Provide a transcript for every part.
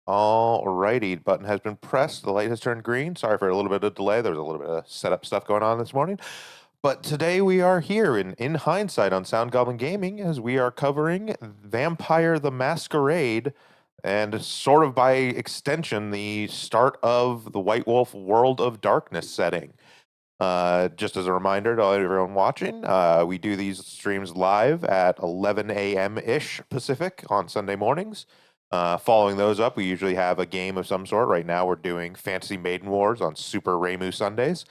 Alrighty, button has been pressed. The light has turned green. Sorry for a little bit of delay. There was a little bit of setup stuff going on this morning. But today we are here in Hindsight on Sound Goblin Gaming as we are covering Vampire the Masquerade and sort of by extension the start of the White Wolf World of Darkness setting. Just as a reminder to everyone watching, we do these streams live at 11 a.m. ish Pacific on Sunday mornings. Following those up, we usually have a game of some sort. Right now, we're doing Fantasy Maiden Wars on Super Remu Sundays.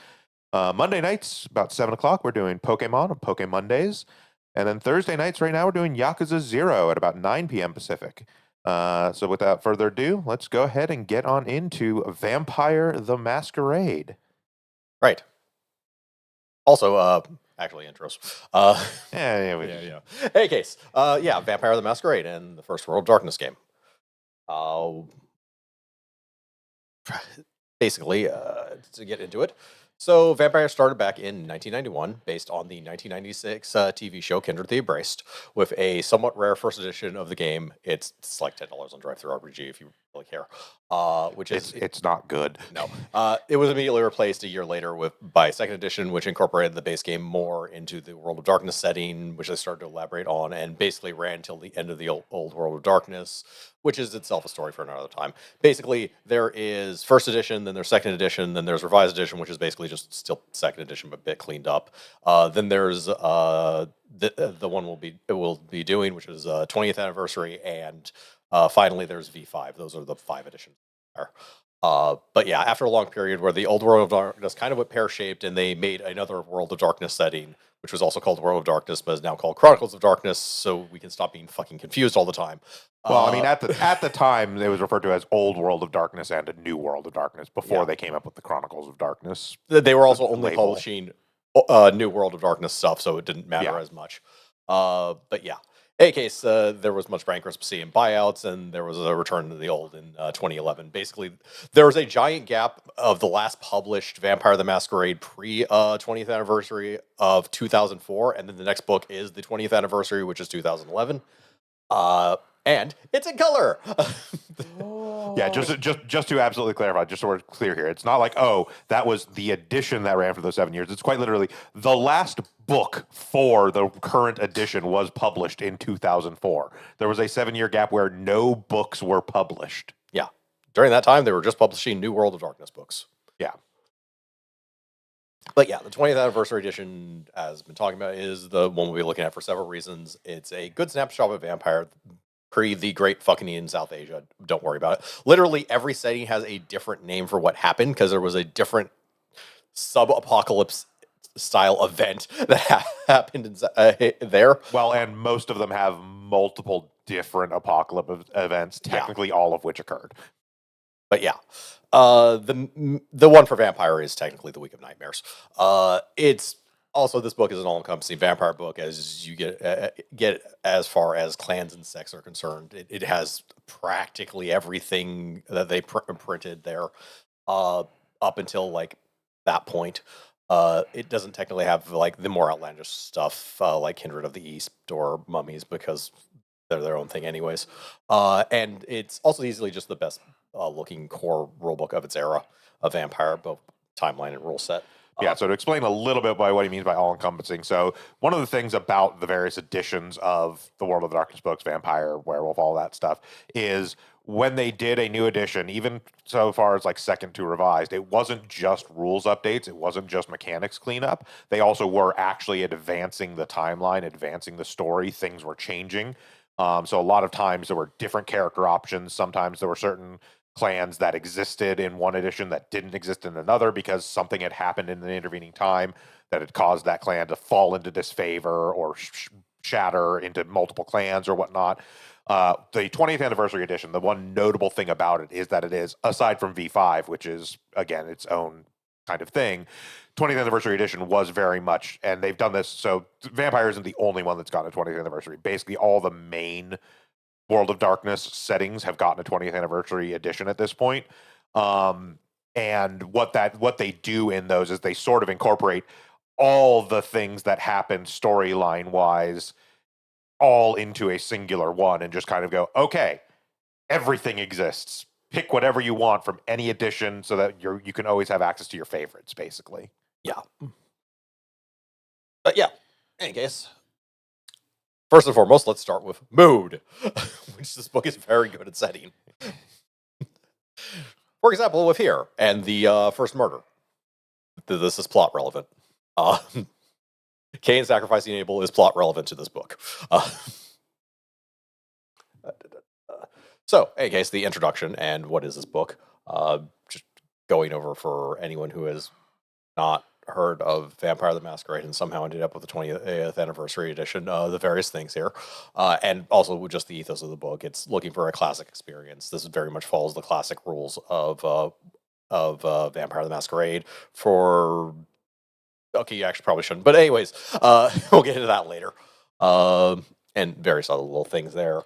Monday nights, about 7 o'clock, we're doing Pokemon on Poke Mondays. And then Thursday nights, right now, we're doing Yakuza 0 at about 9 p.m. Pacific. So without further ado, let's go ahead and get on into Vampire the Masquerade. Right. Also, actually, intros. Yeah. Hey, Case. Vampire the Masquerade and the first World of Darkness game. Basically, to get into it. So, Vampire started back in 1991, based on the 1996 TV show Kindred the Embraced, with a somewhat rare first edition of the game. It's like $10 on Drive-Thru RPG if you really care. Which is it's not good. No, it was immediately replaced a year later by second edition, which incorporated the base game more into the World of Darkness setting, which I started to elaborate on, and basically ran until the end of the old World of Darkness, which is itself a story for another time. Basically, there is first edition, then there's second edition, then there's revised edition, which is basically just still second edition but a bit cleaned up. Then there's the one we'll be doing, which is 20th anniversary, and finally there's V5. Those are the 5 editions there. But yeah, after a long period where the old World of Darkness kind of went pear-shaped, and they made another World of Darkness setting, which was also called World of Darkness, but is now called Chronicles of Darkness, so we can stop being fucking confused all the time. Well, I mean, at the time, it was referred to as Old World of Darkness and a New World of Darkness before they came up with the Chronicles of Darkness. They were also only publishing New World of Darkness stuff, so it didn't matter as much. But yeah. In any case, there was much bankruptcy and buyouts, and there was a return to the old in 2011. Basically, there was a giant gap of the last published Vampire the Masquerade pre-20th anniversary of 2004, and then the next book is the 20th anniversary, which is 2011. And it's in color. Yeah, just to absolutely clarify, just so we're clear here, it's not like, oh, that was the edition that ran for those 7 years. It's quite literally the last book for the current edition was published in 2004. There was a 7-year gap where no books were published. Yeah. During that time, they were just publishing new World of Darkness books. Yeah. But yeah, the 20th anniversary edition, as been talking about, is the one we'll be looking at for several reasons. It's a good snapshot of Vampire pre the great fucking in South Asia. Don't worry about it. Literally every setting has a different name for what happened, because there was a different sub-apocalypse style event that happened there. Well, and most of them have multiple different apocalypse events, technically all of which occurred. But yeah, the one for Vampire is technically the Week of Nightmares. It's also, this book is an all-encompassing vampire book, as you get as far as clans and sects are concerned. It has practically everything that they printed there up until like that point. It doesn't technically have like the more outlandish stuff like Kindred of the East or Mummies, because they're their own thing anyways. And it's also easily just the best looking core rulebook of its era of Vampire, both timeline and rule set. Yeah, so to explain a little bit by what he means by all-encompassing. So one of the things about the various editions of the World of the Darkness books, Vampire, Werewolf, all that stuff, is when they did a new edition, even so far as like second to revised, it wasn't just rules updates. It wasn't just mechanics cleanup. They also were actually advancing the timeline, advancing the story. Things were changing. So a lot of times there were different character options. Sometimes there were certain clans that existed in one edition that didn't exist in another because something had happened in the intervening time that had caused that clan to fall into disfavor or shatter into multiple clans or whatnot. The 20th anniversary edition, the one notable thing about it is that it is, aside from V5, which is, again, its own kind of thing, 20th anniversary edition was very much, and they've done this, so Vampire isn't the only one that's gotten a 20th anniversary. Basically, all the main World of Darkness settings have gotten a 20th anniversary edition at this point. And what they do in those is they sort of incorporate all the things that happen storyline wise all into a singular one and just kind of go, okay, everything exists. pick whatever you want from any edition, so that you can always have access to your favorites, basically. Yeah. But yeah, in any case, first and foremost, let's start with mood, which this book is very good at setting. For example, with here and the first murder. This is plot relevant. Uh, Cain sacrificing Abel is plot relevant to this book. So, in any case, the introduction and what is this book? Just going over for anyone who has not heard of Vampire the Masquerade and somehow ended up with the 20th anniversary edition, the various things here, and also just the ethos of the book. It's looking for a classic experience. This very much follows the classic rules of Vampire the Masquerade. Okay, you actually probably shouldn't, but anyways, we'll get into that later. And various other little things there.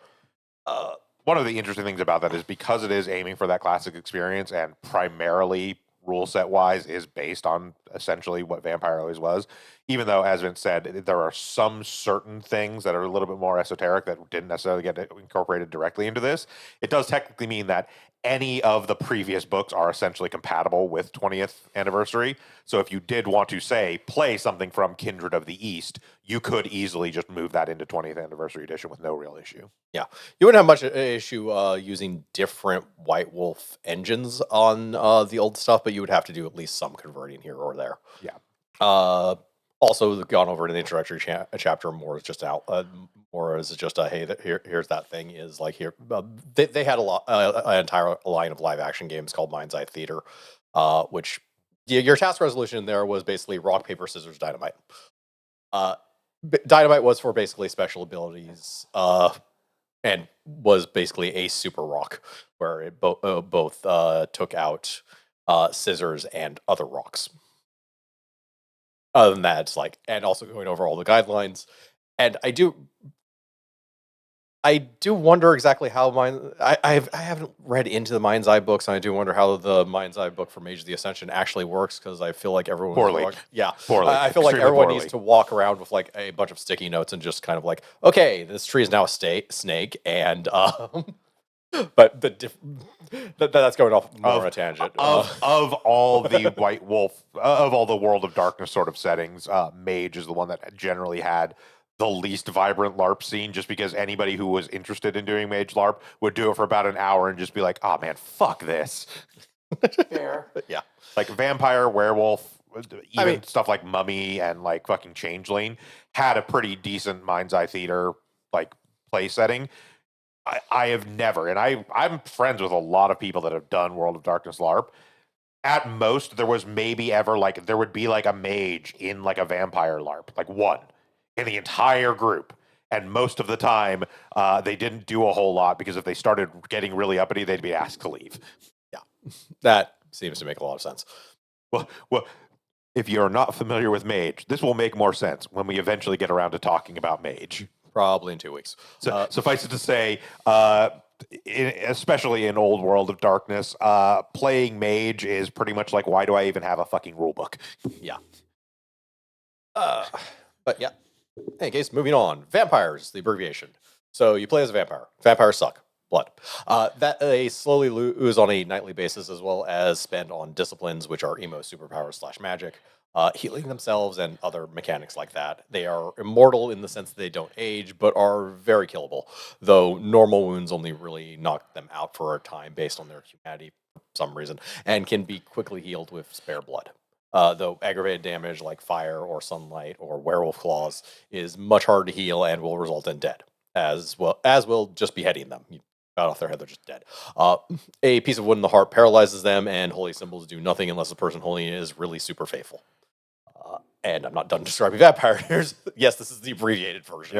One of the interesting things about that is because it is aiming for that classic experience and primarily rule set wise is based on essentially what Vampire always was, even though, as Vince said, there are some certain things that are a little bit more esoteric that didn't necessarily get incorporated directly into this. It does technically mean that any of the previous books are essentially compatible with 20th anniversary. So if you did want to, say, play something from Kindred of the East, you could easily just move that into 20th anniversary edition with no real issue. Yeah, you wouldn't have much issue using different White Wolf engines on the old stuff, but you would have to do at least some converting here or there. Yeah. Also, gone over in the introductory chapter more as just hey, here's that thing is like here. They had an entire line of live action games called Mind's Eye Theater, which your task resolution there was basically rock paper scissors dynamite. Dynamite was for basically special abilities, and was basically a super rock where it both took out scissors and other rocks. Other than that, it's like, and also going over all the guidelines. And I do wonder exactly how I haven't read into the Mind's Eye books, and I do wonder how the Mind's Eye book for Mage of the Ascension actually works, because I feel like everyone Poorly. Poorly. I feel like everyone needs to walk around with like a bunch of sticky notes and just kind of like, okay, this tree is now a snake, and but that's going off more on a tangent. Of all the White Wolf, of all the World of Darkness sort of settings, Mage is the one that generally had the least vibrant LARP scene, just because anybody who was interested in doing Mage LARP would do it for about an hour and just be like, oh man, fuck this. Fair. Yeah. Like Vampire, Werewolf, even stuff like Mummy and like fucking Changeling had a pretty decent Mind's Eye Theater like play setting. I have never, and I'm friends with a lot of people that have done World of Darkness LARP. At most, there was maybe ever like there would be like a mage in like a vampire LARP, like one in the entire group. And most of the time, they didn't do a whole lot, because if they started getting really uppity, they'd be asked to leave. Yeah, that seems to make a lot of sense. Well, if you're not familiar with Mage, this will make more sense when we eventually get around to talking about Mage. Probably in 2 weeks. So suffice it to say, especially in Old World of Darkness, playing Mage is pretty much like, why do I even have a fucking rule book? Yeah. But yeah. In any case, moving on. Vampires, the abbreviation. So you play as a vampire. Vampires suck. Blood. That they slowly lose on a nightly basis, as well as spend on disciplines, which are emo superpowers / magic. Healing themselves and other mechanics like that. They are immortal in the sense that they don't age, but are very killable, though normal wounds only really knock them out for a time based on their humanity for some reason, and can be quickly healed with spare blood. Though aggravated damage like fire or sunlight or werewolf claws is much harder to heal and will result in dead, as will just beheading them. You got off their head, they're just dead. A piece of wood in the heart paralyzes them, and holy symbols do nothing unless the person holding it is really super faithful. And I'm not done describing vampires. Yes, this is the abbreviated version.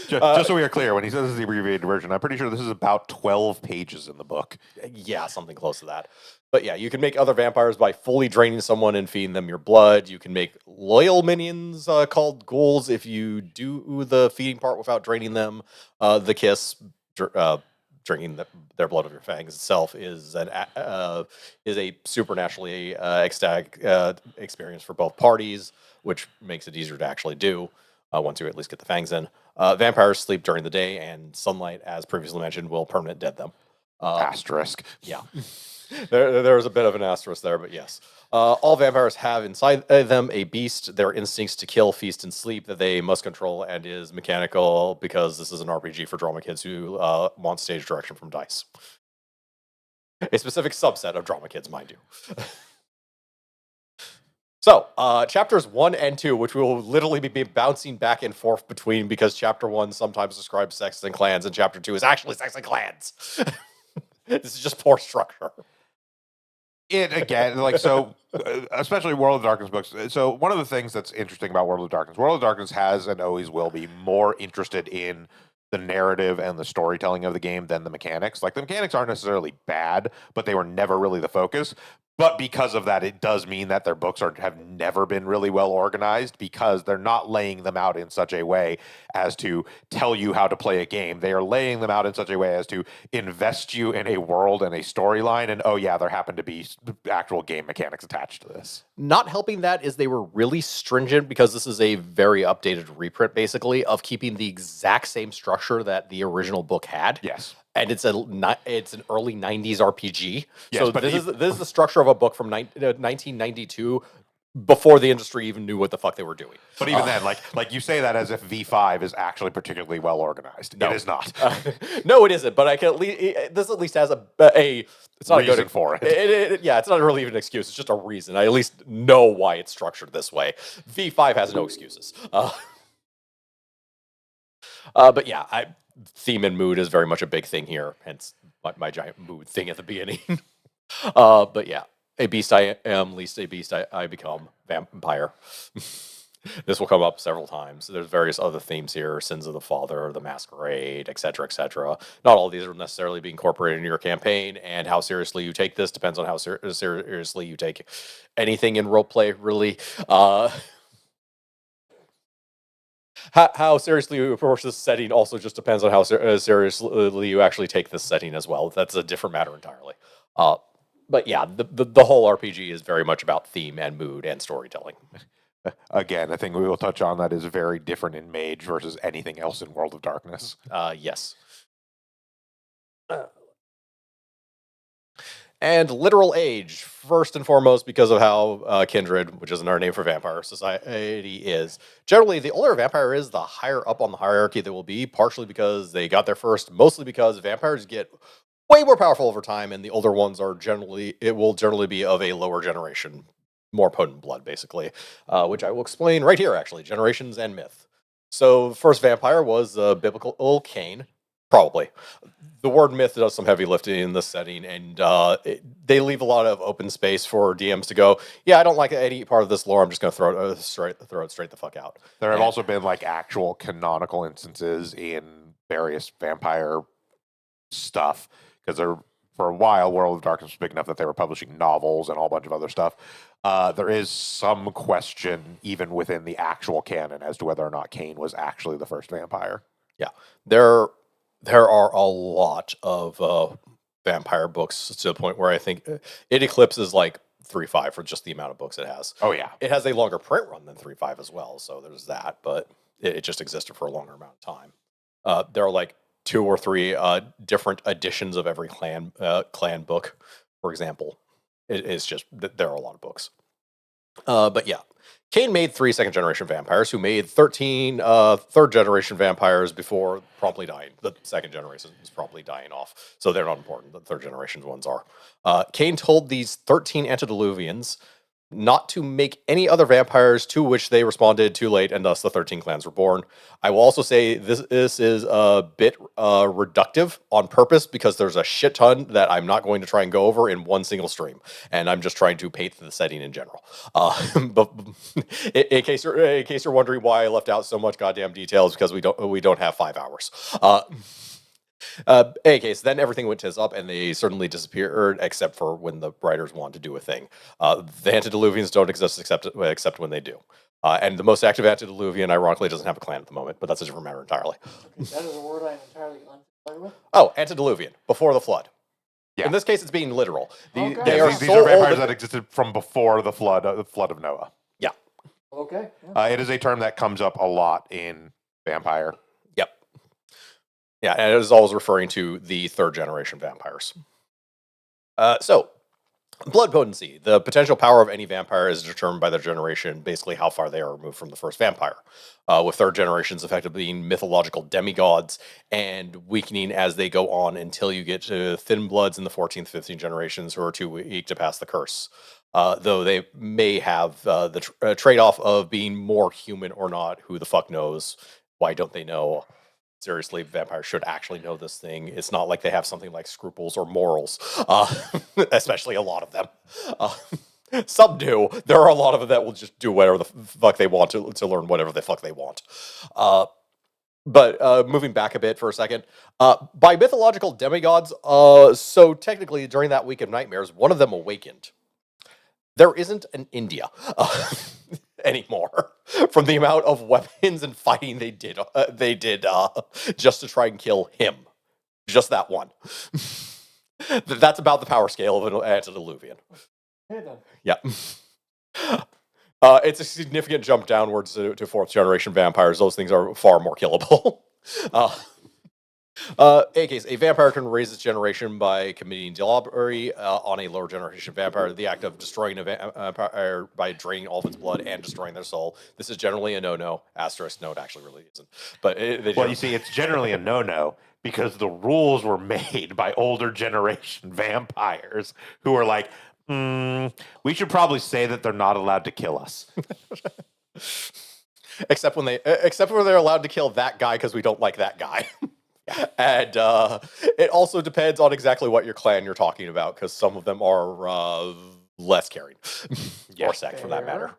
Just so we are clear, when he says this is the abbreviated version, I'm pretty sure this is about 12 pages in the book. Yeah, something close to that. But yeah, you can make other vampires by fully draining someone and feeding them your blood. You can make loyal minions called ghouls if you do the feeding part without draining them. The kiss, drinking their blood of your fangs itself is a supernaturally ecstatic experience for both parties, which makes it easier to actually do once you at least get the fangs in. Vampires sleep during the day, and sunlight, as previously mentioned, will permanent dead them. Asterisk. Yeah. There's a bit of an asterisk there, but yes. All vampires have inside them a beast, their instincts to kill, feast, and sleep that they must control, and is mechanical because this is an RPG for drama kids who want stage direction from dice. A specific subset of drama kids, mind you. So, chapters 1 and 2, which we will literally be bouncing back and forth between because chapter 1 sometimes describes sects and clans, and chapter 2 is actually sects and clans. This is just poor structure. It again, like so, especially World of Darkness books. So one of the things that's interesting about World of Darkness has and always will be more interested in the narrative and the storytelling of the game than the mechanics. Like the mechanics aren't necessarily bad, but they were never really the focus. But because of that, it does mean that their books have never been really well organized because they're not laying them out in such a way as to tell you how to play a game. They are laying them out in such a way as to invest you in a world and a storyline. And oh yeah, there happen to be actual game mechanics attached to this. Not helping that is they were really stringent because this is a very updated reprint, basically, of keeping the exact same structure that the original book had. Yes. And it's an early 90s RPG. Yes, so but this is the structure of a book from 1992 before the industry even knew what the fuck they were doing. But even then, like you say that as if V5 is actually particularly well organized. No. It is not. No, it isn't. But I can this at least has a it's not reason a good for it. Yeah, it's not really even an excuse. It's just a reason. I at least know why it's structured this way. V5 has no excuses. But yeah, theme and mood is very much a big thing here. Hence my giant mood thing at the beginning. But yeah, a beast I am, least a beast I become. Vampire. This will come up several times. There's various other themes here: Sins of the Father, the Masquerade, etc., etc. Not all of these will necessarily be incorporated into your campaign, and how seriously you take this depends on how seriously you take anything in roleplay. Really. How seriously you approach this setting also just depends on how seriously you actually take this setting as well. That's a different matter entirely. But yeah, the whole RPG is very much about theme and mood and storytelling. Again, I think we will touch on that is very different in Mage versus anything else in World of Darkness. Yes. And literal age, first and foremost, because of how Kindred, which is another name for vampire society, is. Generally, the older a vampire is, the higher up on the hierarchy they will be, partially because they got there first, mostly because vampires get way more powerful over time, and the older ones will generally be of a lower generation, more potent blood, basically, which I will explain right here, actually, generations and myth. So, the first vampire was biblical Cain. Probably. The word myth does some heavy lifting in this setting, and they leave a lot of open space for DMs to go, yeah, I don't like any part of this lore, I'm just going to throw it straight the fuck out. There have also been like actual canonical instances in various vampire stuff, because for a while, World of Darkness was big enough that they were publishing novels and a whole bunch of other stuff. There is some question, even within the actual canon, as to whether or not Cain was actually the first vampire. Yeah. There are a lot of vampire books to the point where I think it eclipses like 3.5 for just the amount of books it has. Oh, yeah. It has a longer print run than 3.5 as well, so there's that, but it just existed for a longer amount of time. There are like 2 or 3 different editions of every clan book, for example. It's just, there are a lot of books. But yeah. Cain made 3 second-generation vampires, who made 13 third-generation vampires before promptly dying. The second generation is promptly dying off, so they're not important. The third-generation ones are. Cain told these 13 antediluvians not to make any other vampires, to which they responded too late, and thus the 13 clans were born. I will also say this is a bit reductive on purpose, because there's a shit ton that I'm not going to try and go over in one single stream, and I'm just trying to paint the setting in general. But in case you're wondering why I left out so much goddamn details, because we don't have 5 hours. In any case, then everything went tits up, and they certainly disappeared, except for when the writers want to do a thing. The antediluvians don't exist except when they do. And the most active antediluvian, ironically, doesn't have a clan at the moment, but that's a different matter entirely. Okay, that is a word I'm entirely unfamiliar with. Oh, antediluvian, before the flood. Yeah. In this case, it's being literal. Okay. They are These so are vampires old that existed from before the flood of Noah. Yeah. Okay. Yeah. It is a term that comes up a lot in Vampire. Yep. Yeah, and it is always referring to the third generation vampires. So, blood potency. The potential power of any vampire is determined by their generation, basically how far they are removed from the first vampire. With third generations effectively being mythological demigods and weakening as they go on until you get to thin bloods in the 14th, 15th generations who are too weak to pass the curse. Though they may have the trade off of being more human or not, who the fuck knows? Why don't they know? Seriously, vampires should actually know this thing. It's not like they have something like scruples or morals, especially a lot of them. Uh, some do. There are a lot of them that will just do whatever the fuck they want to learn whatever the fuck they want. But moving back a bit for a second, by mythological demigods, so technically during that week of nightmares, one of them awakened. There isn't an India anymore from the amount of weapons and fighting they did. Just to try and kill him, just that one. That's about the power scale of an antediluvian. Hey then. Yeah. It's a significant jump downwards to fourth generation vampires. Those things are far more killable. In case, a vampire can raise its generation by committing delobbery on a lower generation vampire. The act of destroying a vampire by draining all of its blood and destroying their soul. This is generally a no-no. Asterisk, no, it actually really isn't. But Well, you see, it's generally a no-no because the rules were made by older generation vampires who are like, we should probably say that they're not allowed to kill us. except when they're allowed to kill that guy because we don't like that guy. And it also depends on exactly what your clan you're talking about, because some of them are less caring, or sect for that matter.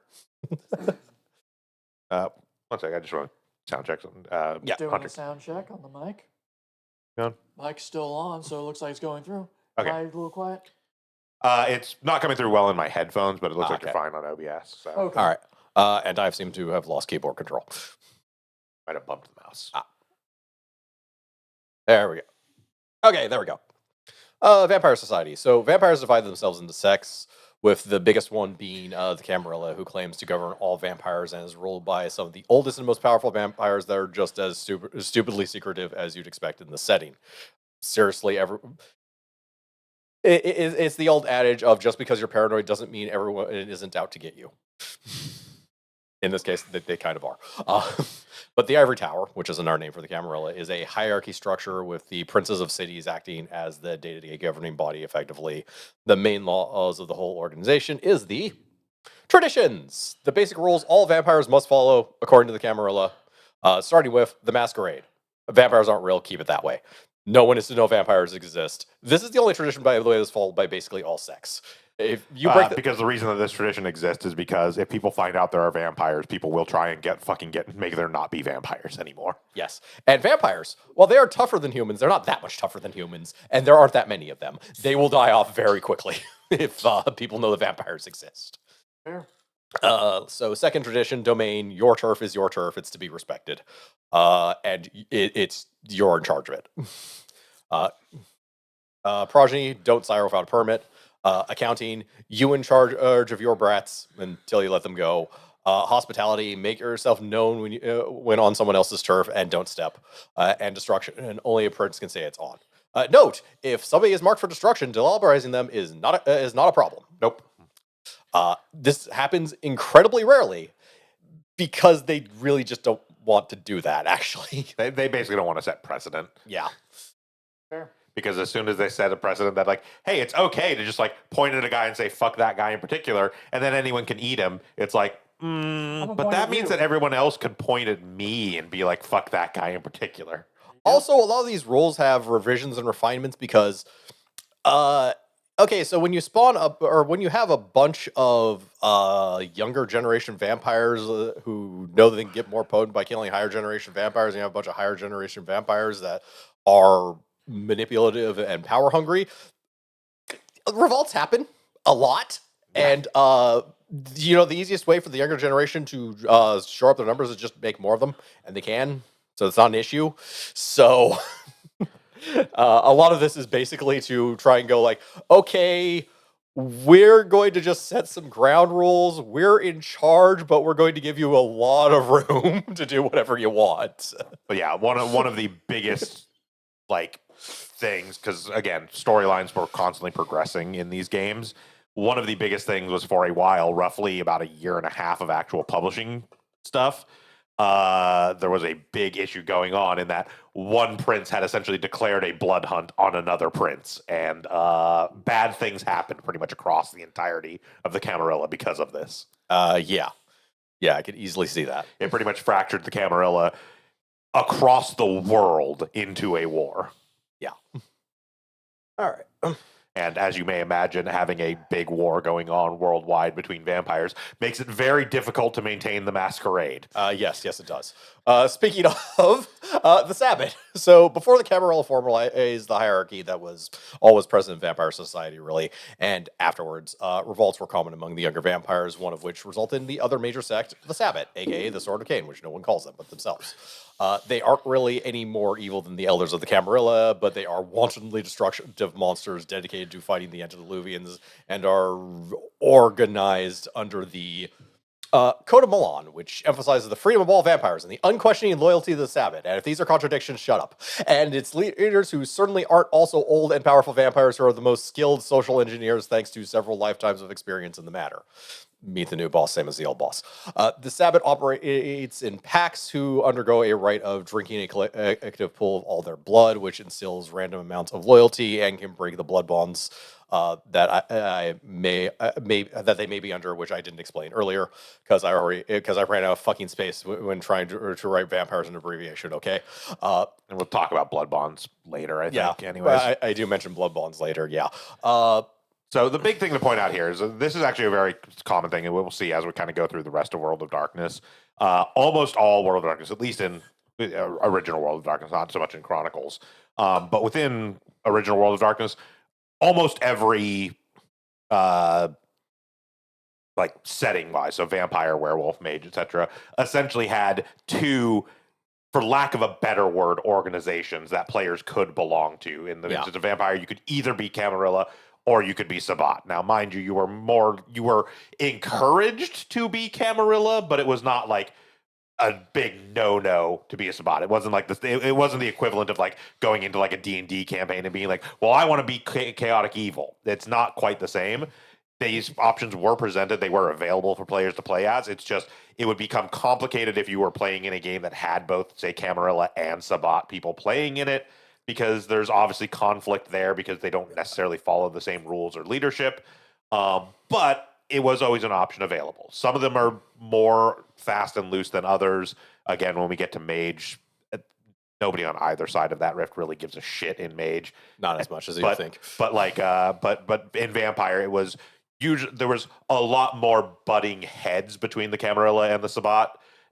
One sec, I just want to sound check something. Yeah, Doing Hunter. a sound check on the mic. Yeah. Mic's still on, so it looks like it's going through. Okay. Am I a little quiet? It's not coming through well in my headphones, but it looks like you're Okay. fine on OBS. So Okay. All right. And I seem to have lost keyboard control. might have bumped the mouse. There we go. Okay, there we go. Vampire society. So vampires divide themselves into sects, with the biggest one being the Camarilla, who claims to govern all vampires and is ruled by some of the oldest and most powerful vampires that are just as stupidly secretive as you'd expect in the setting. Seriously, it's the old adage of just because you're paranoid doesn't mean everyone isn't out to get you. In this case, they kind of are. But the Ivory Tower, which is another name for the Camarilla, is a hierarchy structure with the princes of cities acting as the day-to-day governing body effectively. The main laws of the whole organization is the traditions. The basic rules all vampires must follow according to the Camarilla, starting with the Masquerade. Vampires aren't real, keep it that way. No one is to know vampires exist. This is the only tradition, by the way, that's followed by basically all sects. If you break because the reason that this tradition exists is because if people find out there are vampires, people will try and make there not be vampires anymore. Yes. And vampires, well, they are tougher than humans. They're not that much tougher than humans, and there aren't that many of them. They will die off very quickly if people know that vampires exist. Fair. So second tradition, domain, your turf is your turf. It's to be respected. And it's you're in charge of it. Progeny, don't sire without a permit. Accounting, you in charge of your brats until you let them go. Hospitality, make yourself known when on someone else's turf and don't step. And destruction, and only a prince can say it's on. Note, if somebody is marked for destruction, delobberizing them is not a problem. Nope. This happens incredibly rarely because they really just don't want to do that, actually. They basically don't want to set precedent. Yeah. Fair. Because as soon as they set a precedent that like, hey, it's okay to just like point at a guy and say, fuck that guy in particular, and then anyone can eat him, it's like, but point that at means you. that everyone else could point at me and be like, fuck that guy in particular. Also, a lot of these rules have revisions and refinements because, okay, so when you spawn up, or when you have a bunch of younger generation vampires who know that they can get more potent by killing higher generation vampires, and you have a bunch of higher generation vampires that are manipulative and power hungry, revolts happen a lot. Yeah. And the easiest way for the younger generation to shore up their numbers is just make more of them, and they can, so it's not an issue. So a lot of this is basically to try and go like, okay, we're going to just set some ground rules, we're in charge, but we're going to give you a lot of room to do whatever you want. But yeah, one of the biggest like things, because again, storylines were constantly progressing in these games. One of the biggest things was for a while, roughly about a year and a half of actual publishing stuff. There was a big issue going on in that one prince had essentially declared a blood hunt on another prince, and bad things happened pretty much across the entirety of the Camarilla because of this. Yeah, I could easily see that. It pretty much fractured the Camarilla across the world into a war. Yeah. All right. And as you may imagine, having a big war going on worldwide between vampires makes it very difficult to maintain the Masquerade. Yes, it does. Speaking of the Sabbat, so before the Camarilla formalized the hierarchy that was always present in Vampire Society, really, and afterwards, revolts were common among the younger vampires, one of which resulted in the other major sect, the Sabbat, aka the Sword of Cain, which no one calls them but themselves. They aren't really any more evil than the elders of the Camarilla, but they are wantonly destructive monsters dedicated to fighting the antediluvians and are organized under the Code of Milan, which emphasizes the freedom of all vampires and the unquestioning loyalty to the Sabbat. And if these are contradictions, shut up. And its leaders, who certainly aren't also old and powerful vampires, who are the most skilled social engineers thanks to several lifetimes of experience in the matter. Meet the new boss, same as the old boss. The Sabbat operates in packs who undergo a rite of drinking a collective pool of all their blood, which instills random amounts of loyalty and can break the blood bonds that that they may be under, which I didn't explain earlier because I ran out of fucking space when trying to write vampires in abbreviation. Okay, and we'll talk about blood bonds later. I think. Yeah. Anyways, I do mention blood bonds later. Yeah. So the big thing to point out here is this is actually a very common thing, and we'll see as we kind of go through the rest of World of Darkness. Almost all World of Darkness, at least in original World of Darkness, not so much in Chronicles, but within original World of Darkness, almost every like setting wise, so vampire, werewolf, mage, etc., essentially had two, for lack of a better word, organizations that players could belong to. In the instance of vampire, you could either be Camarilla or you could be Sabbat. Now, mind you, you were encouraged to be Camarilla, but it was not like a big no to be a Sabbat. It wasn't like this. It wasn't the equivalent of like going into like a D&D campaign and being like, well, I want to be chaotic evil. It's not quite the same. These options were presented. They were available for players to play as. It's just, it would become complicated if you were playing in a game that had both, say, Camarilla and Sabbat people playing in it, because there's obviously conflict there because they don't necessarily follow the same rules or leadership. But it was always an option available. Some of them are more fast and loose than others. Again, when we get to Mage, nobody on either side of that rift really gives a shit in Mage. Not as much as you think. But but in Vampire, it was usually there was a lot more butting heads between the Camarilla and the Sabbat,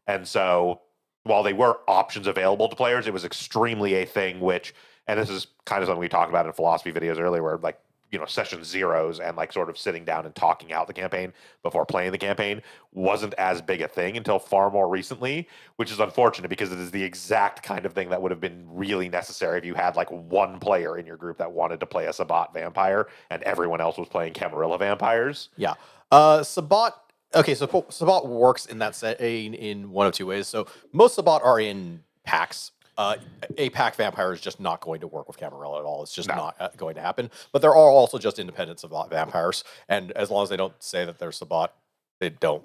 and so while they were options available to players, it was extremely a thing which, and this is kind of something we talked about in philosophy videos earlier, where like, session zeros and like sort of sitting down and talking out the campaign before playing the campaign wasn't as big a thing until far more recently, which is unfortunate because it is the exact kind of thing that would have been really necessary if you had like one player in your group that wanted to play a Sabbat vampire and everyone else was playing Camarilla vampires. Yeah. Sabbat. Okay, so Sabbat works in that setting in one of two ways. So most Sabbat are in packs. A pack vampire is just not going to work with Camarilla at all. It's just not going to happen. But there are also just independent Sabbat vampires, and as long as they don't say that they're Sabbat, they don't.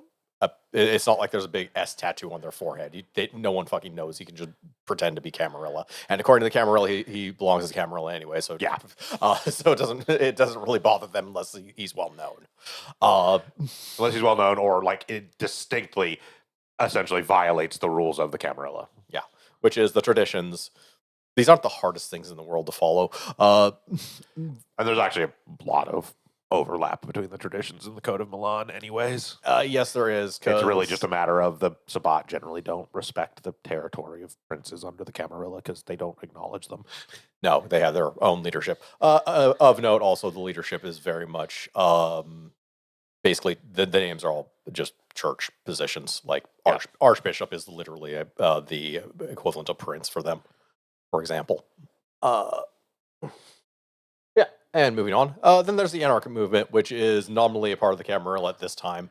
It's not like there's a big S tattoo on their forehead. No one fucking knows. He can just pretend to be Camarilla, and according to the Camarilla, he belongs as Camarilla anyway. So yeah, so it doesn't really bother them unless he's well known. Unless he's well known, or like it distinctly, essentially violates the rules of the Camarilla. Yeah. Which is the traditions. These aren't the hardest things in the world to follow. And there's actually a lot of overlap between the traditions and the Code of Milan anyways. Yes, there is. It's really just a matter of the Sabbat generally don't respect the territory of princes under the Camarilla because they don't acknowledge them. No, they have their own leadership. Of note, also, the leadership is very much... basically, the names are all just church positions. Like Archbishop is literally the equivalent of prince for them, for example. Yeah, and moving on. Then there's the anarchic movement, which is nominally a part of the Camarilla at this time.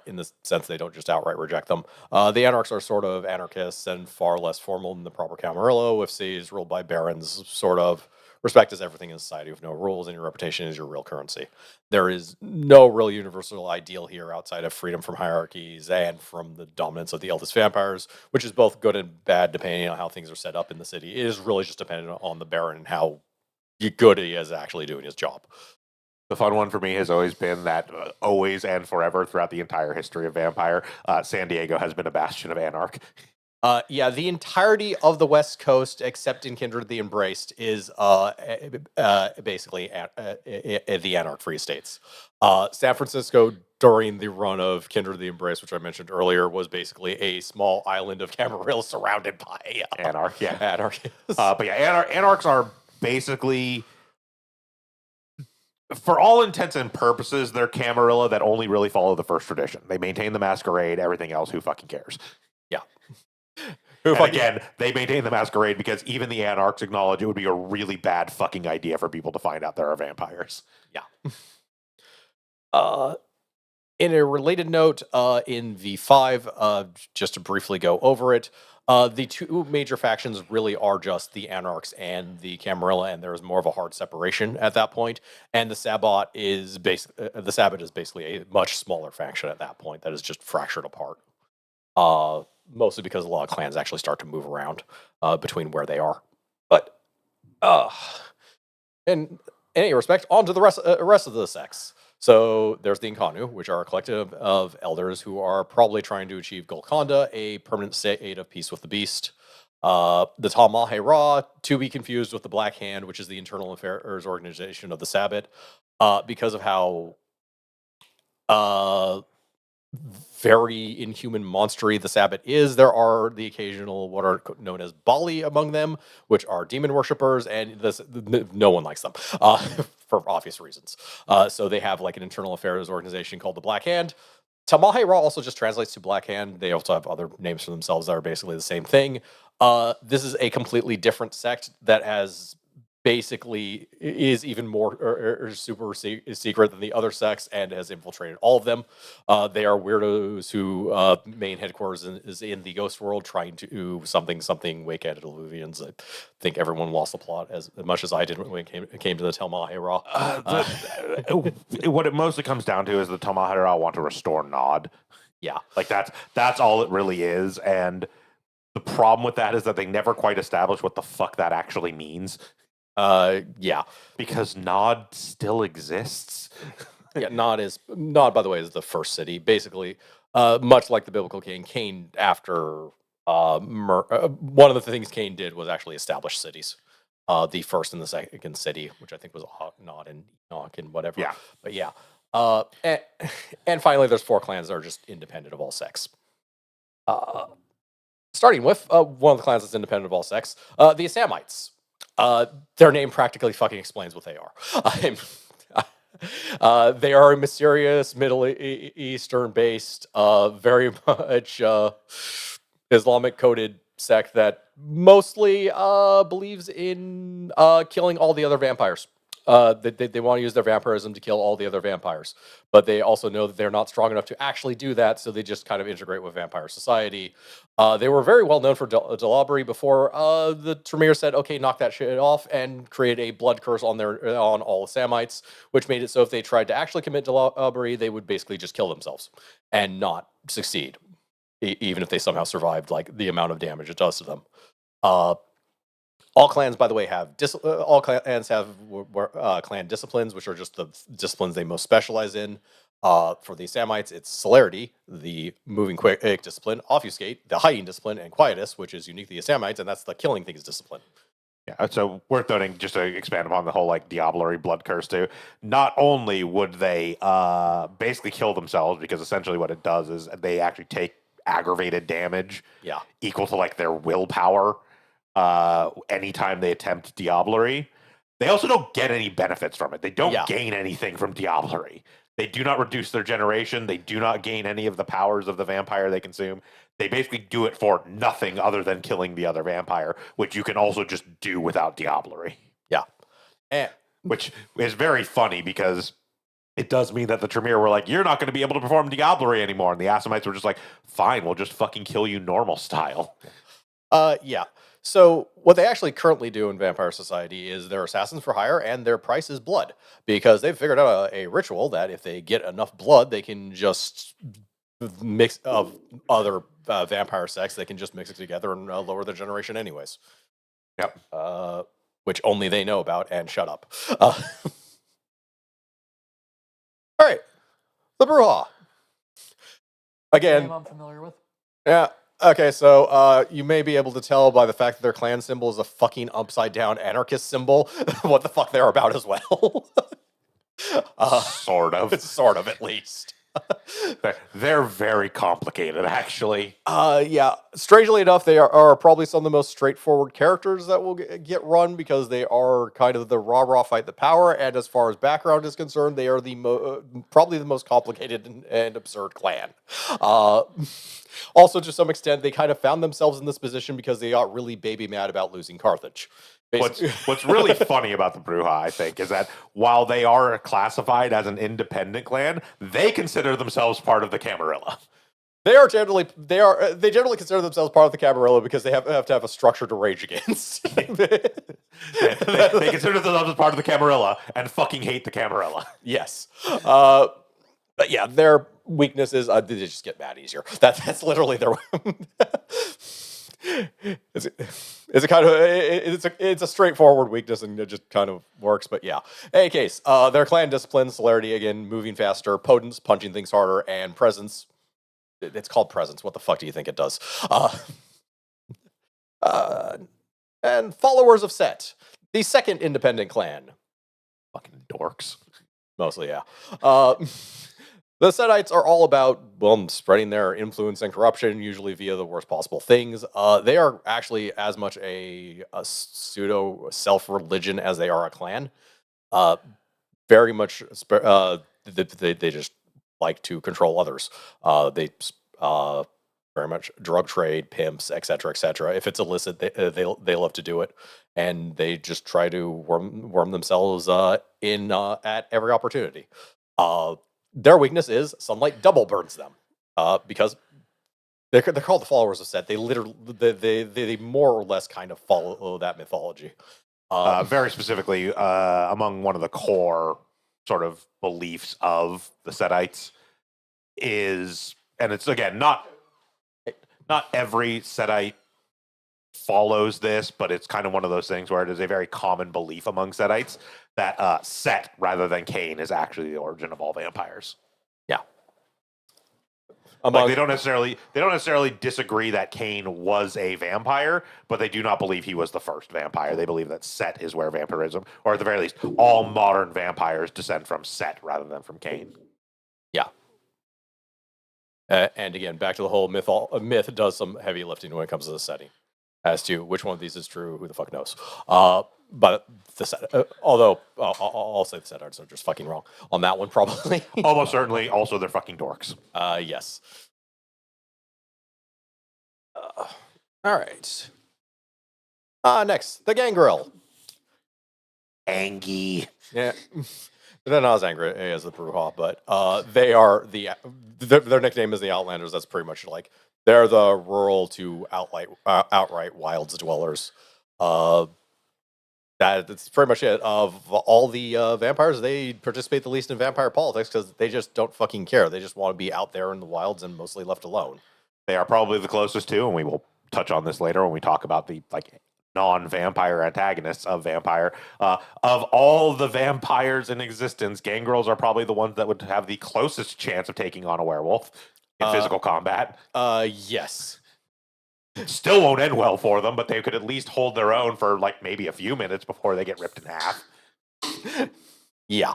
in the sense they don't just outright reject them. The Anarchs are sort of anarchists and far less formal than the proper Camarilla, with cities ruled by barons, sort of. Respect is everything in society with no rules, and your reputation is your real currency. There is no real universal ideal here outside of freedom from hierarchies and from the dominance of the eldest vampires, which is both good and bad depending on how things are set up in the city. It is really just dependent on the baron and how good he is actually doing his job. The fun one for me has always been that always and forever throughout the entire history of Vampire, San Diego has been a bastion of Anarch. Yeah, the entirety of the West Coast, except in Kindred the Embraced, is basically the Anarch Free States. San Francisco, during the run of Kindred the Embraced, which I mentioned earlier, was basically a small island of Camarilla surrounded by Anarch, yeah. anarchists. But yeah, Anarchs are basically, for all intents and purposes, they're Camarilla that only really follow the first tradition. They maintain the Masquerade, everything else, who fucking cares? Yeah. And again, they maintain the Masquerade because even the Anarchs acknowledge it would be a really bad fucking idea for people to find out there are vampires. Yeah. In a related note, in V5, just to briefly go over it, the two major factions really are just the Anarchs and the Camarilla, and there is more of a hard separation at that point. And the Sabbat is basically a much smaller faction at that point that is just fractured apart. Mostly because a lot of clans actually start to move around between where they are. But in any respect, on to the rest of the sects. So there's the Incarnu, which are a collective of elders who are probably trying to achieve Golconda, a permanent state of peace with the beast. The Talmahe Ra, to be confused with the Black Hand, which is the internal affairs organization of the Sabbat, because of how very inhuman monstery the Sabbat is. There are the occasional what are known as Bali among them, which are demon worshippers, and no one likes them for obvious reasons. So they have like an internal affairs organization called the Black Hand. Talmahe Ra also just translates to Black Hand. They also have other names for themselves that are basically the same thing. This is a completely different sect that has basically is even more super secret than the other sects and has infiltrated all of them. They are weirdos who main headquarters is in the ghost world, trying to do something wake at Illuvians. I think everyone lost the plot as much as I did when it came to the Talmahe Ra. What it mostly comes down to is the Talmahe Ra want to restore Nod. Yeah, like that's all it really is, and the problem with that is that they never quite establish what the fuck that actually means. Yeah, because Nod still exists. Yeah, Nod, by the way, is the first city. Basically, much like the biblical king, Cain after one of the things Cain did was actually establish cities. The first and the second city, which I think was Nod and Enoch and whatever. Yeah, but yeah. And finally, there's 4 clans that are just independent of all sects. Starting with one of the clans that's independent of all sects, the Assamites. Their name practically fucking explains what they are. They are a mysterious Middle Eastern-based, very much Islamic-coded sect that mostly believes in killing all the other vampires. They want to use their vampirism to kill all the other vampires, but they also know that they're not strong enough to actually do that, so they just kind of integrate with vampire society. They were very well known for Delabry before the Tremere said, okay, knock that shit off, and create a blood curse on all Assamites, which made it so if they tried to actually commit Delabry, they would basically just kill themselves and not succeed, even if they somehow survived like the amount of damage it does to them. All clans, by the way, have clan disciplines, which are just the disciplines they most specialize in. For the Assamites, it's Celerity, the moving quick discipline, Obfuscate, the hiding discipline, and Quietus, which is unique to the Assamites, and that's the killing things discipline. Yeah, so worth noting, just to expand upon the whole like Diablerie blood curse too. Not only would they basically kill themselves, because essentially what it does is they actually take aggravated damage, equal to like their willpower. Anytime they attempt Diablerie, they also don't get any benefits from it. They don't gain anything from Diablerie. They do not reduce their generation. They do not gain any of the powers of the vampire they consume. They basically do it for nothing other than killing the other vampire, which you can also just do without Diablerie. Yeah. Which is very funny because it does mean that the Tremere were like, you're not going to be able to perform Diablerie anymore. And the Assamites were just like, fine, we'll just fucking kill you normal style. Yeah. So what they actually currently do in Vampire Society is they're assassins for hire, and their price is blood, because they've figured out a ritual that if they get enough blood, they can just mix of other vampire sex. They can just mix it together and lower their generation, anyways. Yep. Which only they know about. And shut up. All right, the Bruja. Again, Name I'm familiar with. yeah. Okay, so you may be able to tell by the fact that their clan symbol is a fucking upside down anarchist symbol what the fuck they're about as well. Sort of. Sort of, at least. They're very complicated, actually. Yeah. Strangely enough, they are probably some of the most straightforward characters that will get run, because they are kind of the rah-rah fight the power, and as far as background is concerned, they are the probably the most complicated and absurd clan. Also, to some extent, they kind of found themselves in this position because they got really baby mad about losing Carthage. What's really funny about the Bruja, I think, is that while they are classified as an independent clan, they consider themselves part of the Camarilla. They generally consider themselves part of the Camarilla because they have to have a structure to rage against. They consider themselves as part of the Camarilla and fucking hate the Camarilla. Yes. But yeah, their weakness is they just get mad easier. That's literally their. It's a straightforward weakness, and it just kind of works. But yeah, in any case, their clan discipline, celerity, again, moving faster, potence, punching things harder, and presence. It's called presence. What the fuck do you think it does? And followers of Set, the second independent clan. Fucking dorks. Mostly, yeah. The Setites are all about, well, spreading their influence and corruption, usually via the worst possible things. They are actually as much a pseudo self-religion as they are a clan. Very much, they just like to control others. They very much drug trade, pimps, etc., etc. If it's illicit, they love to do it, and they just try to worm themselves in at every opportunity. Their weakness is sunlight double burns them, because they're called the followers of Set. They literally they more or less kind of follow that mythology. Very specifically, among one of the core sort of beliefs of the Setites is, and it's again not every Setite follows this, but it's kind of one of those things where it is a very common belief among Setites that Set rather than Cain is actually the origin of all vampires. Yeah. Like they don't necessarily disagree that Cain was a vampire, but they do not believe he was the first vampire. They believe that Set is where vampirism, or at the very least, all modern vampires descend from Set rather than from Cain. Yeah. And again, back to the whole myth does some heavy lifting when it comes to the setting. As to which one of these is true, who the fuck knows? But the set, although I'll say the set arts are just fucking wrong on that one, probably. Almost certainly. Also, they're fucking dorks. Yes. All right. Next, the Gangrel. Angie. Yeah. They're not as angry as the Bruja, but they are their nickname is the Outlanders. That's pretty much like they're the rural to outright wilds dwellers. That's pretty much it. Of all the vampires, they participate the least in vampire politics because they just don't fucking care. They just want to be out there in the wilds and mostly left alone. They are probably the closest to, and we will touch on this later when we talk about the non-vampire antagonists of vampire. Of all the vampires in existence, gangrels are probably the ones that would have the closest chance of taking on a werewolf in physical combat. Yes. Still won't end well for them, but they could at least hold their own for maybe a few minutes before they get ripped in half. Yeah.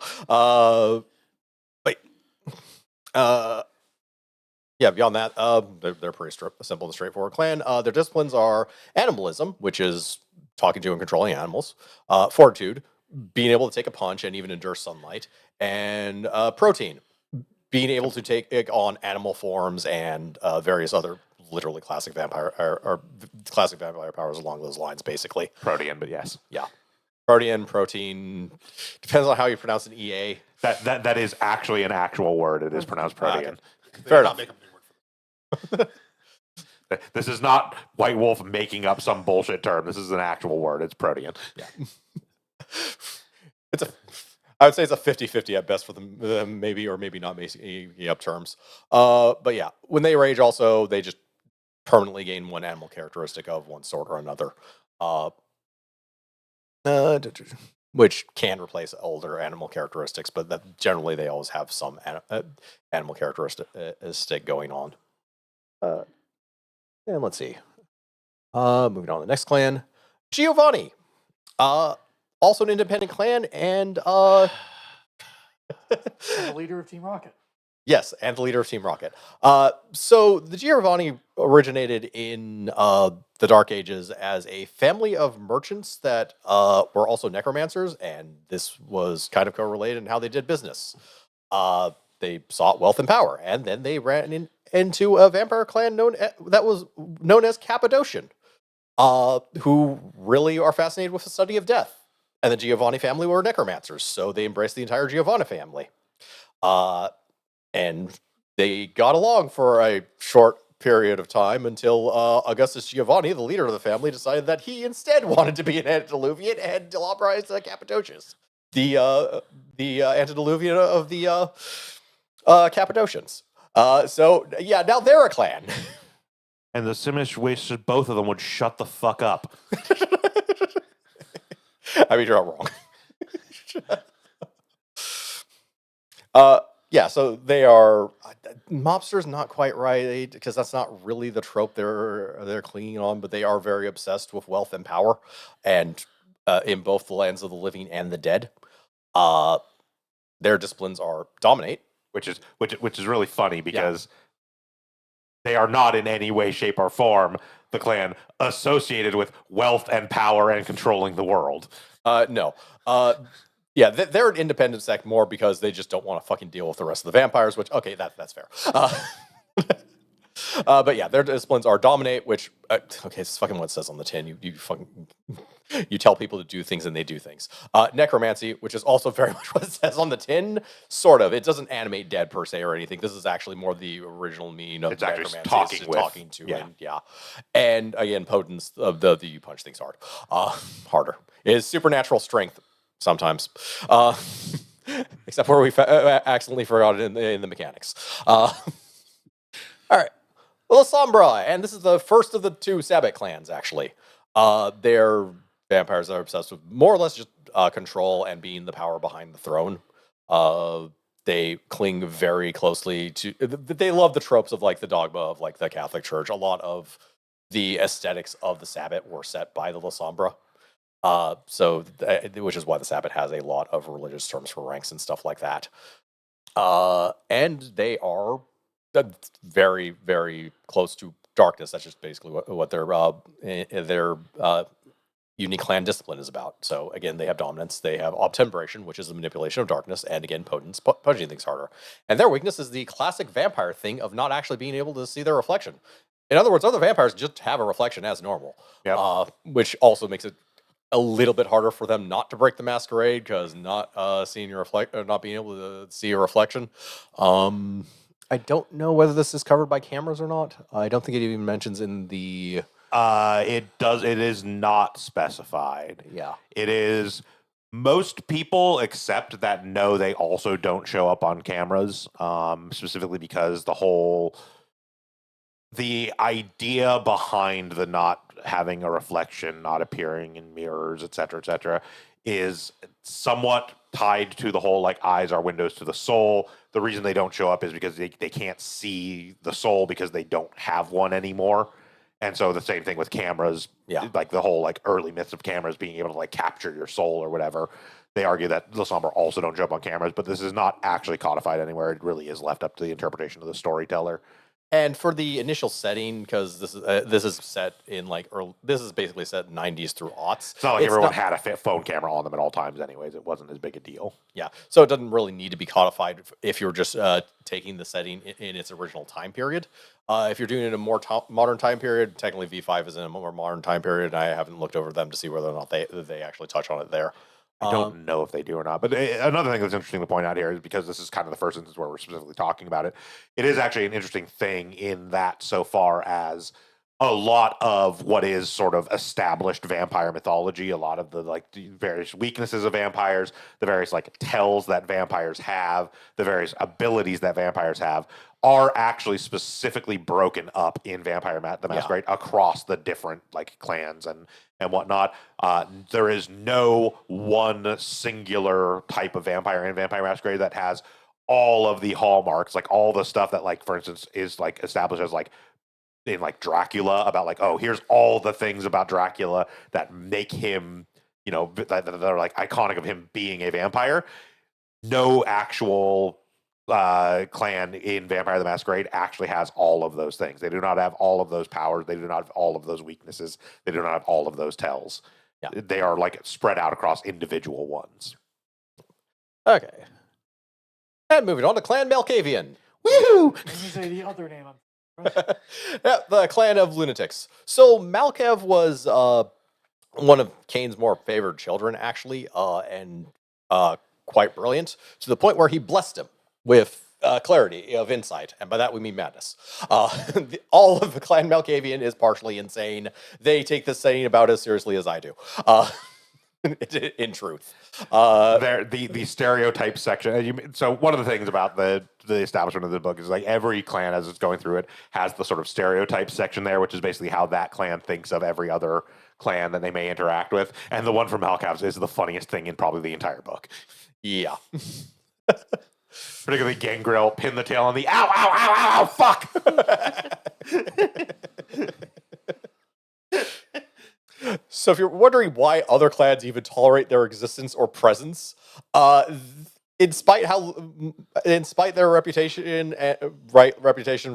Yeah, beyond that, they're pretty simple and straightforward clan. Their disciplines are animalism, which is talking to and controlling animals, fortitude, being able to take a punch and even endure sunlight, and protein, being able to take on animal forms and various other literally classic vampire or classic vampire powers along those lines, basically. Protean, but yes. Yeah. Protean, protein, depends on how you pronounce an EA. That is actually an actual word. It is pronounced protean. Fair enough. Make up a new word for This is not White Wolf making up some bullshit term. This is an actual word. It's protean. Yeah. I would say it's a 50-50 at best for them, maybe or maybe not making up terms. But yeah, when they rage also, they just permanently gain one animal characteristic of one sort or another. Which can replace older animal characteristics, but that generally they always have some animal characteristic going on. And let's see. Moving on to the next clan. Giovanni. Also an independent clan, and The leader of Team Rocket. yes, and the leader of Team Rocket. So the Giovanni originated in the Dark Ages as a family of merchants that were also necromancers, and this was kind of correlated in how they did business. They sought wealth and power, and then they ran into a vampire clan that was known as Cappadocian, who really are fascinated with the study of death. And the Giovanni family were necromancers, so they embraced the entire Giovanni family. And they got along for a short period of time until Augustus Giovanni, the leader of the family, decided that he instead wanted to be an antediluvian and delauberized Cappadocians, the antediluvian of the Cappadocians. So yeah, now they're a clan. And the Simish wished both of them would shut the fuck up. I mean, you're not wrong. Yeah, so they are mobsters, not quite right, because that's not really the trope they're clinging on, but they are very obsessed with wealth and power, and in both the lands of the living and the dead. Their disciplines are dominate, which is really funny because they are not in any way, shape, or form the clan associated with wealth and power and controlling the world. No. Yeah, they're an independent sect more because they just don't want to fucking deal with the rest of the vampires, which, okay, that's fair. But yeah, their disciplines are dominate, which, okay, it's fucking what it says on the tin. You tell people to do things and they do things. Necromancy, which is also very much what it says on the tin, sort of. It doesn't animate dead per se or anything. This is actually more the original meaning of necromancy. Talking with. Talking to, and yeah. And again, potence of the you punch things hard. Harder. It is supernatural strength sometimes. Except where we accidentally forgot it in the mechanics. All right. La Sombra, and this is the first of the two Sabbat clans, actually. They're vampires that are obsessed with more or less just control and being the power behind the throne. They cling very closely to... They love the tropes of, like, the dogma of, like, the Catholic Church. A lot of the aesthetics of the Sabbat were set by the La Sombra. Which is why the Sabbat has a lot of religious terms for ranks and stuff like that. And they are very, very close to darkness. That's just basically what their unique clan discipline is about. So again, they have dominance, they have obtemperation, which is the manipulation of darkness, and again, potence, punching things harder. And their weakness is the classic vampire thing of not actually being able to see their reflection. In other words, other vampires just have a reflection as normal, which also makes it a little bit harder for them not to break the masquerade, because not being able to see a reflection. I don't know whether this is covered by cameras or not. I don't think it even mentions in the... It is not specified. Yeah. It is... Most people accept that no, they also don't show up on cameras, specifically because the idea behind the not having a reflection, not appearing in mirrors, et cetera, is somewhat tied to the whole, like, eyes are windows to the soul. The reason they don't show up is because they can't see the soul because they don't have one anymore. And so the same thing with cameras, like the whole, like, early myths of cameras being able to, like, capture your soul or whatever. They argue that the Sombra also don't show up on cameras, but this is not actually codified anywhere. It really is left up to the interpretation of the storyteller. And for the initial setting, because this is set in this is basically set 90s through aughts. It's not like everyone had a phone camera on them at all times, anyways. It wasn't as big a deal. Yeah, so it doesn't really need to be codified if you're just taking the setting in its original time period. If you're doing it in a more modern time period, technically V5 is in a more modern time period. I haven't looked over them to see whether or not they actually touch on it there. I don't know if they do or not. But another thing that's interesting to point out here is because this is kind of the first instance where we're specifically talking about it. It is actually an interesting thing in that so far as a lot of what is sort of established vampire mythology, a lot of the various weaknesses of vampires, the various tells that vampires have, the various abilities that vampires have are actually specifically broken up in Vampire the Masquerade across the different clans and whatnot. There is no one singular type of vampire in Vampire Masquerade that has all of the hallmarks, all the stuff that for instance is established as in Dracula about oh, here's all the things about Dracula that make him that are iconic of him being a vampire. No actual clan in Vampire the Masquerade actually has all of those things. They do not have all of those powers. They do not have all of those weaknesses. They do not have all of those tells. Yeah. They are spread out across individual ones. Okay. And moving on to Clan Malkavian. Woohoo! Let me say the other name. Yeah, the Clan of Lunatics. So Malkav was one of Cain's more favored children, actually, and quite brilliant, to the point where he blessed him with clarity of insight, and by that we mean madness. All of the Clan Malkavian is partially insane. They take this saying about as seriously as I do. In truth, the stereotype section. So one of the things about the establishment of the book is every clan as it's going through it has the sort of stereotype section there, which is basically how that clan thinks of every other clan that they may interact with. And the one from Malkav's is the funniest thing in probably the entire book. Yeah. Particularly Gangrel, pin the tail on the ow, ow, ow, ow, fuck. So if you're wondering why other clans even tolerate their existence or presence, in spite their reputation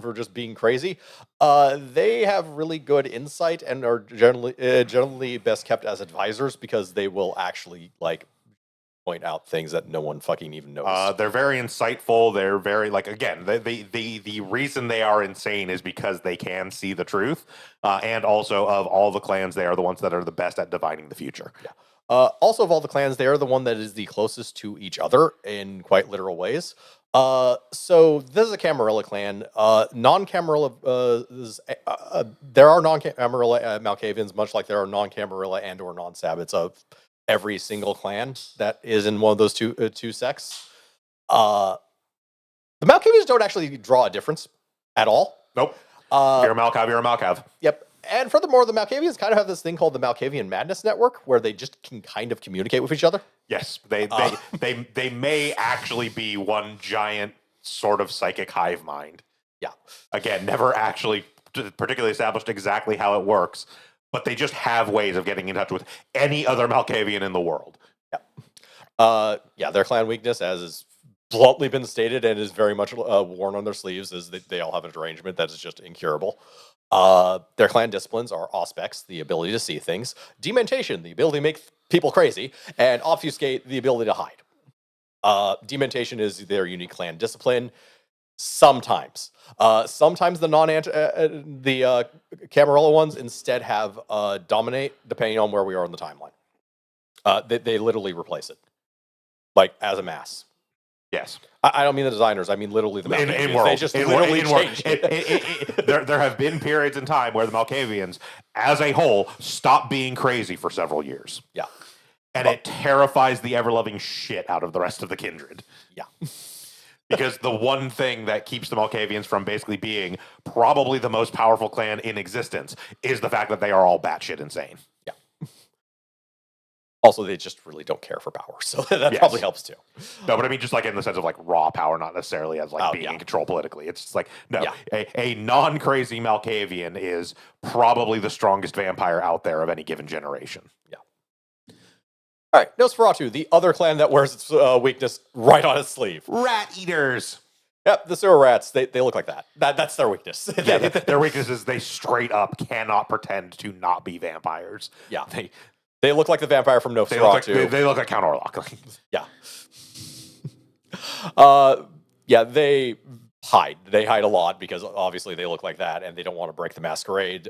for just being crazy, they have really good insight and are generally best kept as advisors because they will actually point out things that no one fucking even knows. They're very insightful. They're very again, the reason they are insane is because they can see the truth, and also of all the clans, they are the ones that are the best at divining the future. Yeah. Also, of all the clans, they are the one that is the closest to each other in quite literal ways. So this is a Camarilla clan. Non-Camarilla there are non-Camarilla Malkavians, much like there are non-Camarilla and or non-Sabbats of every single clan that is in one of those two sects. The Malkavians don't actually draw a difference at all. Nope. You're a Malkav, you're a Malkav. Yep. And furthermore, the Malkavians kind of have this thing called the Malkavian Madness Network, where they just can kind of communicate with each other. Yes, they may actually be one giant sort of psychic hive mind. Yeah. Again, never actually particularly established exactly how it works, but they just have ways of getting in touch with any other Malkavian in the world. Yeah. Their clan weakness, as is bluntly been stated and is very much worn on their sleeves, is that they all have a derangement that is just incurable. Their clan disciplines are Auspex, the ability to see things, Dementation, the ability to make people crazy, and Obfuscate, the ability to hide. Dementation is their unique clan discipline. Sometimes the Camarilla ones instead have Dominate, depending on where we are in the timeline. They literally replace it, as a mass. Yes. I don't mean the designers. I mean literally the Malkavians. In world. They just literally change. There have been periods in time where the Malkavians, as a whole, stop being crazy for several years. Yeah. And it terrifies the ever-loving shit out of the rest of the kindred. Yeah. Because the one thing that keeps the Malkavians from basically being probably the most powerful clan in existence is the fact that they are all batshit insane. Yeah. Also, they just really don't care for power, so that probably helps too. No, but I mean, just in the sense of raw power, not necessarily as being in control politically. It's just a non-crazy Malkavian is probably the strongest vampire out there of any given generation. Yeah. All right, Nosferatu, the other clan that wears its weakness right on its sleeve. Rat eaters. Yep, the sewer rats, they look like that. That's their weakness. Yeah, their weakness is they straight up cannot pretend to not be vampires. Yeah. They They look like the vampire from they look like Nosferatu. they look like Count Orlok. Yeah. Yeah, they hide. They hide a lot because obviously they look like that and they don't want to break the masquerade.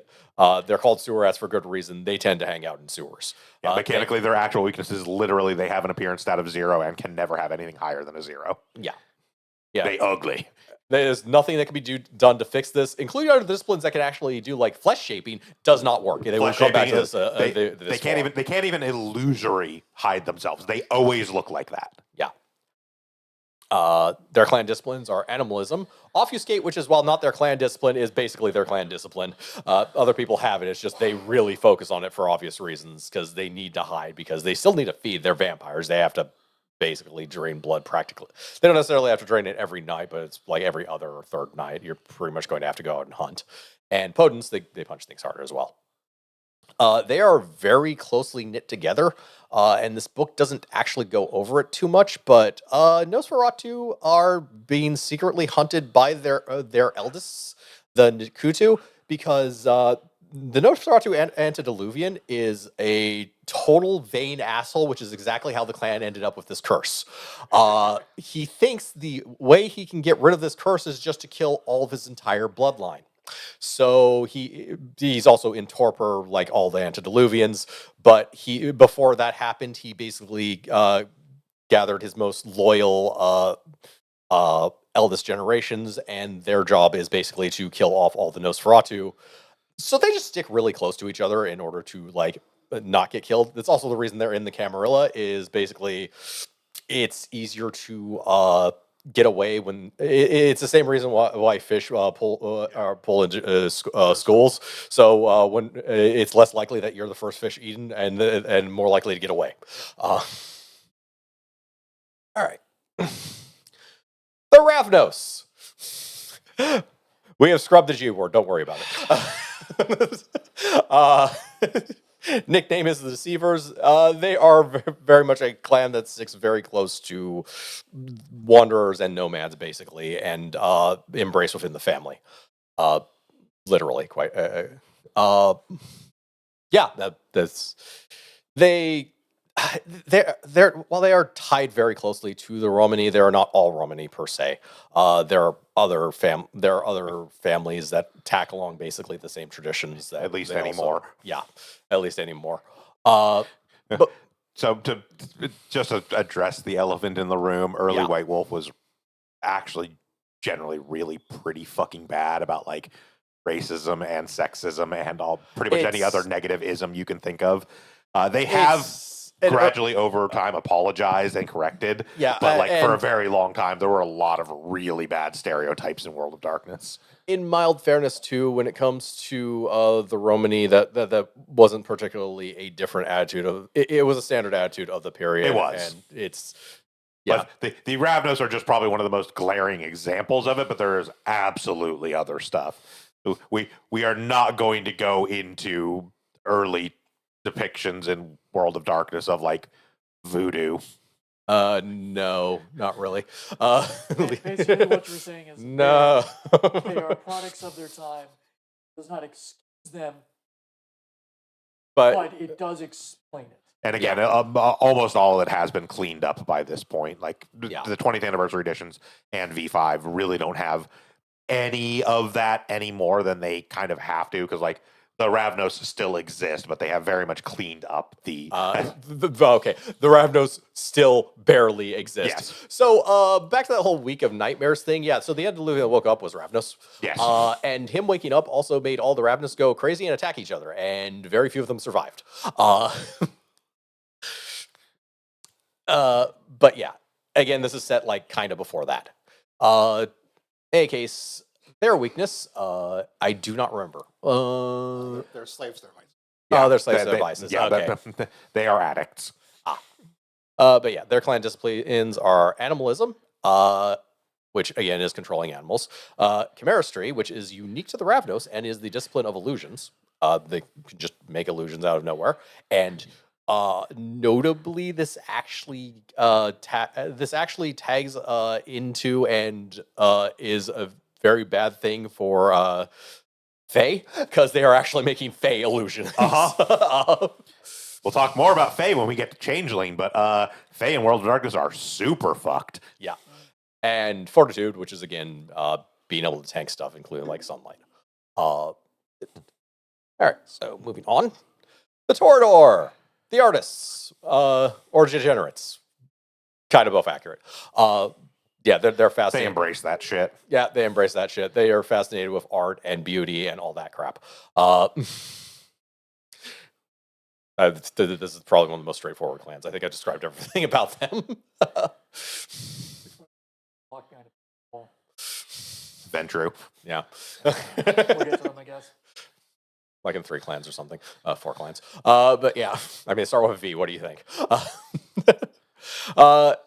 They're called sewer rats for good reason. They tend to hang out in sewers. Yeah, mechanically, their actual weakness is literally they have an appearance stat of 0 and can never have anything higher than a 0. Yeah. Yeah. They ugly. There's nothing that can be done to fix this, including other disciplines that can actually do like flesh shaping. Does not work. They will come back to this. They can't even illusory hide themselves. They always look like that. Yeah. Their clan disciplines are animalism, obfuscate, which is while not their clan discipline, is basically their clan discipline. Other people have it. It's just they really focus on it for obvious reasons because they need to hide because they still need to feed their vampires. They have to basically drain blood practically. They don't necessarily have to drain it every night, but it's like every other or third night. You're pretty much going to have to go out and hunt. And potents, they punch things harder as well. They are very closely knit together, and this book doesn't actually go over it too much, but Nosferatu are being secretly hunted by their eldest, the Nkutu, because the Nosferatu Antediluvian is a total vain asshole, which is exactly how the clan ended up with this curse. He thinks the way he can get rid of this curse is just to kill all of his entire bloodline. So he's also in torpor like all the antediluvians, but before that happened, he basically gathered his most loyal eldest generations, and their job is basically to kill off all the Nosferatu. So they just stick really close to each other in order to like not get killed. That's also the reason they're in the Camarilla, is basically it's easier to get away when it's the same reason why fish pull into schools. So when it's less likely that you're the first fish eaten and more likely to get away. All right, the Ravnos. We have scrubbed the G word. Don't worry about it. Nickname is the Deceivers. They are very much a clan that sticks very close to wanderers and nomads, basically, and embrace within the family. Literally, quite. Yeah, that's they're while they are tied very closely to the Romani, they are not all Romani per se. There are other families that tack along basically the same traditions. That At least they anymore. Yeah, at least anymore. But So to just to address the elephant in the room, early Yeah. White Wolf was actually generally really pretty fucking bad about like racism and sexism and all pretty much any It's- other negative ism you can think of. They have gradually over time apologized and corrected. Yeah, But like for a and- very long time, there were a lot of really bad stereotypes in World of Darkness. in mild fairness too, when it comes to the Romani, that wasn't particularly a different attitude of it was a standard attitude of the period. It was. And it's yeah. But the Ravnos are just probably one of the most glaring examples of it, but there is absolutely other stuff. We are not going to go into early depictions in World of Darkness of like voodoo. No, not really. Basically, what you're saying is No. they are products of their time. Does not excuse them, but but it does explain it. And again, almost all of it has been cleaned up by this point. Like Yeah. the 20th anniversary editions and V5 really don't have any of that any more than they kind of have to, because like the Ravnos still exist, but they have very much cleaned up the. okay, the Ravnos still barely exist. Yes. So back to that whole week of nightmares thing. Yeah, so the Antediluvian that woke up was Ravnos. Yes. And him waking up also made all the Ravnos go crazy and attack each other, and very few of them survived. But yeah, again, this is set like kind of before that. In any case, their weakness, I do not remember. They're slaves to their vices. Oh, they're slaves to they- their vices. Yeah, Okay. they are addicts. But yeah, their clan disciplines are animalism, which again is controlling animals, chimeristry, which is unique to the Ravnos and is the discipline of illusions. They can just make illusions out of nowhere, and Notably, this actually tags into and is a very bad thing for Fae, because they are actually making Fae illusions. We'll talk more about Fae when we get to Changeling, but Fae and World of Darkness are super fucked. Yeah. And Fortitude, which is, again, being able to tank stuff, including, like, sunlight. All right, so moving on. The Torador, the artists, or degenerates. Kind of both accurate. Yeah, they're They fascinated. embrace that shit. Yeah, they embrace that shit. They are fascinated with art and beauty and all that crap. This is probably one of the most straightforward clans. I think I described everything about them. Ventrue. Yeah. We'll get to them, I guess. Like in 3 clans or something. 4 clans. But yeah, I mean, start with a V. What do you think?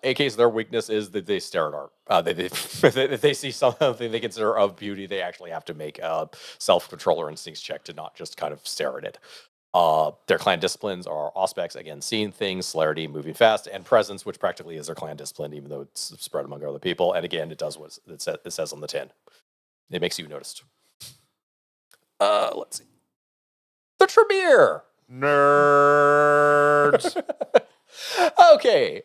AK's their weakness is that they stare at art. If they see something they consider of beauty, they actually have to make a self-control or instincts check to not just kind of stare at it. Their clan disciplines are Auspex, again, seeing things, celerity, moving fast, and presence, which practically is their clan discipline, even though it's spread among other people. And again, it does what it says on the tin. It makes you noticed. Let's see. The Tremere! Nerds. Okay.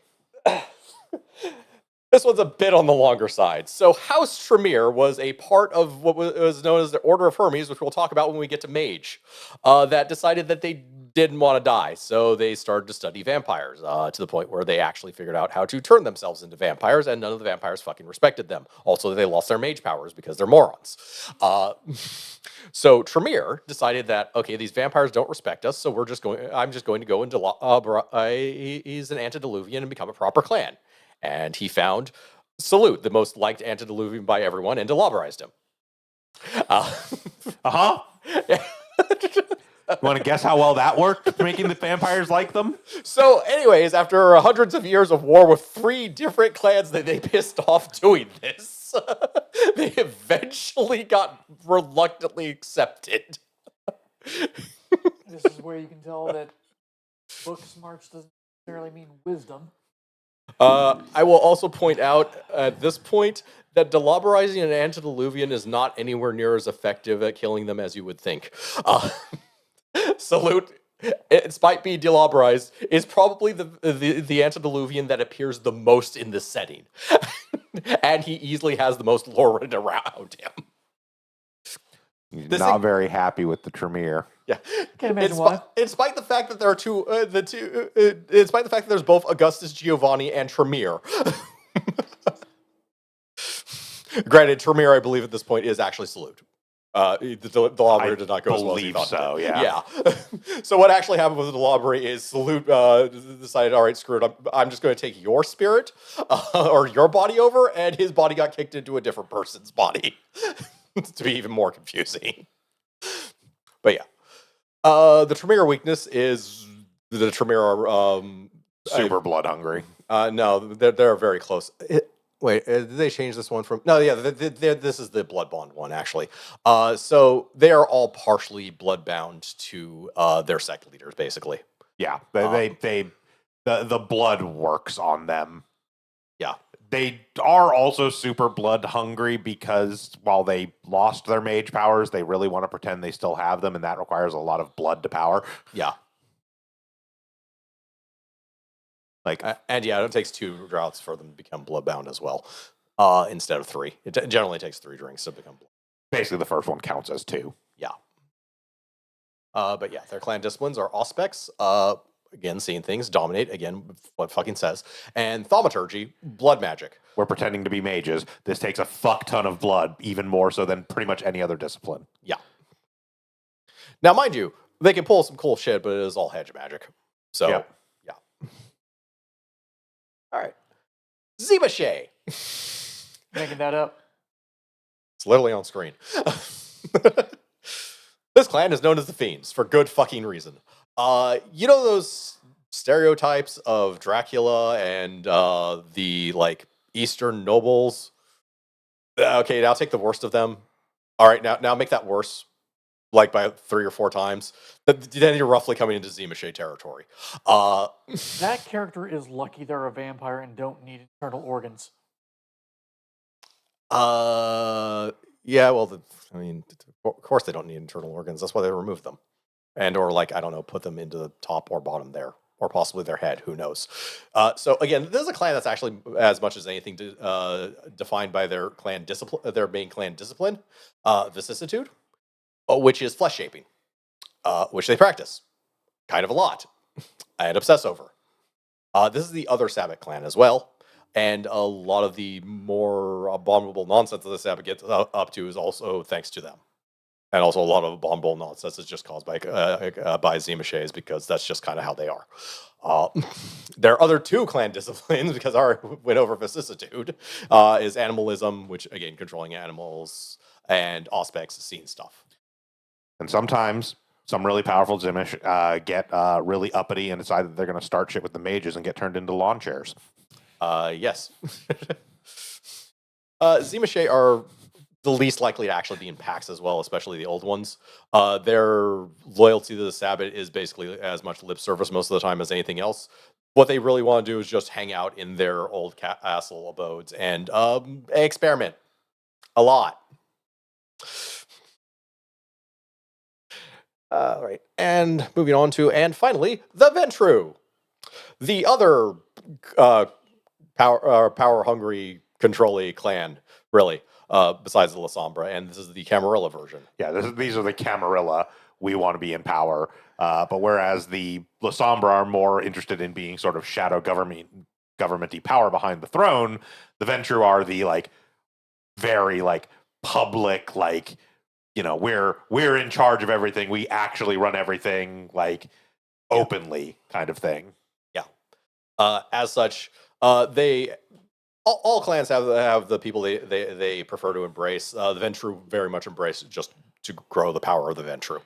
This one's a bit on the longer side. So House Tremere was a part of what was known as the Order of Hermes, which we'll talk about when we get to Mage, that decided that they didn't want to die. So they started to study vampires to the point where they actually figured out how to turn themselves into vampires, and none of the vampires fucking respected them. Also, they lost their mage powers because they're morons. So Tremere decided that, okay, these vampires don't respect us, so I'm just going to go into he's an antediluvian and become a proper clan. And he found Salute, the most liked antediluvian by everyone, and delauberized him. You want to guess how well that worked, making the vampires like them? So, anyways, after hundreds of years of war with 3 different clans that they pissed off doing this, they eventually got reluctantly accepted. This is where you can tell that book smarts doesn't necessarily mean wisdom. I will also point out at this point that delauberizing an antediluvian is not anywhere near as effective at killing them as you would think. Salute, despite being delauberized, is probably the antediluvian that appears the most in this setting. And he easily has the most lore written around him. He's not very happy with the Tremere. Yeah, Can't imagine why. in spite the fact that there are in spite the fact that there's both Augustus Giovanni and Tremere. Granted, Tremere, I believe at this point is actually Salute. The lottery did not go as well as he thought. So, yeah. So what actually happened with the lottery is Salute decided, all right, screw it, I'm just going to take your spirit or your body over, and his body got kicked into a different person's body to be even more confusing. But yeah. The Tremere weakness is the Tremere are Super blood hungry. no, they're very close. Wait, did they change this one from? No, yeah, this is the Bloodbond one actually. So they are all partially bloodbound to their sect leaders, basically. Yeah, the blood works on them. Yeah. They are also super blood hungry because while they lost their mage powers, they really want to pretend they still have them, and that requires a lot of blood to power. Yeah. Like, and yeah, it takes 2 droughts for them to become bloodbound as well, instead of 3. It generally takes 3 drinks to become blood. basically the first one counts as 2. Yeah. But yeah, their clan disciplines are Auspex, again, seeing things, Dominate, again, what fucking says, and Thaumaturgy, blood magic. We're pretending to be mages. This takes a fuck ton of blood, even more so than pretty much any other discipline. Yeah. Now, mind you, they can pull some cool shit, but it is all hedge magic. So, Yep. yeah. All right. Zebashay. Making that up. It's literally on screen. This clan is known as the Fiends for good fucking reason. You know those stereotypes of Dracula and the like Eastern nobles? Okay, now take the worst of them. All right, now make that worse. like by 3 or 4 times, then you're roughly coming into Zimashay territory. That character is lucky they're a vampire and don't need internal organs. Yeah, well, I mean, of course they don't need internal organs. That's why they removed them. And or like, I don't know, put them into the top or bottom there. Or possibly their head, who knows? So again, this is a clan that's actually, as much as anything, defined by their clan discipline, their main clan discipline, vicissitude, which is flesh shaping, which they practice kind of a lot and obsess over. This is the other Sabbath clan as well, and a lot of the more abominable nonsense that the Sabbath gets up to is also thanks to them. And also a lot of abominable nonsense is just caused by Zimashays, because that's just kind of how they are. Their other 2 clan disciplines, because our went over vicissitude, is animalism, which again, controlling animals, and auspex, seeing stuff. And sometimes some really powerful Zimish get really uppity and decide that they're going to start shit with the mages and get turned into lawn chairs. Yes. Zimashay are the least likely to actually be in packs as well, especially the old ones. Their loyalty to the Sabbath is basically as much lip service most of the time as anything else. What they really want to do is just hang out in their old castle abodes and experiment a lot. All right, and moving on to, and finally, the Ventru, the other power-hungry, control-y clan, really. Besides the La Sombra, and this is the Camarilla version. Yeah, these are the Camarilla. We want to be in power. But whereas the La Sombra are more interested in being sort of shadow government-y power behind the throne, the Ventru are the like very like public, like, you know, we're in charge of everything. We actually run everything like openly, kind of thing. Yeah. As such, they. All clans have the people they prefer to embrace. The Ventru very much embrace just to grow the power of the Ventru.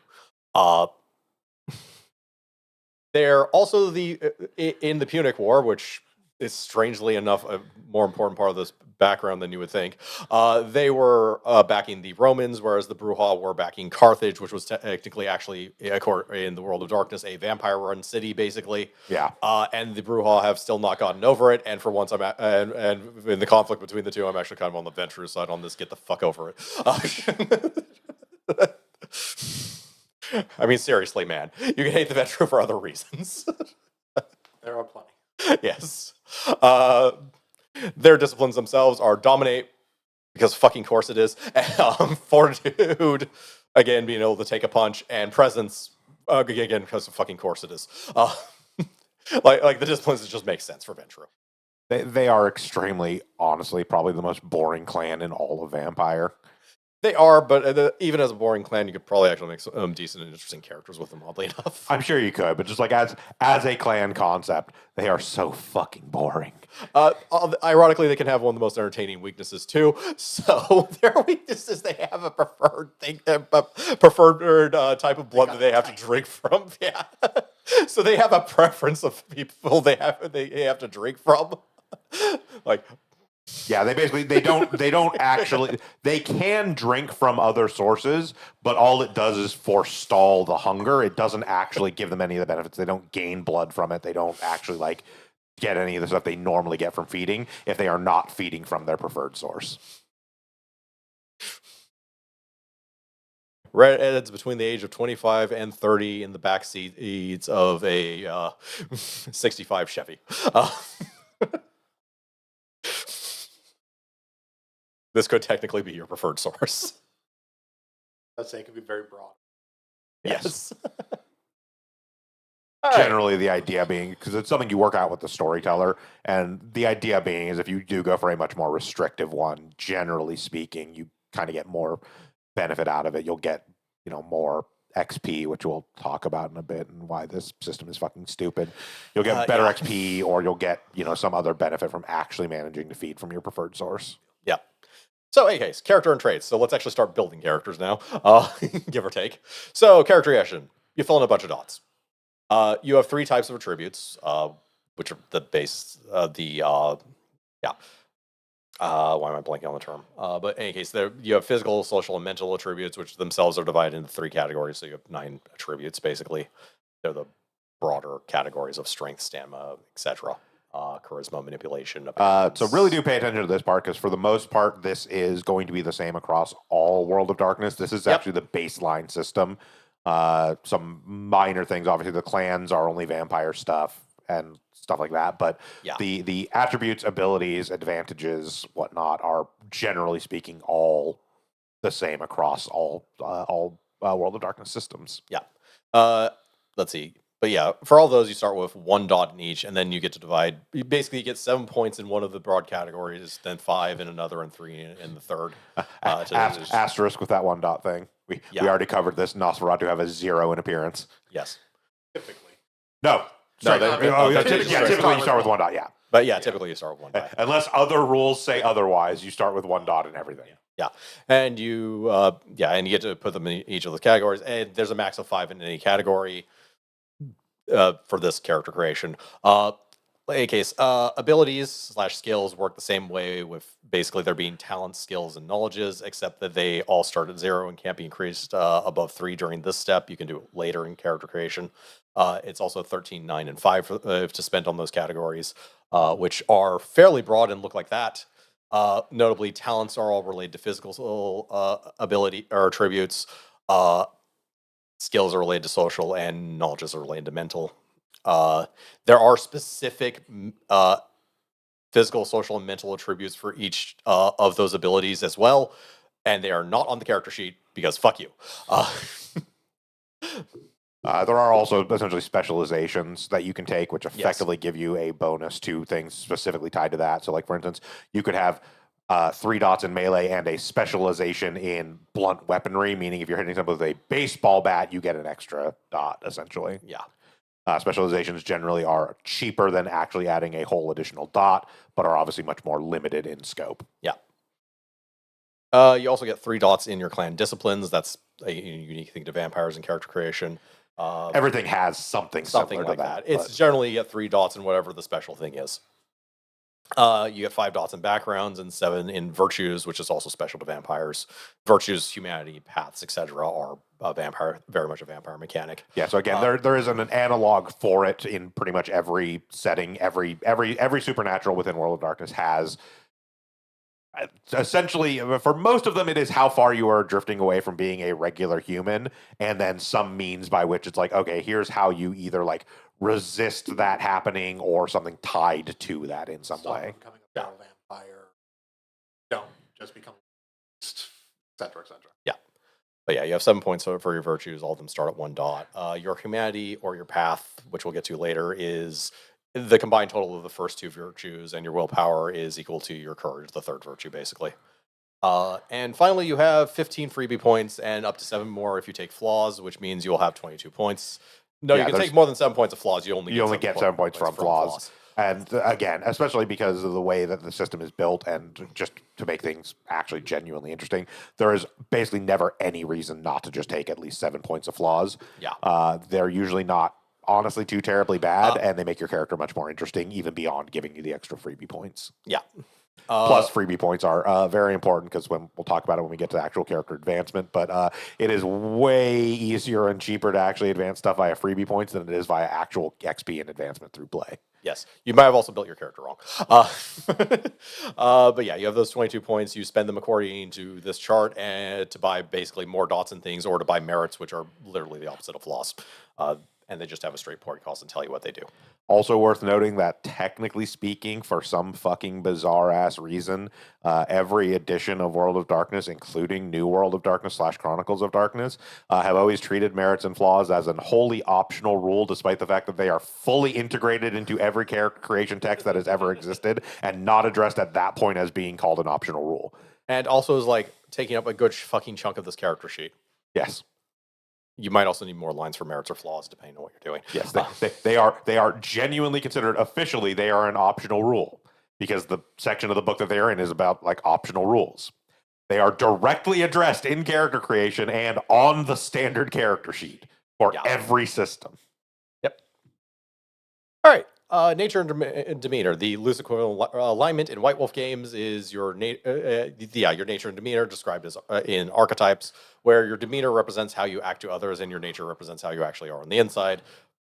They're also in the Punic War, which is strangely enough a more important part of this background than you would think. They were backing the Romans, whereas the Bruja were backing Carthage, which was technically actually in the World of Darkness a vampire-run city, basically. Yeah. And the Bruja have still not gotten over it. And for once, and in the conflict between the two, I'm actually kind of on the Ventru side on this. Get the fuck over it. I mean, seriously, man, you can hate the Ventru for other reasons. There are plenty. Yes. Their disciplines themselves are dominate, because fucking course it is, and, fortitude, again, being able to take a punch, and presence, again, because of fucking course it is. Like the disciplines, it just makes sense for Ventru. They are extremely, honestly, probably the most boring clan in all of Vampire. They are, but even as a boring clan, you could probably actually make some decent and interesting characters with them, oddly enough. I'm sure you could, but just like as a clan concept, they are so fucking boring. Ironically, they can have one of the most entertaining weaknesses too. So their weaknesses, they have a preferred type of blood that they have to drink from. Yeah. So they have a preference of people they have to drink from. Like, yeah, they don't actually, they can drink from other sources, but all it does is forestall the hunger. It doesn't actually give them any of the benefits. They don't gain blood from it. They don't actually like get any of the stuff they normally get from feeding if they are not feeding from their preferred source. Redheads between the age of 25 and 30 in the back seats of a 65 Chevy. This could technically be your preferred source. Let's say it could be very broad. Yes. Generally, the idea being, because it's something you work out with the storyteller, and the idea being is if you do go for a much more restrictive one, generally speaking, you kind of get more benefit out of it. You'll get, more XP, which we'll talk about in a bit, and why this system is fucking stupid. You'll get better XP, or you'll get, some other benefit from actually managing to feed from your preferred source. Yeah. So, in case, character and traits. So let's actually start building characters now, give or take. So, character creation. You fill in a bunch of dots. You have 3 types of attributes, which are the base, Why am I blanking on the term? But in any case, you have physical, social, and mental attributes, which themselves are divided into 3 categories. So you have 9 attributes, basically. They're the broader categories of strength, stamina, etc. Charisma, manipulation. So really do pay attention to this part, because for the most part, this is going to be the same across all World of Darkness. This is actually the baseline system. Some minor things, obviously, the clans are only vampire stuff and stuff like that, but the attributes, abilities, advantages, whatnot, are generally speaking all the same across all World of Darkness systems. Let's see. But yeah, for all those, you start with 1 dot in each, and then you get to divide. You basically get 7 points in one of the broad categories, then 5 in another, and 3 in the third. Asterisk with that 1 dot thing. We already covered this. Nosferatu have a 0 in appearance. Yes. Typically. No. Typically you start with 1 dot, yeah. But yeah, typically you start with 1 dot. Unless other rules say otherwise, you start with 1 dot and everything. Yeah. And you and you get to put them in each of those categories. And there's a max of 5 in any category for this character creation. In any case, abilities / skills work the same way, with basically there being talents, skills, and knowledges, except that they all start at 0 and can't be increased above 3 during this step. You can do it later in character creation. It's also 13, 9, and 5 to spend on those categories, which are fairly broad and look like that. Notably, talents are all related to physical ability or attributes. Skills are related to social, and knowledges are related to mental. There are specific physical, social, and mental attributes for each of those abilities as well, and they are not on the character sheet because fuck you. There are also essentially specializations that you can take, which effectively give you a bonus to things specifically tied to that. So, like, for instance, you could have 3 dots in melee and a specialization in blunt weaponry, meaning if you're hitting someone with a baseball bat, you get an extra dot, essentially. Yeah. Specializations generally are cheaper than actually adding a whole additional dot, but are obviously much more limited in scope. Yeah. You also get 3 dots in your clan disciplines. That's a unique thing to vampires and character creation. Everything has something like that. It's generally you get 3 dots in whatever the special thing is. You get 5 dots in backgrounds and 7 in virtues, which is also special to vampires. Virtues, humanity, paths, etc., are very much a vampire mechanic. Yeah. So again, there is an analog for it in pretty much every setting. Every supernatural within World of Darkness has. Essentially, for most of them, it is how far you are drifting away from being a regular human, and then some means by which it's like, okay, here's how you either like resist that happening or something tied to that in some way. Becoming a vampire, don't just become, etc., etc. Yeah. But yeah, you have 7 points for your virtues. All of them start at 1 dot. Your humanity or your path, which we'll get to later, is the combined total of the first 2 virtues, and your willpower is equal to your courage, the 3rd virtue, basically. And finally, you have 15 freebie points and up to 7 more if you take flaws, which means you'll have 22 points. No, you can take more than 7 points of flaws. You only get 7 points from flaws. And again, especially because of the way that the system is built, and just to make things actually genuinely interesting, there is basically never any reason not to just take at least 7 points of flaws. Yeah. They're usually not honestly too terribly bad, and they make your character much more interesting, even beyond giving you the extra freebie points. Yeah. Plus, freebie points are very important, because we'll talk about it when we get to actual character advancement, but it is way easier and cheaper to actually advance stuff via freebie points than it is via actual XP and advancement through play. Yes. You might have also built your character wrong. But yeah, you have those 22 points. You spend them according to this chart and to buy basically more dots and things, or to buy merits, which are literally the opposite of flaws. And they just have a straight point cost and tell you what they do. Also worth noting that, technically speaking, for some fucking bizarre ass reason, every edition of World of Darkness, including New World of Darkness / Chronicles of Darkness, have always treated merits and flaws as an wholly optional rule, despite the fact that they are fully integrated into every character creation text that has ever existed, and not addressed at that point as being called an optional rule. And also is like taking up a good fucking chunk of this character sheet. Yes. You might also need more lines for merits or flaws, depending on what you're doing. Yes, they are genuinely considered, officially, they are an optional rule, because the section of the book that they are in is about like optional rules. They are directly addressed in character creation and on the standard character sheet for every system. Yep. All right. Nature and demeanor. The loose equivalent alignment in White Wolf games is your your nature and demeanor described as in archetypes, where your demeanor represents how you act to others and your nature represents how you actually are on the inside.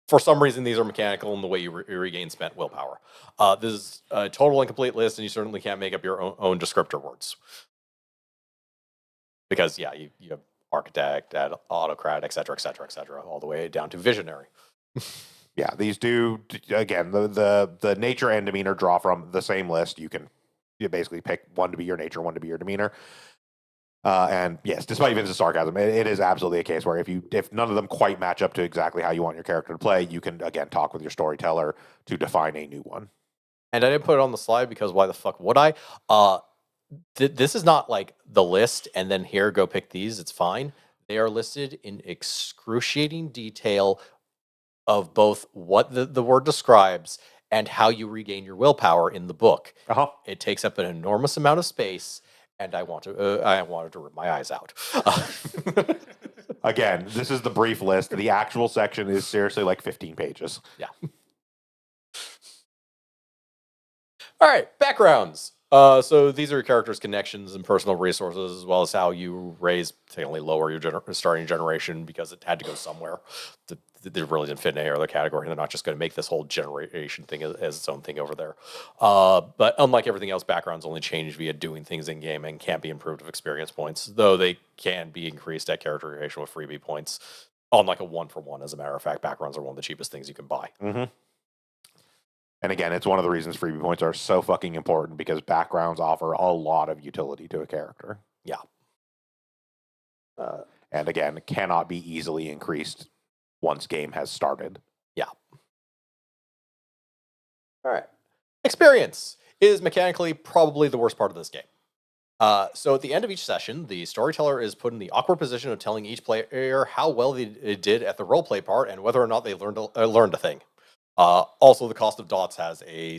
For some reason, these are mechanical in the way you regain spent willpower. This is a total incomplete list, and you certainly can't make up your own descriptor words. Because, yeah, you have architect, autocrat, et cetera, all the way down to visionary. Yeah, these do, again, the nature and demeanor draw from the same list. You basically pick one to be your nature, one to be your demeanor. And yes, despite Vince's sarcasm, it is absolutely a case where if none of them quite match up to exactly how you want your character to play, you can again talk with your storyteller to define a new one. And I didn't put it on the slide because why the fuck would I? This is not like the list and then here go pick these. It's fine. They are listed in excruciating detail of both what the word describes and how you regain your willpower in the book. It takes up an enormous amount of space. And I wanted to rip my eyes out. Again, this is the brief list. The actual section is seriously like 15 pages. Yeah. All right, backgrounds. So these are your characters' connections and personal resources, as well as how you technically lower your starting generation because it had to go somewhere. They really didn't fit in any other category. They're not just going to make this whole generation thing as its own thing over there. But unlike everything else, backgrounds only change via doing things in game and can't be improved with experience points, though they can be increased at character creation with freebie points on like a 1-for-1. As a matter of fact, backgrounds are one of the cheapest things you can buy. Mm-hmm. And again, it's one of the reasons freebie points are so fucking important because backgrounds offer a lot of utility to a character. Yeah. And again, cannot be easily increased once game has started. Yeah. All right. Experience is mechanically probably the worst part of this game. So at the end of each session, the storyteller is put in the awkward position of telling each player how well they did at the roleplay part and whether or not they learned a thing. Also, the cost of dots has a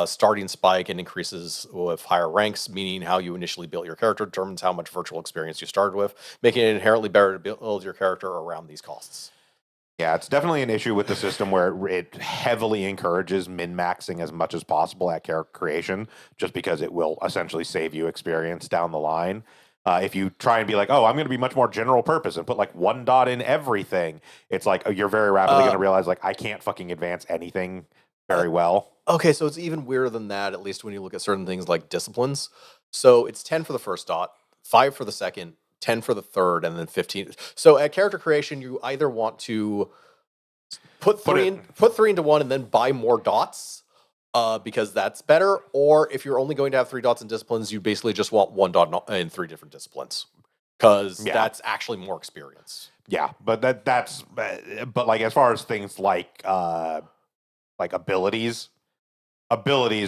starting spike and increases with higher ranks, meaning how you initially built your character determines how much virtual experience you started with, making it inherently better to build your character around these costs. Yeah, it's definitely an issue with the system where it heavily encourages min-maxing as much as possible at character creation, just because it will essentially save you experience down the line. If you try and be like, oh, I'm going to be much more general purpose and put like 1 dot in everything, it's like you're very rapidly going to realize like I can't fucking advance anything very well. Okay, so it's even weirder than that, at least when you look at certain things like disciplines. So it's 10 for the first dot, 5 for the second, 10 for the third, and then 15. So at character creation, you either want to put three into one and then buy more dots, because that's better, or if you're only going to have 3 dots in disciplines, you basically just want 1 dot in 3 different disciplines, because that's actually more experience. Yeah, but but like as far as things like abilities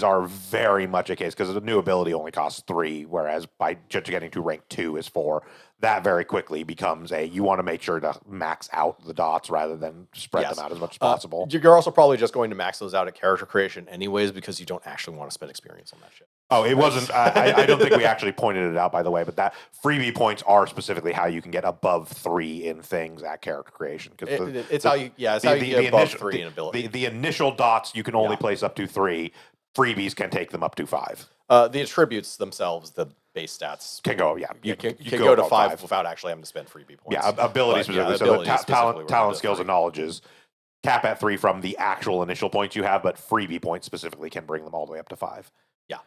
are very much a case because a new ability only costs 3, whereas by just getting to rank 2 is 4. That very quickly becomes you want to make sure to max out the dots rather than spread them out as much as possible. You're also probably just going to max those out at character creation anyways because you don't actually want to spend experience on that shit. Oh, it wasn't. I don't think we actually pointed it out, by the way, but that freebie points are specifically how you can get above 3 in things at character creation. It's how you get above 3 in ability. The initial dots you can only place up to 3. Freebies can take them up to 5. The attributes themselves, the base stats, can go. You can go to 5 without actually having to spend freebie points. Yeah, ability specifically. So talent, skills, and knowledges cap at 3 from the actual initial points you have, but freebie points specifically can bring them all the way up to 5. Yeah.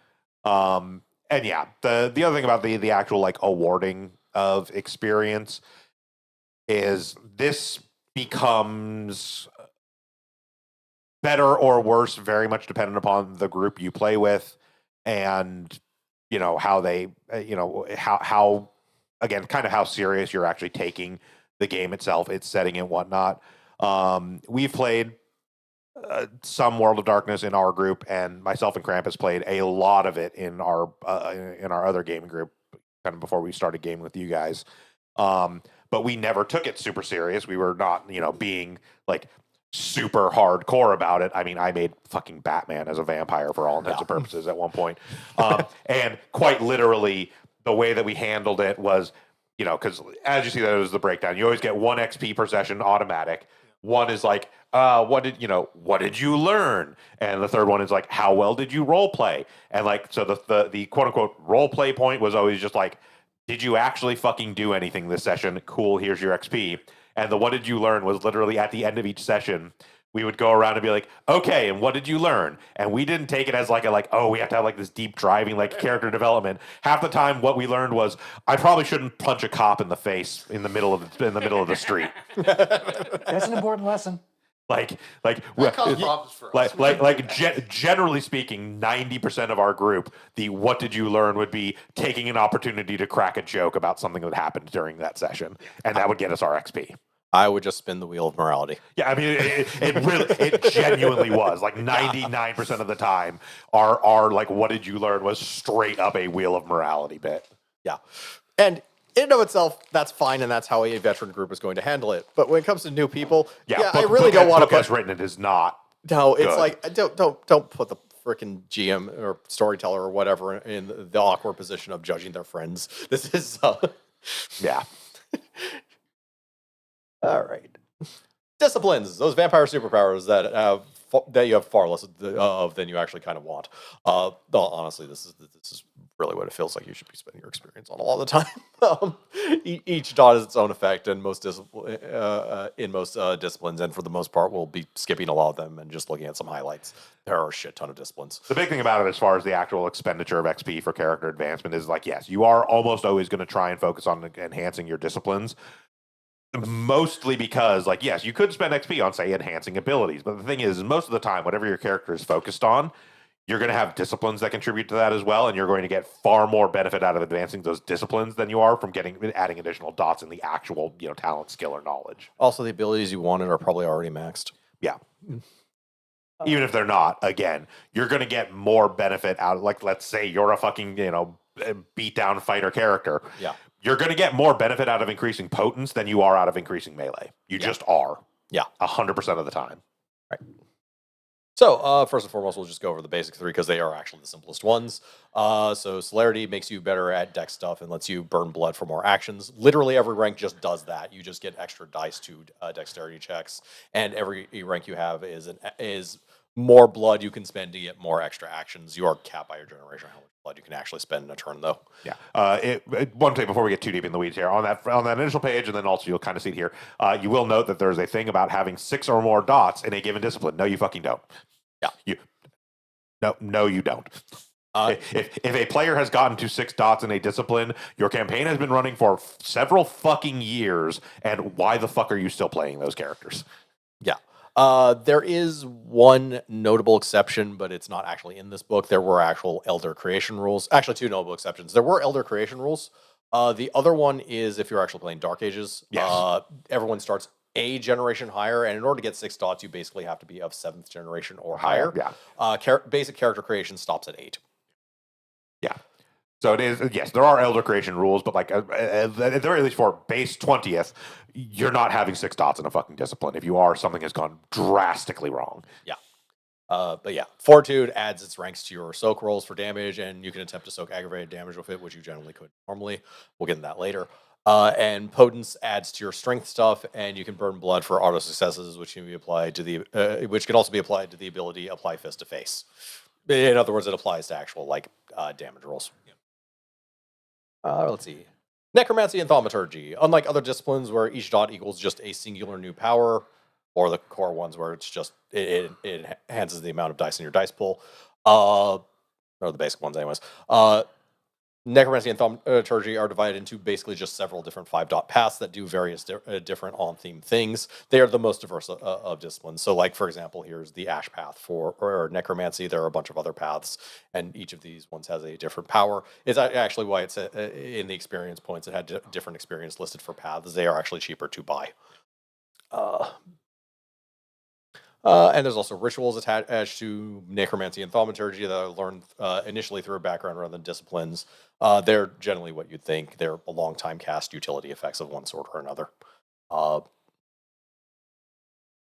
And yeah, the other thing about the actual like awarding of experience is this becomes better or worse, very much dependent upon the group you play with, and how they, how again, kind of how serious you're actually taking the game itself, its setting and whatnot. We've played some World of Darkness in our group, and myself and Krampus played a lot of it in our other gaming group, kind of before we started gaming with you guys. But we never took it super serious. We were not, being like super hardcore about it. I mean, I made fucking Batman as a vampire for all intents and purposes at one point. And quite literally, the way that we handled it was, because as you see, that was the breakdown. You always get 1 XP per session automatic. 1 is like what did you learn? And the third one is like, how well did you role play? And like, so the quote unquote role play point was always just like, did you actually fucking do anything this session? Cool, here's your XP. And the what did you learn was literally at the end of each session. We would go around and be like, okay, and what did you learn? And we didn't take it as like we have to have like this deep driving like character development. Half the time, what we learned was I probably shouldn't punch a cop in the face in the middle of the street. That's an important lesson. That caused problems for us. Generally speaking, 90% of our group, the what did you learn would be taking an opportunity to crack a joke about something that happened during that session, and that would get us our XP. I would just spin the wheel of morality. Yeah, I mean, it genuinely was like 99% of the time. Our like, what did you learn was straight up a wheel of morality bit. Yeah, and in and of itself, that's fine, and that's how a veteran group is going to handle it. But when it comes to new people, I really don't want to put. As written, it is not. No, it's good. like don't put the freaking GM or storyteller or whatever in the awkward position of judging their friends. This is yeah. All right. Disciplines, those vampire superpowers that you have far less of than you actually kind of want. Honestly, this is really what it feels like you should be spending your experience on all the time. Each dot has its own effect, and in most disciplines, and for the most part, we'll be skipping a lot of them and just looking at some highlights. There are a shit ton of disciplines. The big thing about it, as far as the actual expenditure of XP for character advancement, is like, yes, you are almost always going to try and focus on enhancing your disciplines. Mostly because, like, yes, you could spend XP on, say, enhancing abilities, but the thing is, most of the time, whatever your character is focused on, you're going to have disciplines that contribute to that as well, and you're going to get far more benefit out of advancing those disciplines than you are from adding additional dots in the actual, talent, skill, or knowledge. Also, the abilities you wanted are probably already maxed. Yeah. Even if they're not, again, you're going to get more benefit out of, like, let's say you're a fucking, beat down fighter character. Yeah. You're going to get more benefit out of increasing potence than you are out of increasing melee. You just are. Yeah. 100% of the time. Right. So, first and foremost, we'll just go over the basic three because they are actually the simplest ones. So, Celerity makes you better at dex stuff and lets you burn blood for more actions. Literally every rank just does that. You just get extra dice to dexterity checks, and every rank you have is more blood you can spend to get more extra actions. You are capped by your generation how much blood you can actually spend in a turn, though. Yeah. One thing before we get too deep in the weeds here, on that initial page, and then also you'll kind of see it here, you will note that there's a thing about having 6 or more dots in a given discipline. No, you fucking don't. Yeah. No, you don't. If a player has gotten to 6 dots in a discipline, your campaign has been running for several fucking years, and why the fuck are you still playing those characters? Yeah. There is one notable exception, but it's not actually in this book. There were actual Elder creation rules. Actually, 2 notable exceptions. There were Elder creation rules. The other one is if you're actually playing Dark Ages. Yes. Everyone starts a generation higher, and in order to get 6 dots, you basically have to be of 7th generation or higher. Yeah. Basic character creation stops at 8. Yeah. So it is, yes, there are Elder creation rules, but like at the very least for base 20th, you're not having 6 dots in a fucking discipline. If you are, something has gone drastically wrong. Yeah. But yeah, Fortitude adds its ranks to your soak rolls for damage, and you can attempt to soak aggravated damage with it, which you generally couldn't normally. We'll get into that later. And Potence adds to your strength stuff, and you can burn blood for auto successes, which can be applied to which can also be applied to the ability Apply Fist to Face. In other words, it applies to actual damage rolls. Let's see. Necromancy and Thaumaturgy. Unlike other disciplines where each dot equals just a singular new power, or the core ones where it's just it enhances the amount of dice in your dice pool, or the basic ones anyways. Necromancy and Thaumaturgy are divided into basically just several different 5-dot paths that do various different on-theme things. They are the most diverse of disciplines. So, like, for example, here's the Ash path for Necromancy. There are a bunch of other paths, and each of these ones has a different power. It's actually why it's in the experience points. It had different experience listed for paths. They are actually cheaper to buy. And there's also rituals attached to Necromancy and Thaumaturgy that I learned initially through a background rather than disciplines. They're generally what you'd think. They're a long time cast utility effects of one sort or another.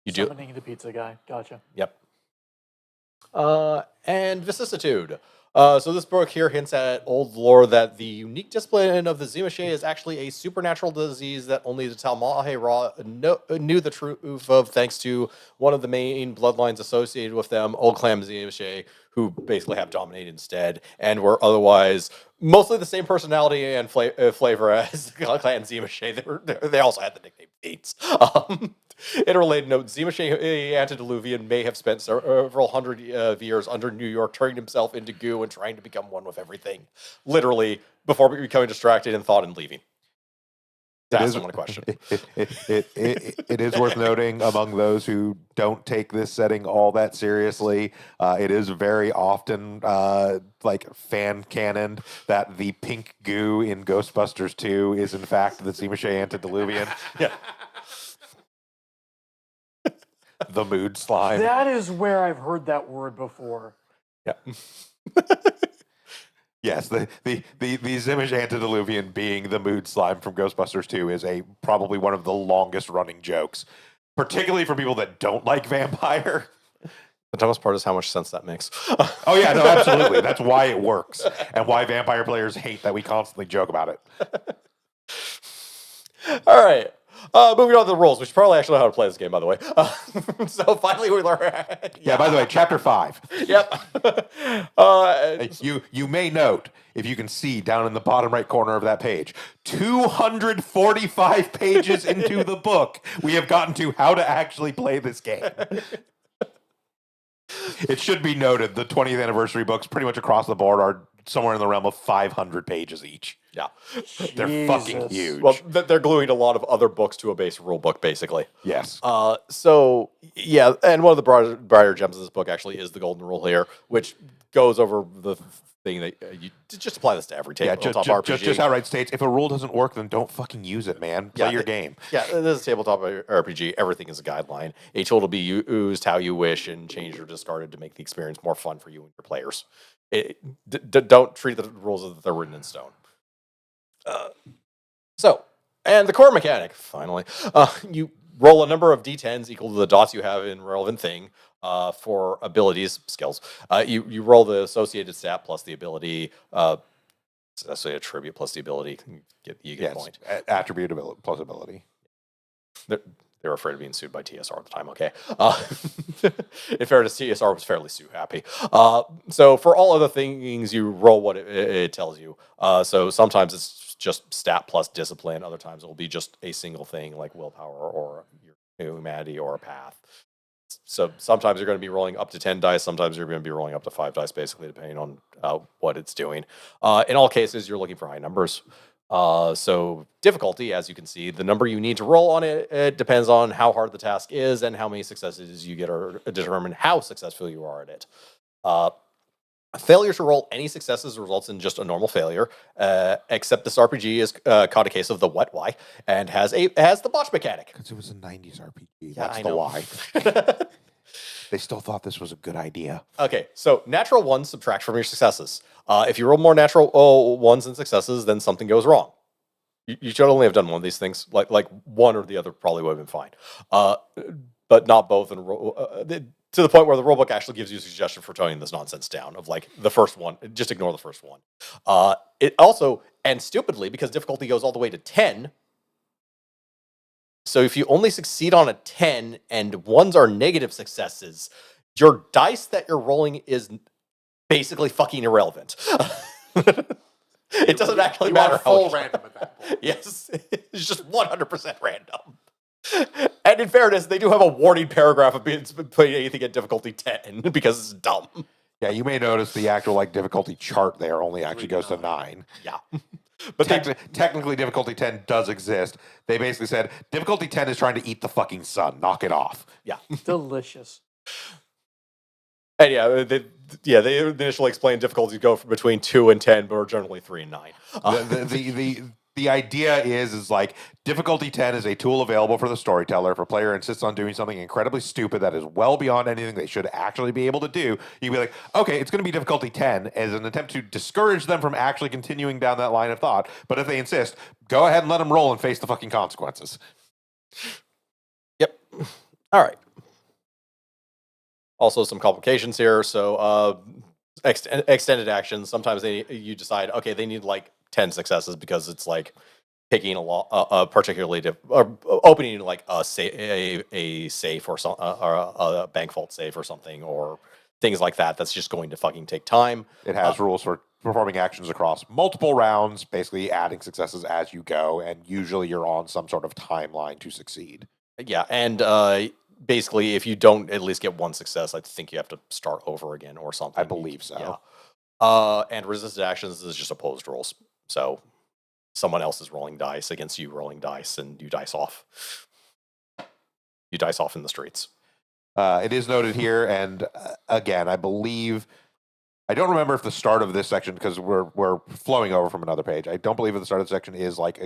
Summoning the pizza guy. Gotcha. Yep. And Vicissitude. So this book here hints at old lore that the unique discipline of the Zimashe is actually a supernatural disease that only the Talmahe Ra knew the truth of, thanks to one of the main bloodlines associated with them, Old Clan Zimashe, who basically have dominated instead, and were otherwise mostly the same personality and flavor as Clan Zimashe. They also had the nickname Fates. In a related note, Zimashe Antediluvian may have spent several hundred years under New York, turning himself into goo and trying to become one with everything, literally, before becoming distracted in thought and leaving. To ask someone a question. It is worth noting, among those who don't take this setting all that seriously, it is very often like fan canon that the pink goo in Ghostbusters 2 is in fact the Zimashe Antediluvian. Yeah. The mood slime. That is where I've heard that word before. Yeah. Yes, the Zimashe Antediluvian being the mood slime from Ghostbusters 2 is probably one of the longest running jokes, particularly for people that don't like vampire. The dumbest part is how much sense that makes. Oh yeah, no, absolutely. That's why it works, and why vampire players hate that we constantly joke about it. All right. Moving on to the rules. We should probably actually know how to play this game, by the way. So finally we learn. Yeah, by the way, chapter 5. Yep. You may note, if you can see down in the bottom right corner of that page, 245 pages into the book, we have gotten to how to actually play this game. It should be noted, the 20th anniversary books pretty much across the board are somewhere in the realm of 500 pages each. Yeah. They're fucking Jesus. huge. Well, they're gluing a lot of other books to a base rule book, basically. Yes. So, yeah, and one of the brighter gems of this book actually is the golden rule here, which goes over the thing that you just apply this to every tabletop RPG. Just outright states, if a rule doesn't work, then don't fucking use it, man. Play your game. Yeah, this is a tabletop RPG. Everything is a guideline. A tool to be used how you wish and changed or discarded to make the experience more fun for you and your players. Don't treat the rules as if they're written in stone. And the core mechanic, finally. You roll a number of d10s equal to the dots you have in relevant thing for abilities, skills. You roll the associated stat plus the ability, associated attribute plus the ability. You get a point. Attribute plus ability. They were afraid of being sued by TSR at the time, okay? In fairness, TSR was fairly sue-happy. So for all other things, you roll what it tells you. So sometimes it's just stat plus discipline. Other times it will be just a single thing like willpower or your humanity or a path. So sometimes you're going to be rolling up to 10 dice. Sometimes you're going to be rolling up to 5 dice, basically, depending on what it's doing. In all cases, you're looking for high numbers. So difficulty, as you can see, the number you need to roll on it depends on how hard the task is and how many successes you get or determine how successful you are at it. A failure to roll any successes results in just a normal failure, except this RPG is caught a case of the what why and has the botch mechanic. Because it was a 90s RPG. Yeah, That's I the know. why. They still thought this was a good idea. Okay, so natural ones subtract from your successes. If you roll more natural ones than successes, then something goes wrong. You should only have done one of these things. Like one or the other probably would have been fine, but not both. And to the point where the rulebook actually gives you a suggestion for toning this nonsense down. Of like the first one, just ignore the first one. It also, and stupidly, because difficulty goes all the way to 10. So if you only succeed on a 10 and ones are negative successes, your dice that you're rolling is basically fucking irrelevant. It doesn't actually matter are how full much- random at that point. Yes, it's just 100% random. And in fairness, they do have a warning paragraph of putting anything at difficulty 10 because it's dumb. Yeah, you may notice the actual difficulty chart there only actually goes to 9. Yeah. But technically, difficulty 10 does exist. They basically said difficulty 10 is trying to eat the fucking sun. Knock it off. Yeah. Delicious. And they initially explained difficulties go from between 2 and 10, but are generally 3 and 9. The idea is like difficulty 10 is a tool available for the storyteller. If a player insists on doing something incredibly stupid that is well beyond anything they should actually be able to do, you can be like, okay, it's going to be difficulty 10 as an attempt to discourage them from actually continuing down that line of thought. But if they insist, go ahead and let them roll and face the fucking consequences. Yep. All right. Also, some complications here. So, extended actions. Sometimes you decide, okay, they need like 10 successes because it's like picking a particularly or opening like a safe or a bank vault safe or something, or things like that. That's just going to fucking take time. It has rules for performing actions across multiple rounds, basically adding successes as you go, and usually you're on some sort of timeline to succeed. Yeah, and basically, if you don't at least get one success, I think you have to start over again or something. I believe so. Yeah. And resisted actions is just opposed rolls. So someone else is rolling dice against you rolling dice, and you dice off. You dice off in the streets. It is noted here, and again, I believe I don't remember if the start of this section, because we're flowing over from another page. I don't believe at the start of the section is like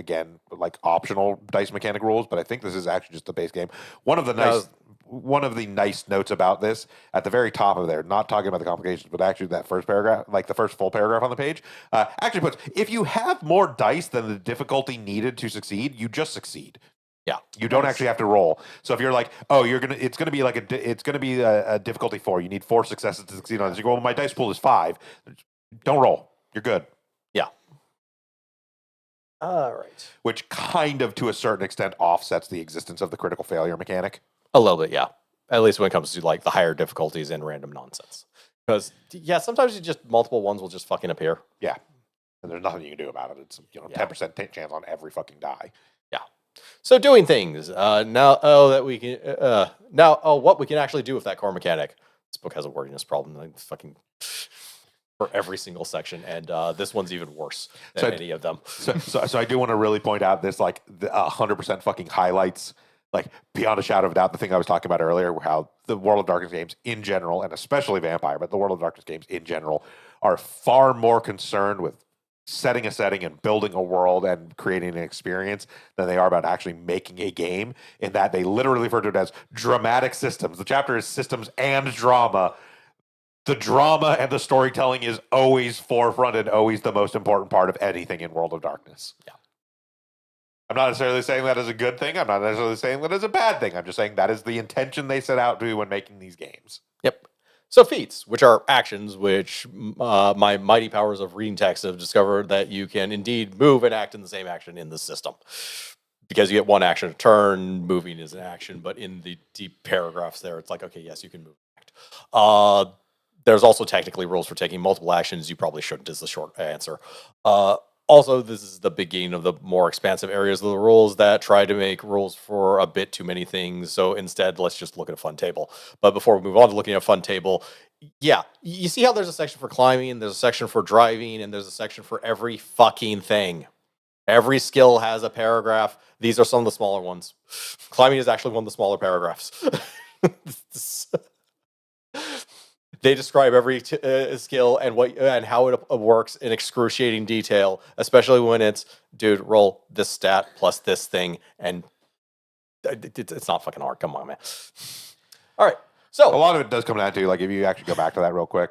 optional dice mechanic rules, but I think this is actually just the base game. One of the nice notes about this at the very top of there, not talking about the complications, but actually that first paragraph, like the first full paragraph on the page, actually puts, if you have more dice than the difficulty needed to succeed, you just succeed. Yeah, you don't actually have to roll. So if you're like, oh, it's gonna be a difficulty 4. You need 4 successes to succeed on this. You go, well, my dice pool is 5. Don't roll. You're good. Yeah. All right. Which kind of, to a certain extent, offsets the existence of the critical failure mechanic. A little bit, yeah. At least when it comes to like the higher difficulties and random nonsense. Because sometimes multiple ones will just fucking appear. Yeah, and there's nothing you can do about it. It's 10% chance on every fucking die. Yeah. So doing things what we can actually do with that core mechanic. This book has a wordiness problem, like fucking for every single section, and this one's even worse than any of them. So I do want to really point out this, like, 100% fucking highlights, like, beyond a shadow of a doubt, the thing I was talking about earlier, how the World of Darkness games in general, and especially Vampire, but the World of Darkness games in general, are far more concerned with setting a setting and building a world and creating an experience than they are about actually making a game, in that they literally refer to it as dramatic systems. The chapter is systems and drama. The drama and the storytelling is always forefront and always the most important part of anything in World of Darkness. Yeah. I'm not necessarily saying that as a good thing. I'm not necessarily saying that as a bad thing. I'm just saying that is the intention they set out to do when making these games. Yep. So feats, which are actions, which my mighty powers of reading text have discovered that you can indeed move and act in the same action in the system. Because you get one action a turn, moving is an action, but in the deep paragraphs there, it's like, okay, yes, you can move and act. There's also technically rules for taking multiple actions. You probably shouldn't, is the short answer. Also, this is the beginning of the more expansive areas of the rules that try to make rules for a bit too many things. So instead, let's just look at a fun table. But before we move on to looking at a fun table, yeah, you see how there's a section for climbing, there's a section for driving, and there's a section for every fucking thing. Every skill has a paragraph. These are some of the smaller ones. Climbing is actually one of the smaller paragraphs. They describe every skill and how it works in excruciating detail, especially when it's, dude, roll this stat plus this thing, and it's not fucking hard. Come on, man. All right, so a lot of it does come down to, like, if you actually go back to that real quick,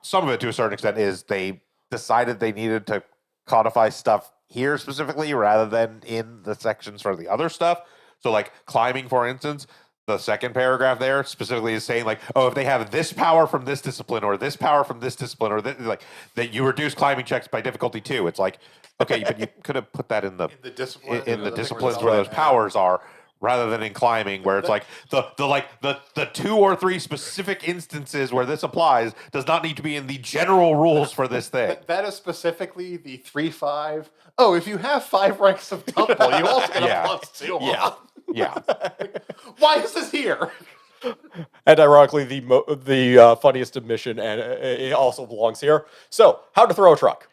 some of it to a certain extent is they decided they needed to codify stuff here specifically rather than in the sections for the other stuff. So, like, climbing, for instance, the second paragraph there specifically is saying, like, oh, if they have this power from this discipline or this power from this discipline, or this, like, that you reduce climbing checks by difficulty 2. It's like, okay, but you could have put that in the disciplines where those powers are, rather than in climbing, where it's like the 2 or 3 specific instances where this applies does not need to be in the general rules for this thing. That is specifically the 3-5. Oh, if you have 5 ranks of temple, you also get a +2. Yeah. Yeah. Why is this here? And ironically, the funniest admission, and it also belongs here. So, how to throw a truck.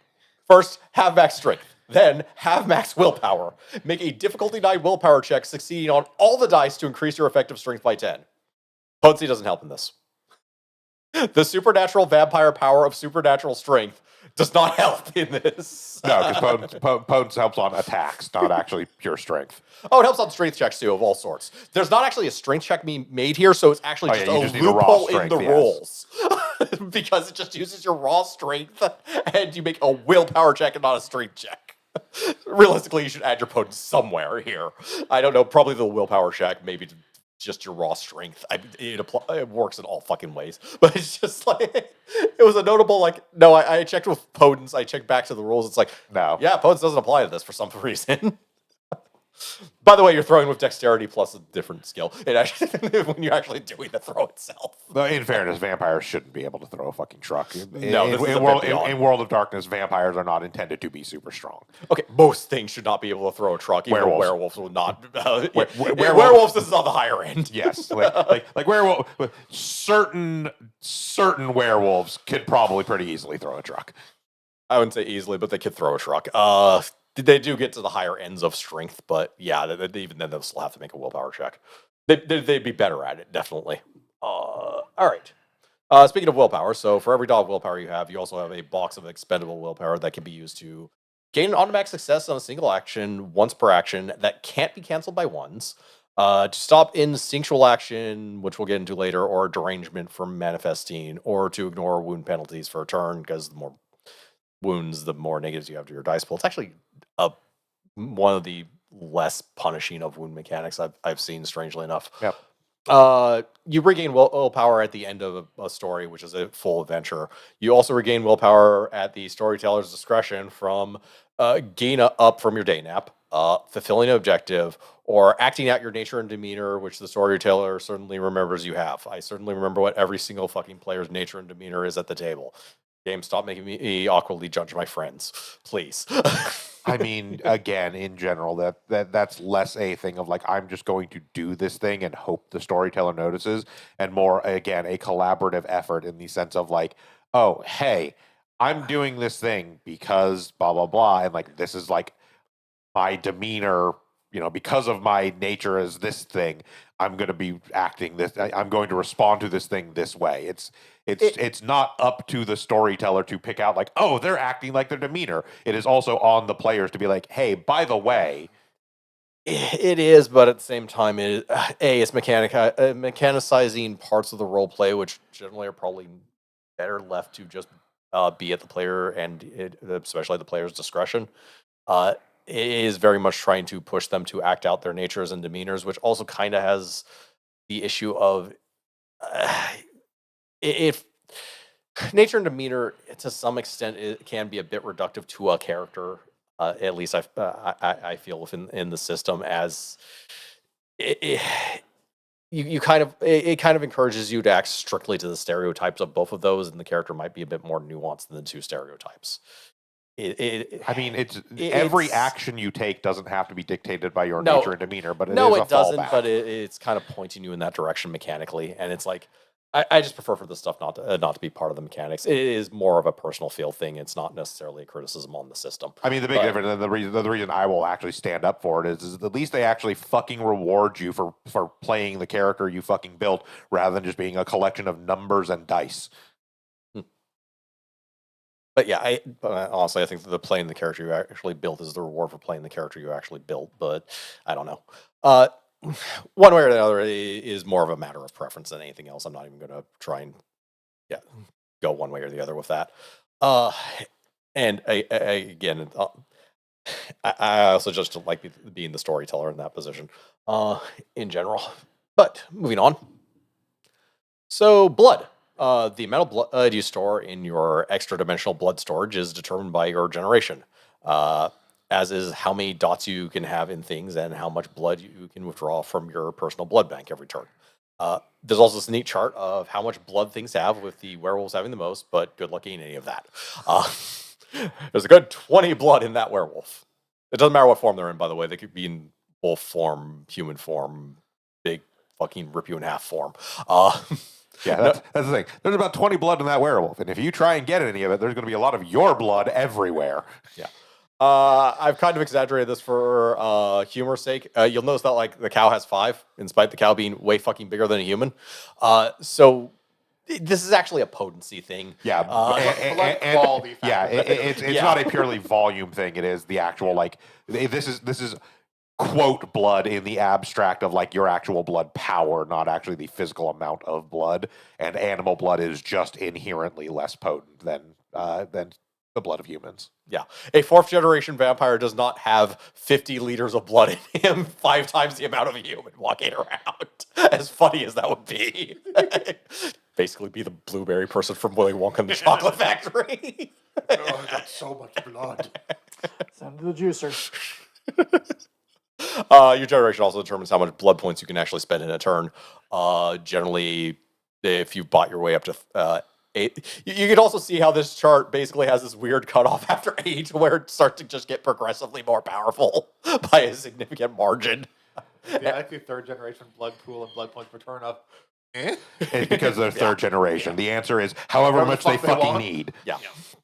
First, have max strength. Then, have max willpower. Make a difficulty 9 willpower check, succeeding on all the dice to increase your effective strength by 10. Potency doesn't help in this. The supernatural vampire power of supernatural strength does not help in this. No, because potence helps on attacks, not actually pure strength. Oh, it helps on strength checks too, of all sorts. There's not actually a strength check being made here, so it's actually just a loophole in the rules. Because it just uses your raw strength, and you make a willpower check and not a strength check. Realistically, you should add your potence somewhere here. I don't know, probably the willpower check, maybe to just your raw strength. It works in all fucking ways, but it's just like it was a notable like. No, I checked with Potence. I checked back to the rules. It's like No. yeah, Potence doesn't apply to this for some reason. By the way, you're throwing with dexterity plus a different skill. It actually when you're actually doing the throw itself. In fairness, vampires shouldn't be able to throw a fucking truck. No, this is a bit World, beyond. in World of Darkness, vampires are not intended to be super strong. Okay, most things should not be able to throw a truck. Even Werewolves. werewolves will not. Werewolves. This is on the higher end. Yes, like werewolf. Certain werewolves could probably pretty easily throw a truck. I wouldn't say easily, but they could throw a truck. They do get to the higher ends of strength, but yeah, even then they'll still have to make a willpower check. They'd be better at it, definitely. All right. Speaking of willpower, so for every dot of willpower you have, you also have a box of expendable willpower that can be used to gain an automatic success on a single action once per action that can't be canceled by ones. To stop instinctual action, which we'll get into later, or derangement from manifesting, or to ignore wound penalties for a turn, because the more wounds, the more negatives you have to your dice pool. It's actually one of the less punishing of wound mechanics I've seen, strangely enough. Yep. You regain willpower at the end of a story, which is a full adventure. You also regain willpower at the storyteller's discretion from gain up from your day nap, fulfilling an objective, or acting out your nature and demeanor, which the storyteller certainly remembers you have. I certainly remember what every single fucking player's nature and demeanor is at the table. Game, stop making me awkwardly judge my friends, please. I mean, again, in general, that's less a thing of like I'm just going to do this thing and hope the storyteller notices, and more again a collaborative effort in the sense of like, oh, hey, I'm doing this thing because blah blah blah, and like this is like my demeanor, because of my nature as this thing, I'm going to be acting this. I'm going to respond to this thing this way. It's not up to the storyteller to pick out like, oh, they're acting like their demeanor. It is also on the players to be like, hey, by the way. It is, but at the same time, it's mechanicizing parts of the role play, which generally are probably better left to just be at the player and especially the player's discretion. It is very much trying to push them to act out their natures and demeanors, which also kind of has the issue of if nature and demeanor, to some extent, it can be a bit reductive to a character. At least I feel within the system, as it kind of encourages you to act strictly to the stereotypes of both of those, and the character might be a bit more nuanced than the two stereotypes. I mean, every action you take doesn't have to be dictated by your nature and demeanor, but it doesn't. Fallback. But it's kind of pointing you in that direction mechanically, and it's like I just prefer for this stuff not to be part of the mechanics. It is more of a personal feel thing. It's not necessarily a criticism on the system. I mean, the big difference, and the reason I will actually stand up for it is at least they actually fucking reward you for playing the character you fucking built, rather than just being a collection of numbers and dice. But yeah, honestly, I think that the playing the character you actually built is the reward for playing the character you actually built. But I don't know. One way or the other is more of a matter of preference than anything else. I'm not even going to try and go one way or the other with that. And again, I also just like being the storyteller in that position in general. But moving on. So blood. The amount of blood you store in your extra-dimensional blood storage is determined by your generation, as is how many dots you can have in things and how much blood you can withdraw from your personal blood bank every turn. There's also this neat chart of how much blood things have, with the werewolves having the most, but good luck getting any of that. There's a good 20 blood in that werewolf. It doesn't matter what form they're in, by the way. They could be in wolf form, human form, big fucking rip you in half form. Yeah, that's the thing. There's about 20 blood in that werewolf, and if you try and get any of it, there's going to be a lot of your blood everywhere. Yeah. I've kind of exaggerated this for humor's sake. You'll notice that like the cow has 5, in spite of the cow being way fucking bigger than a human. So this is actually a potency thing. Yeah, blood quality factor. Yeah, it's not a purely volume thing. It is the actual like this is quote blood in the abstract of like your actual blood power, not actually the physical amount of blood. And animal blood is just inherently less potent than the blood of humans. Yeah. A 4th-generation vampire does not have 50 liters of blood in him, 5 times the amount of a human walking around. As funny as that would be. Basically be the blueberry person from Willy Wonka and the Chocolate Factory. Oh, I got so much blood. Send to the juicer. Your generation also determines how much blood points you can actually spend in a turn. Generally, if you bought your way up to 8, you can also see how this chart basically has this weird cutoff after 8, where it starts to just get progressively more powerful by a significant margin. Yeah, like the 3rd-generation blood pool and blood points per turn of. It's because they're 3rd generation. The answer is however Whatever the much they fuck they fucking want. need. Yeah.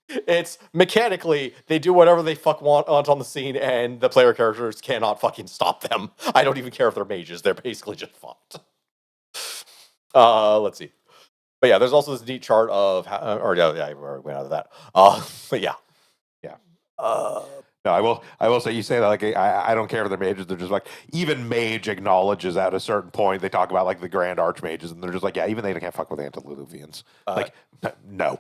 It's mechanically, they do whatever they fuck want on the scene, and the player characters cannot fucking stop them. I don't even care if they're mages, they're basically just fucked. Let's see. But yeah, there's also this neat chart of how, I already went out of that. But yeah. Yeah. Uh, No, I will say, you say that like I don't care if they're mages. They're just like, even mage acknowledges at a certain point. They talk about like the grand archmages, and they're just like, yeah, even they can't fuck with antediluvians. Like, no.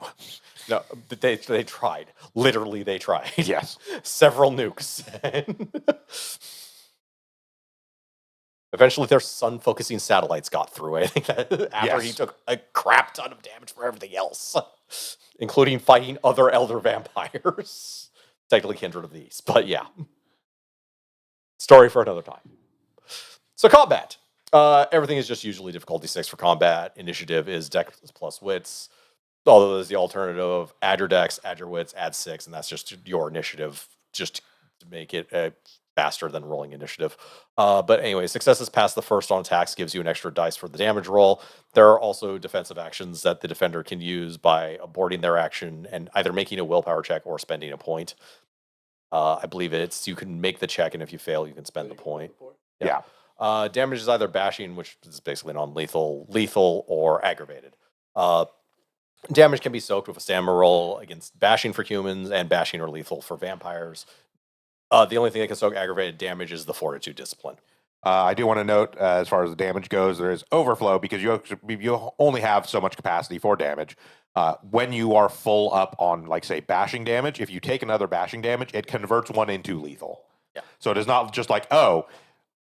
no, but they tried. Literally, they tried. Yes. Several nukes. Eventually, their sun-focusing satellites got through. I think that after he Yes. took a crap ton of damage for everything else, including fighting other elder vampires. Technically kindred of the East, but yeah. Story for another time. So combat. Everything is just usually difficulty 6 for combat. Initiative is dex plus wits. Although there's the alternative, add your dex, add your wits, add 6, and that's just your initiative, just to make it faster than rolling initiative. But anyway, successes past the first on attacks gives you an extra dice for the damage roll. There are also defensive actions that the defender can use by aborting their action and either making a willpower check or spending a point. I believe you can make the check, and if you fail, you can spend the point. Yeah. Damage is either bashing, which is basically non-lethal, lethal, or aggravated. Damage can be soaked with a stamina roll against bashing for humans and bashing or lethal for vampires. The only thing that can soak aggravated damage is the fortitude discipline. I do want to note, as far as the damage goes, there is overflow because you only have so much capacity for damage. When you are full up on, like, say, bashing damage, if you take another bashing damage, it converts one into lethal. Yeah. So it is not just like, oh,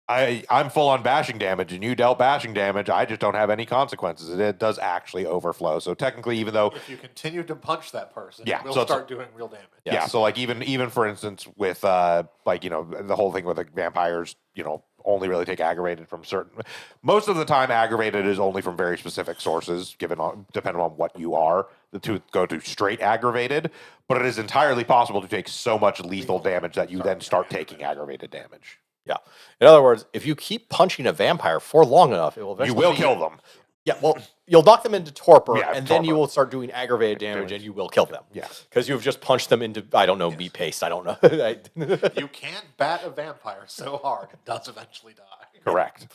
I'm full on bashing damage and you dealt bashing damage, I just don't have any consequences. It does actually overflow. So technically, even though If you continue to punch that person, Yeah, it will so it's- start doing real damage. Yeah, so like even for instance with like, you know, the whole thing with the vampires, you know, only really take aggravated from certain. Most of the time, aggravated is only from very specific sources, depending on what you are, to go to straight aggravated. But it is entirely possible to take so much lethal damage that you then start taking aggravated damage. Yeah. In other words, if you keep punching a vampire for long enough, it will You eventually will kill them. Yeah, well, you'll knock them into torpor, Yeah, and then you torpor. will start doing aggravated damage, and you will kill them. Yeah. Because you've just punched them into, I don't know, meat paste. I don't know. You can't bat a vampire so hard, it does eventually die. Correct.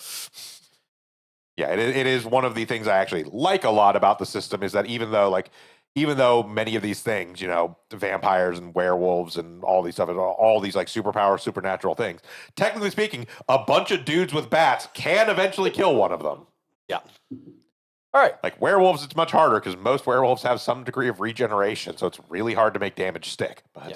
Yeah, it is one of the things I actually like a lot about the system is that even though many of these things, you know, the vampires and werewolves and all these stuff, all these like superpower, supernatural things, technically speaking, a bunch of dudes with bats can eventually kill one of them. Yeah. All right. Like werewolves, it's much harder because most werewolves have some degree of regeneration, so it's really hard to make damage stick. But Yeah.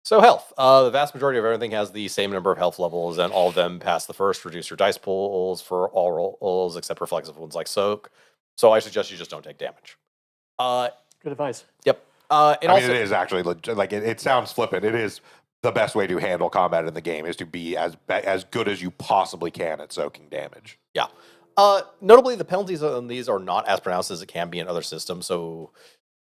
So health. The vast majority of everything has the same number of health levels, and all of them pass the first. Reduce your dice pools for all rolls except reflexive ones like soak. So I suggest you just don't take damage. Good advice. Yep. I mean, it is actually like it sounds flippant. It is the best way to handle combat in the game is to be as good as you possibly can at soaking damage. Yeah. Notably, the penalties on these are not as pronounced as it can be in other systems, so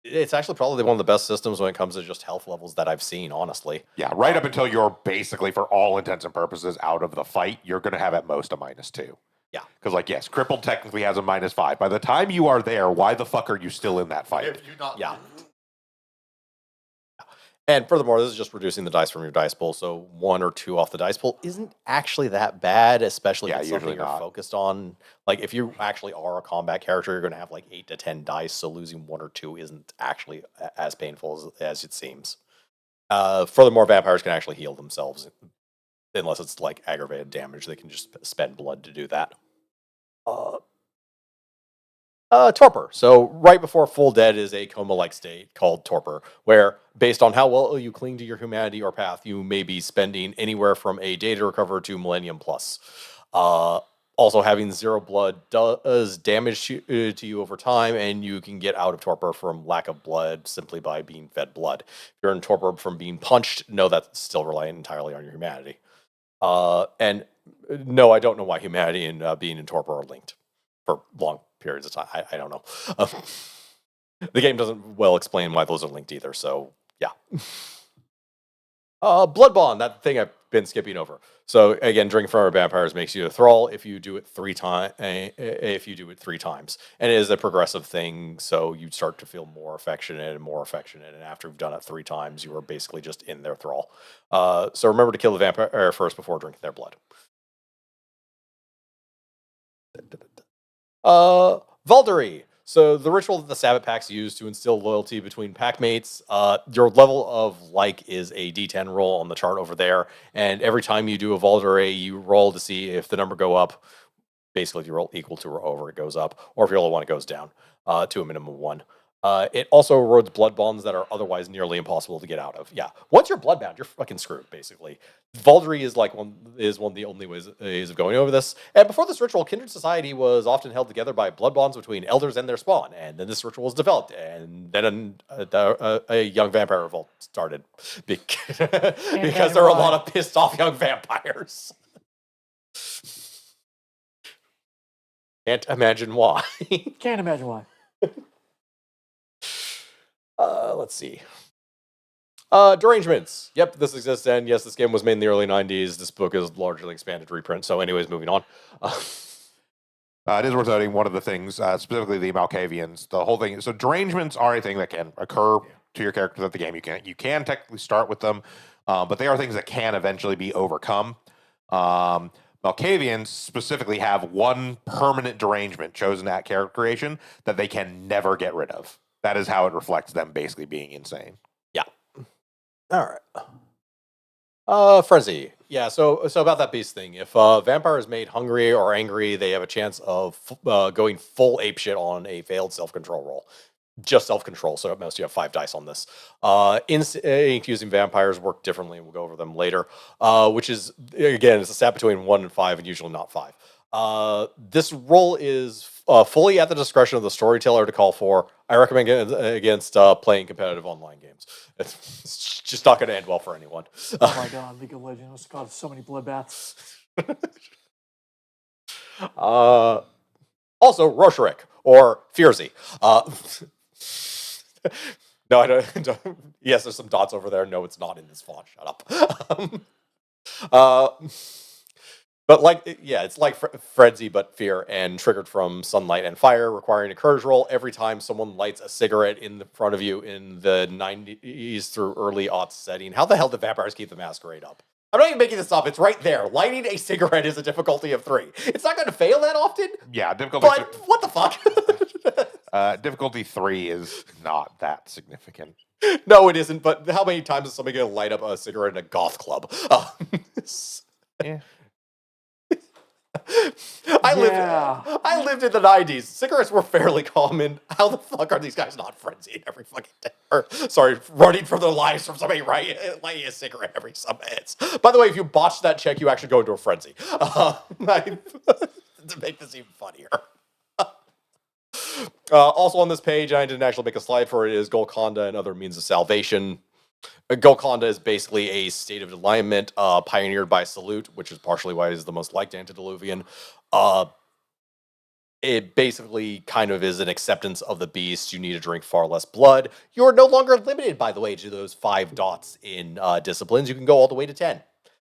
it's actually probably one of the best systems when it comes to just health levels that I've seen, honestly. Yeah, right up until you're basically, for all intents and purposes, out of the fight, you're going to have at most a -2. Yeah. Because, like, yes, crippled technically has a -5. By the time you are there, why the fuck are you still in that fight? If you not Yeah. And furthermore, this is just reducing the dice from your dice pool, so 1 or 2 off the dice pool isn't actually that bad, especially if Yeah, it's something usually you're not. focused on. Like, if you actually are a combat character, you're going to have like 8 to 10 dice, so losing 1 or 2 isn't actually as painful as it seems. Furthermore, vampires can actually heal themselves, unless it's like aggravated damage. They can just spend blood to do that. Torpor. So right before full dead is a coma-like state called torpor, where based on how well you cling to your humanity or path, you may be spending anywhere from a day to recover to millennium plus. Also, having 0 blood does damage to you over time, and you can get out of torpor from lack of blood simply by being fed blood. If you're in torpor from being punched, no, that's still relying entirely on your humanity. And no, I don't know why humanity and being in torpor are linked for long periods of time. I don't know. The game doesn't well explain why those are linked either. So yeah. Blood Bond, that thing I've been skipping over. So again, drinking from our vampires makes you a thrall if you do it 3 times. If you do it 3 times, and it is a progressive thing, so you start to feel more affectionate and more affectionate. And after you've done it 3 times, you are basically just in their thrall. So remember to kill the vampire first before drinking their blood. Valdery. So the ritual that the Sabbath packs use to instill loyalty between pack mates. Your level of like is a D10 roll on the chart over there, and every time you do a Valdery, you roll to see if the number go up. Basically, if you roll equal to or over, it goes up, or if you roll a 1, it goes down to a minimum of 1. It also erodes blood bonds that are otherwise nearly impossible to get out of. Yeah, once you're bloodbound, you're fucking screwed. Basically, Valdery is one of the only ways of going over this. And before this ritual, kindred society was often held together by blood bonds between elders and their spawn. And then this ritual was developed, and then a young vampire revolt started because there were a lot of pissed off young vampires. Can't imagine why. Can't imagine why. Let's see. Derangements. Yep, this exists, and yes, this game was made in the early 90s. This book is largely expanded reprint. So anyways, moving on. It is worth noting one of the things, specifically the Malkavians, the whole thing. So derangements are a thing that can occur to your characters at the game. You can technically start with them, but they are things that can eventually be overcome. Malkavians specifically have one permanent derangement chosen at character creation that they can never get rid of. That is how it reflects them basically being insane. Yeah. All right. Frenzy. Yeah, so about that beast thing. If a vampire is made hungry or angry, they have a chance of going full apeshit on a failed self-control roll. Just self-control, so at most you have 5 dice on this. Instinct using vampires work differently, and we'll go over them later. Which is, again, it's a stat between 1 and 5, and usually not 5. This roll is fully at the discretion of the storyteller to call for. I recommend against playing competitive online games. It's just not going to end well for anyone. Oh my god, League of Legends has caused so many bloodbaths. Also, Rorschach, or Fierzy. No, I don't. Yes, there's some dots over there. No, it's not in this font. Shut up. But it's like Frenzy, but fear, and triggered from sunlight and fire, requiring a courage roll every time someone lights a cigarette in the front of you in the 90s through early aughts setting. How the hell did vampires keep the Masquerade up? I'm not even making this up. It's right there. Lighting a cigarette is a difficulty of 3. It's not going to fail that often. Yeah, difficulty. But what the fuck? Difficulty 3 is not that significant. No, it isn't. But how many times is somebody going to light up a cigarette in a goth club? Yeah. I lived in the 90s. Cigarettes were fairly common. How the fuck are these guys not frenzied every fucking day? Or, sorry, running for their lives from somebody lighting a cigarette every some minutes. By the way, if you botch that check, you actually go into a frenzy. To make this even funnier. Also on this page, I didn't actually make a slide for it, is Golconda and other means of salvation. Golconda is basically a state of alignment pioneered by Salute, which is partially why it is the most liked antediluvian. It basically kind of is an acceptance of the beast. You need to drink far less blood. You're no longer limited, by the way, to those 5 dots in disciplines. You can go all the way to 10,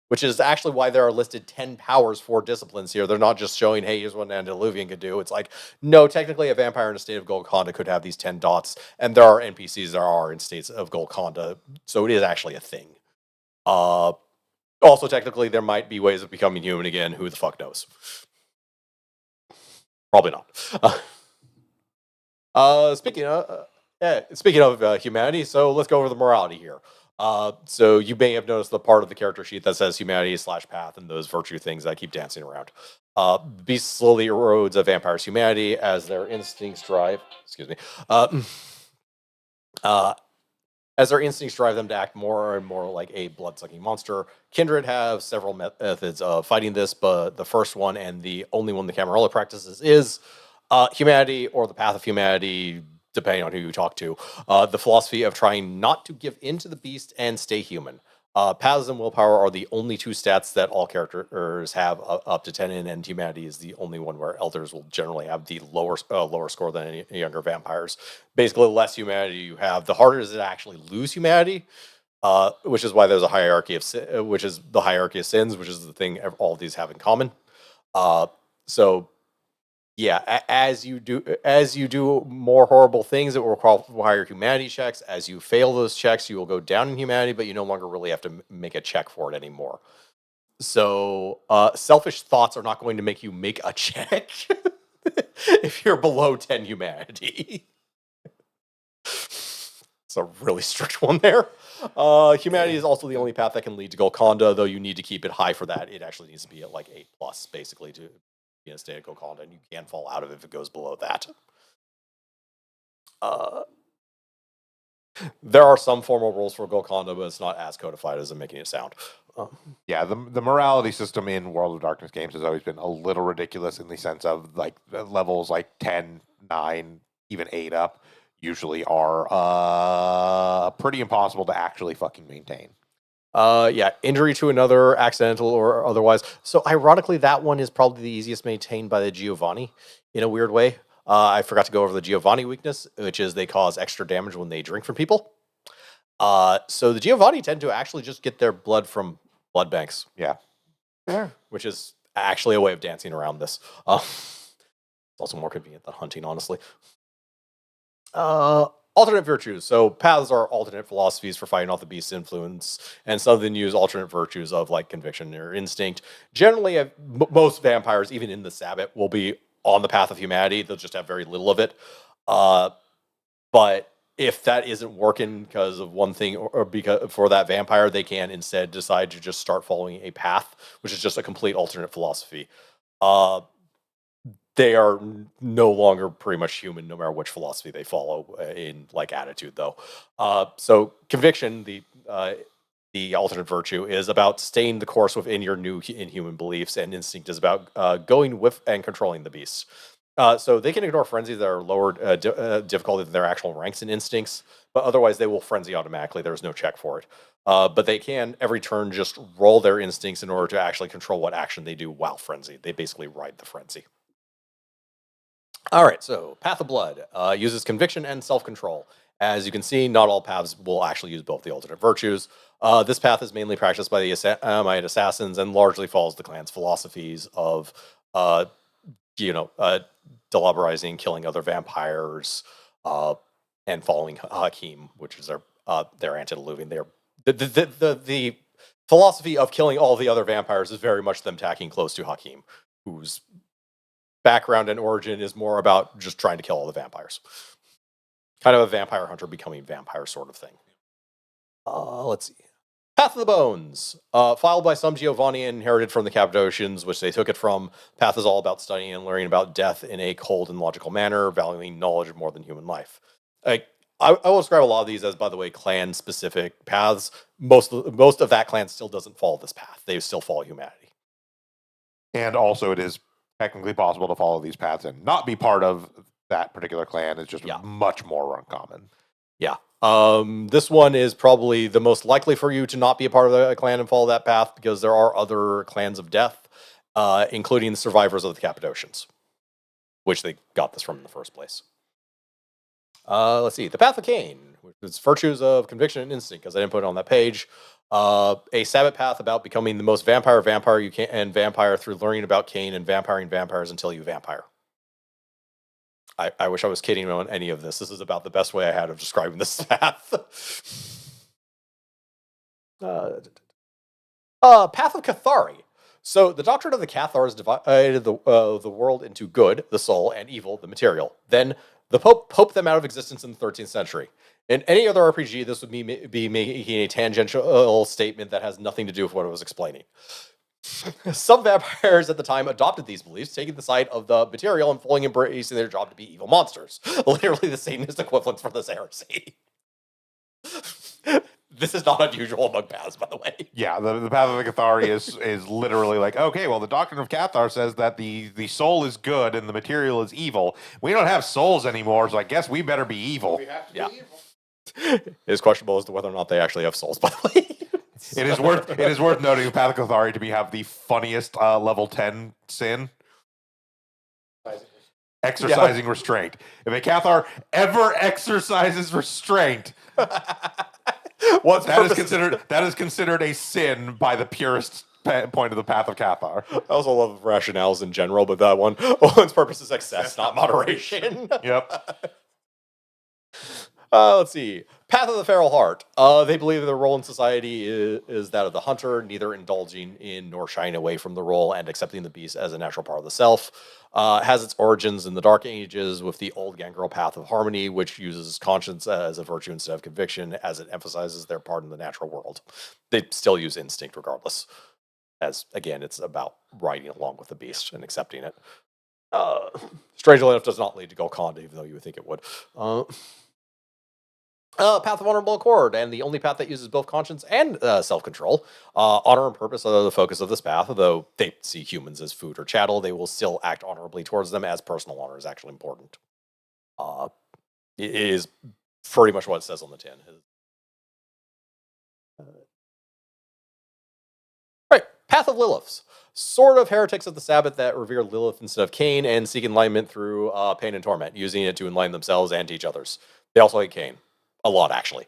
which is actually why there are listed 10 powers for disciplines here. They're not just showing, hey, here's what an antediluvian could do. It's like, no, technically a vampire in a state of Golconda could have these 10 dots, and there are NPCs that are in states of Golconda, so it is actually a thing. Also, technically, there might be ways of becoming human again. Who the fuck knows? Probably not. Speaking of humanity, so let's go over the morality here. So you may have noticed the part of the character sheet that says humanity/path and those virtue things that keep dancing around. Beast slowly erodes a vampire's humanity as their instincts drive. Excuse me. Uh, uh, as their instincts drive them to act more and more like a blood-sucking monster. Kindred have several methods of fighting this, but the first one and the only one the Camarilla practices is humanity or the path of humanity, depending on who you talk to. The philosophy of trying not to give in to the beast and stay human. Paths and willpower are the only two stats that all characters have up to 10 in, and humanity is the only one where elders will generally have the lower score than any younger vampires. Basically, the less humanity you have, the harder it is to actually lose humanity, which is why there's a hierarchy of which is the hierarchy of sins, which is the thing all of these have in common. So yeah, as you do more horrible things, it will require humanity checks. As you fail those checks, you will go down in humanity, but you no longer really have to make a check for it anymore. So selfish thoughts are not going to make you make a check if you're below 10 humanity. It's a really strict one there. Humanity is also the only path that can lead to Golconda, though you need to keep it high for that. It actually needs to be at like 8+, basically, to be in a state of Golconda, and you can fall out of it if it goes below that. There are some formal rules for Golconda, but it's not as codified as I'm making it sound. Yeah, the morality system in World of Darkness games has always been a little ridiculous in the sense of like levels like 10, 9, even 8 up usually are pretty impossible to actually fucking maintain. Yeah, injury to another, accidental or otherwise. So ironically, that one is probably the easiest maintained by the Giovanni in a weird way. I forgot to go over the Giovanni weakness, which is they cause extra damage when they drink from people. So the Giovanni tend to actually just get their blood from blood banks. Yeah. Fair. Which is actually a way of dancing around this. It's also more convenient than hunting, honestly. Alternate virtues. So paths are alternate philosophies for fighting off the beast's influence, and some of them use alternate virtues of like conviction or instinct. Generally, most vampires, even in the Sabbat, will be on the path of humanity. They'll just have very little of it. But if that isn't working because of one thing or because for that vampire, they can instead decide to just start following a path, which is just a complete alternate philosophy. They are no longer pretty much human, no matter which philosophy they follow in like attitude, though. So conviction, the alternate virtue, is about staying the course within your new inhuman beliefs, and instinct is about going with and controlling the beast. So they can ignore frenzies that are lower difficulty than their actual ranks and instincts, but otherwise they will frenzy automatically. There's no check for it. But they can every turn just roll their instincts in order to actually control what action they do while frenzied. They basically ride the frenzy. All right, so Path of Blood uses conviction and self-control. As you can see, not all paths will actually use both the alternate virtues. This path is mainly practiced by the Amite assassins and largely follows the clan's philosophies of, delaborizing, killing other vampires, and following Hakim, which is their antediluvian. The philosophy of killing all the other vampires is very much them tacking close to Hakim, whose background and origin is more about just trying to kill all the vampires. Kind of a vampire hunter becoming vampire sort of thing. Let's see. Path of the Bones. Filed by some Giovanni and inherited from the Cappadocians, which they took it from. Path is all about studying and learning about death in a cold and logical manner, valuing knowledge more than human life. I will describe a lot of these as, by the way, clan-specific paths. Most of that clan still doesn't follow this path. They still follow humanity. And also it is technically possible to follow these paths and not be part of that particular clan. It's just much more uncommon. Yeah. This one is probably the most likely for you to not be a part of the clan and follow that path, because there are other clans of death, including the survivors of the Cappadocians, which they got this from in the first place. Let's see. The Path of Cain, which is virtues of conviction and instinct, because I didn't put it on that page. A Sabbat path about becoming the most vampire you can, and vampire through learning about Cain and vampiring vampires until you vampire. I wish I was kidding on any of this. This is about the best way I had of describing this path. Path of Cathari. So the doctrine of the Cathars divided the world into good, the soul, and evil, the material. Then the Pope poped them out of existence in the 13th century. In any other RPG, this would be making a tangential statement that has nothing to do with what I was explaining. Some vampires at the time adopted these beliefs, taking the side of the material and fully embracing their job to be evil monsters. Literally the Satanist equivalents for this heresy. This is not unusual among paths, by the way. Yeah, the path of the Cathari is literally like, okay, well, the doctrine of Cathar says that the soul is good and the material is evil. We don't have souls anymore, so I guess we better be evil. We have to Yeah. be evil. It is questionable as to whether or not they actually have souls, by the way. It is worth noting the path of Cathari to have the funniest level 10 sin. Exercising restraint. If a Cathar ever exercises restraint, that is considered a sin by the purest point of the path of Cathar. I also love rationales in general, but that one's purpose is excess, not moderation. Yep. Let's see. Path of the Feral Heart. They believe their role in society is that of the hunter, neither indulging in nor shying away from the role and accepting the beast as a natural part of the self. Has its origins in the Dark Ages with the old gangrel path of harmony, which uses conscience as a virtue instead of conviction, as it emphasizes their part in the natural world. They still use instinct regardless, as, again, it's about riding along with the beast and accepting it. Strangely enough, does not lead to Golconda, even though you would think it would. Path of Honorable Accord, and the only path that uses both conscience and self-control. Honor and purpose are the focus of this path, although they see humans as food or chattel, they will still act honorably towards them, as personal honor is actually important. It is pretty much what it says on the tin. Right, Path of Liliths. Sort of heretics of the Sabbath that revere Lilith instead of Cain and seek enlightenment through pain and torment, using it to enlighten themselves and teach others. They also hate Cain. A lot, actually.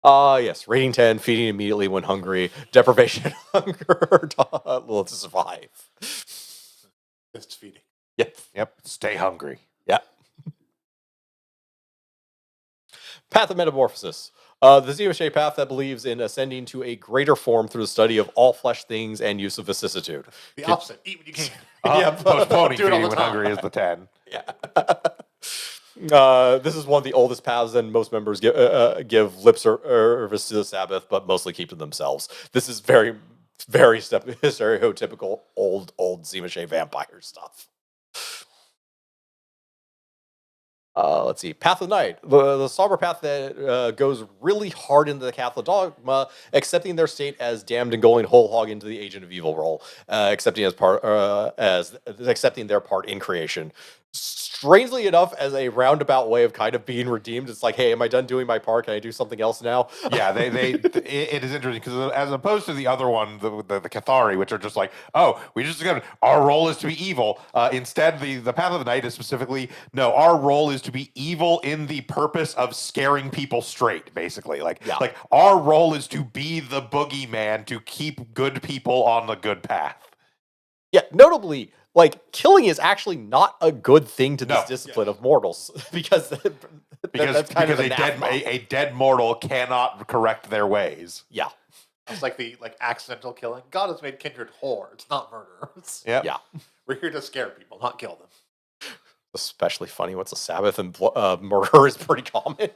Yes, rating 10, feeding immediately when hungry, deprivation and hunger, Lilith to survive. Just feeding. Yep. Stay hungry. Yep. Path of Metamorphosis. The Zima-shaped path that believes in ascending to a greater form through the study of all flesh things and use of vicissitude. The opposite. Eat what you can. Postponing Do it all feeding the when time. hungry is the 10. Yeah. This is one of the oldest paths, and most members give lip service to the Sabbath, but mostly keep to themselves. This is very, very stereotypical old Zima-shaped vampire stuff. Let's see. Path of Night. The somber path that goes really hard into the Catholic dogma, accepting their state as damned and going whole hog into the agent of evil role, accepting accepting their part in creation. Strangely enough, as a roundabout way of kind of being redeemed, it's like, hey, am I done doing my part? Can I do something else now? Yeah, it is interesting because as opposed to the other one, the Cathari, which are just like, oh, we just our role is to be evil. Instead, the Path of the Night is specifically, no, our role is to be evil in the purpose of scaring people straight, basically. Like our role is to be the boogeyman to keep good people on the good path. Yeah, notably, like, killing is actually not a good thing to this discipline of mortals because that's kind of a dead mortal cannot correct their ways. Yeah. It's like the accidental killing. God has made kindred whore. It's not murder. Yep. Yeah. We're here to scare people, not kill them. Especially funny. What's a Sabbath and murder is pretty common.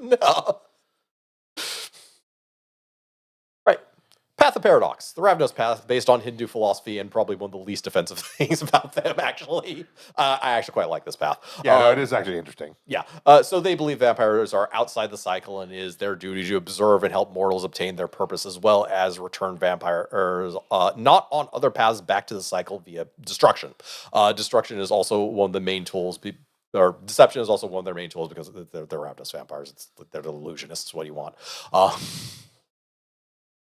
Right. Path of Paradox. The Ravnos path, based on Hindu philosophy, and probably one of the least offensive things about them, actually. I actually quite like this path. Yeah, no, it is actually interesting. Yeah. So they believe vampires are outside the cycle and it is their duty to observe and help mortals obtain their purpose, as well as return vampires not on other paths back to the cycle via destruction. Destruction is also one of the main tools, or deception is also one of their main tools because they're Ravnos vampires. They're the illusionists. What do you want?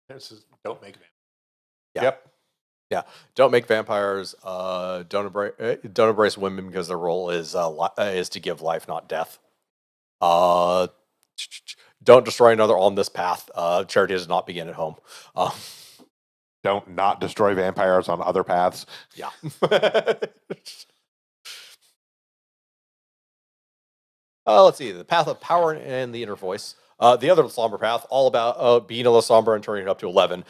This is don't make vampires. Yeah. Yep. Yeah, don't make vampires. Don't embrace women because their role is to give life, not death. Don't destroy another on this path. Charity does not begin at home. Don't not destroy vampires on other paths. Yeah. Let's see. The path of power and the inner voice. The other Somber path, all about being a La Sombra and turning it up to 11.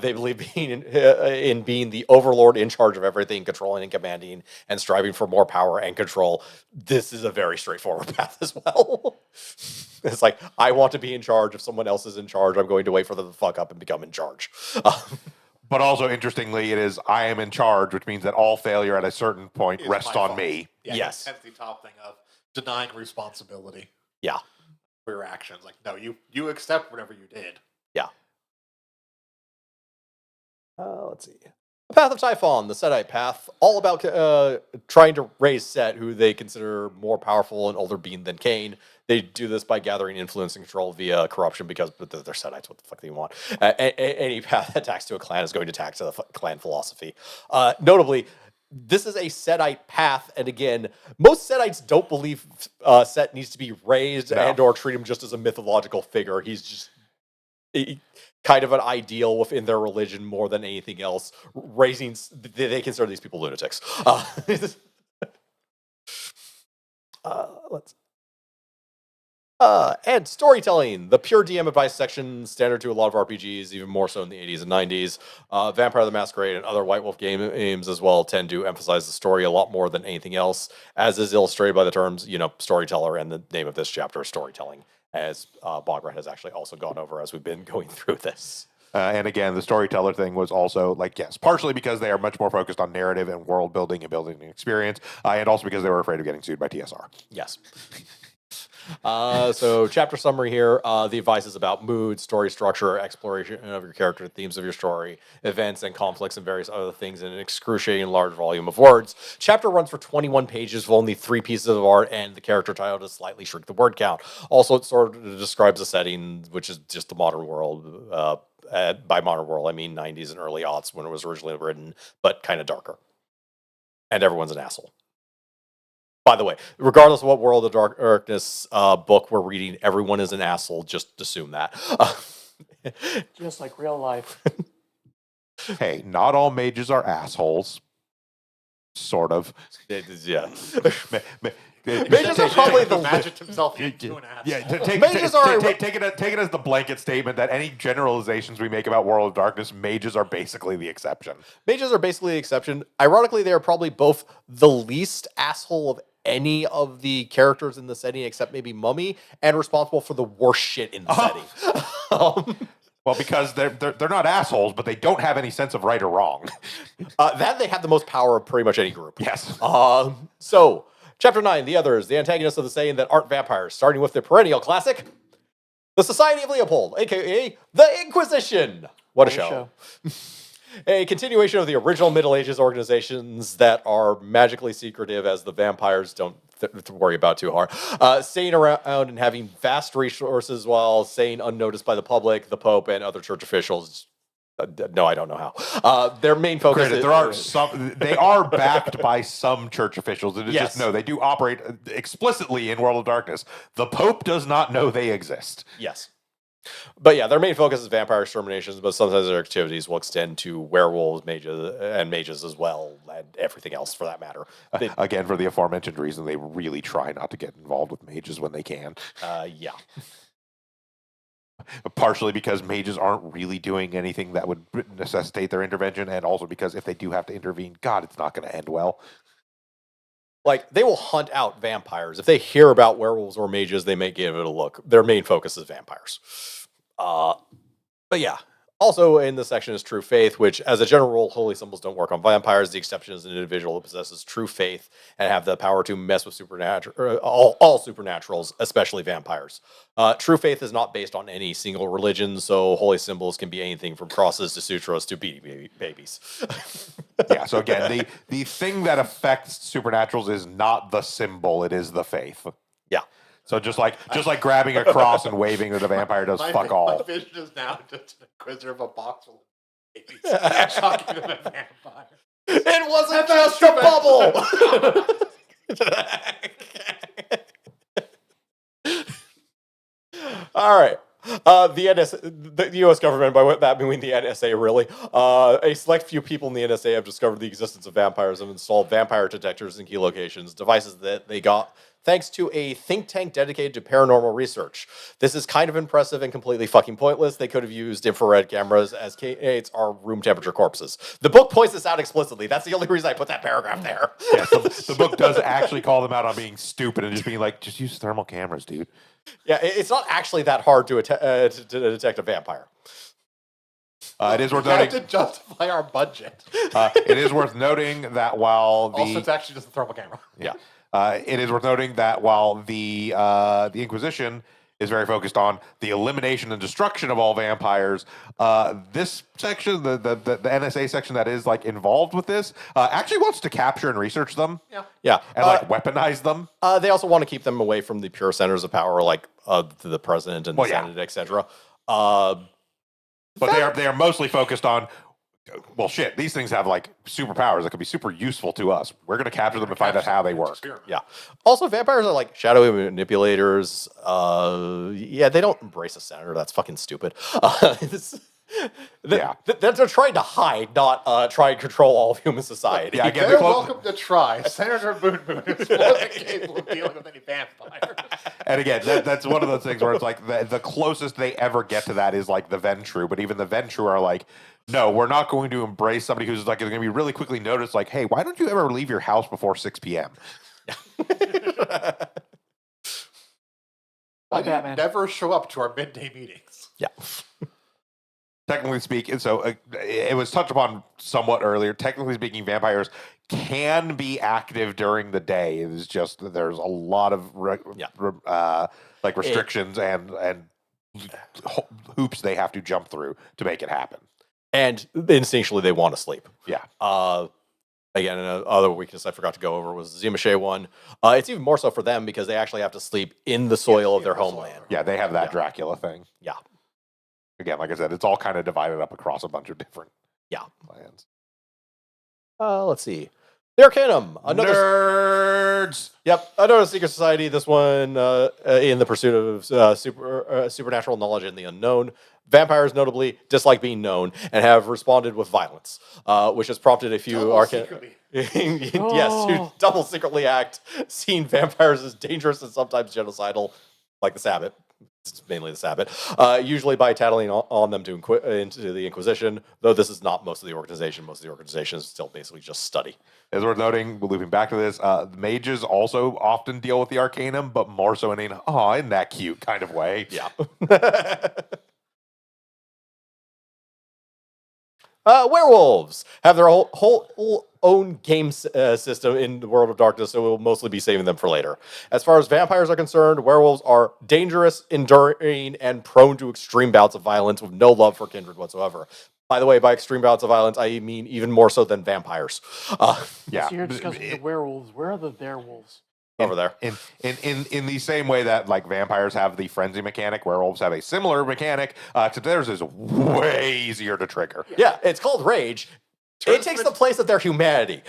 They believe in being the overlord in charge of everything, controlling and commanding, and striving for more power and control. This is a very straightforward path as well. It's like, I want to be in charge. If someone else is in charge, I'm going to wait for them to fuck up and become in charge. But also, interestingly, it is I am in charge, which means that all failure at a certain point Is rests my on fault. me. Yeah, Yes. That's the top thing of denying responsibility Yeah. for your actions. Like, no, you accept whatever you did. Yeah. Let's see. The Path of Typhon, the Setite path, all about trying to raise Set, who they consider more powerful and older being than Cain. They do this by gathering influence and control via corruption because they're Setites. What the fuck do you want? Any path that attacks to a clan is going to attack to the clan philosophy. Notably, this is a Setite path, and again, most Setites don't believe Set needs to be raised No. and or treat him just as a mythological figure. He's just kind of an ideal within their religion more than anything else. Raising, they consider these people lunatics. Let's. And storytelling, the pure DM advice section, standard to a lot of RPGs, even more so in the 80s and 90s. Vampire the Masquerade and other White Wolf games as well tend to emphasize the story a lot more than anything else, as is illustrated by the terms, storyteller, and the name of this chapter is storytelling, as Bograt has actually also gone over as we've been going through this. And again, the storyteller thing was also partially because they are much more focused on narrative and world building and building an experience, and also because they were afraid of getting sued by TSR. Yes. So chapter summary here, the advice is about mood, story structure, exploration of your character, themes of your story, events and conflicts and various other things in an excruciating large volume of words. Chapter runs for 21 pages with only 3 pieces of art and the character title to slightly shrink the word count. Also, it sort of describes the setting, which is just the modern world. By modern world, I mean 90s and early aughts when it was originally written, but kind of darker. And everyone's an asshole. By the way, regardless of what World of Darkness book we're reading, everyone is an asshole. Just assume that. Just like real life. Hey, not all mages are assholes. Sort of. Yeah. Mages are probably the imagined himself into an ass. Yeah, take Mages are- it as the blanket statement that any generalizations we make about World of Darkness, mages are basically the exception. Mages are basically the exception. Ironically, they are probably both the least asshole of any of the characters in the setting, except maybe Mummy, and responsible for the worst shit in the setting. Well, because they're not assholes, but they don't have any sense of right or wrong. That they have the most power of pretty much any group. Yes. So, Chapter 9, The Others, the antagonists of the saying that aren't vampires, starting with the perennial classic, the Society of Leopold, a.k.a. the Inquisition. What a show. A continuation of the original Middle Ages organizations that are magically secretive as the vampires don't worry about too hard. Staying around and having vast resources while staying unnoticed by the public, the Pope, and other church officials. No, I don't know how. Their main focus Granted, there are some. They are backed by some church officials. It is Yes. just no. They do operate explicitly in World of Darkness. The Pope does not know they exist. Yes. But yeah, their main focus is vampire exterminations, but sometimes their activities will extend to werewolves, mages as well, and everything else for that matter. Again, for the aforementioned reason, they really try not to get involved with mages when they can. Yeah. Partially because mages aren't really doing anything that would necessitate their intervention, and also because if they do have to intervene, God, it's not going to end well. Like, they will hunt out vampires. If they hear about werewolves or mages, they may give it a look. Their main focus is vampires. But yeah. Also in this section is true faith, which, as a general rule, holy symbols don't work on vampires. The exception is an individual who possesses true faith and have the power to mess with supernatural, all supernaturals, especially vampires. True faith is not based on any single religion, so holy symbols can be anything from crosses to sutras to beanie babies. Yeah, so again, the thing that affects supernaturals is not the symbol, it is the faith. Yeah. So just like grabbing a cross and waving that a vampire does fuck all. My vision is now just an inquisitor of a box full of babies talking to a vampire. It wasn't That's just a bubble! All right. The U.S. government, by what that meaning the NSA, really, a select few people in the NSA have discovered the existence of vampires and installed vampire detectors in key locations, devices that they got thanks to a think tank dedicated to paranormal research. This is kind of impressive and completely fucking pointless. They could have used infrared cameras as K8s are room temperature corpses. The book points this out explicitly. That's the only reason I put that paragraph there. Yes, the book does actually call them out on being stupid and just being like, just use thermal cameras, dude. Yeah, it's not actually that hard to detect a vampire. It is worth We have noting. to justify our budget. It is worth noting that while Also, the it's actually just a thermal camera. Yeah. it is worth noting that while the Inquisition is very focused on the elimination and destruction of all vampires, this section, the NSA section that is like involved with this, actually wants to capture and research them Yeah. and like weaponize them. They also want to keep them away from the pure centers of power, like the president and the Well, yeah. Senate, etc. But they are mostly focused on, well, shit, these things have like superpowers that could be super useful to us. We're going to capture them and find out how they work. Yeah. Also, vampires are like shadowy manipulators. Yeah, they don't embrace a senator. That's fucking stupid. They're trying to hide, not try and control all of human society. Yeah, again, They're the welcome to try. Senator Boon Boon is more than capable of dealing with any vampires. And again, that's one of those things where it's like the closest they ever get to that is like the Ventru, but even the Ventru are like, no, we're not going to embrace somebody who's like going to be really quickly noticed. Like, hey, why don't you ever leave your house before 6 p.m.? Why do you Batman. never show up to our midday meetings? Yeah. Technically speaking, so it was touched upon somewhat earlier. Technically speaking, vampires can be active during the day. It is just that there's a lot of like restrictions and hoops they have to jump through to make it happen. And instinctually, they want to sleep. Yeah. Again, another weakness I forgot to go over was the Zimache one. It's even more so for them because they actually have to sleep in the soil of their homeland. Yeah, they have that Yeah. Dracula thing. Yeah. Again, like I said, it's all kind of divided up across a bunch of different lands. Let's see. The Arcanum. Nerds! Yep, another secret society. This one in the pursuit of supernatural knowledge and the unknown. Vampires notably dislike being known and have responded with violence, which has prompted a few Secretly. yes, who double secretly act, seeing vampires as dangerous and sometimes genocidal, like the Sabbat. It's mainly the Sabbat, usually by tattling on them into the Inquisition, though this is not most of the organization. Most of the organization is still basically just study. It's worth noting, looping back to this, mages also often deal with the Arcanum, but more so in an, oh, isn't that cute kind of way. Yeah. Werewolves have their whole own game system in the World of Darkness, so we'll mostly be saving them for later. As far as vampires are concerned, werewolves are dangerous, enduring, and prone to extreme bouts of violence with no love for kindred whatsoever. By the way, by extreme bouts of violence, I mean even more so than vampires. Yeah. So you're discussing the werewolves. Where are the werewolves? Over there. In the same way that like vampires have the frenzy mechanic, werewolves have a similar mechanic. To theirs is way easier to trigger. Yeah, it's called rage. It takes the place of their humanity.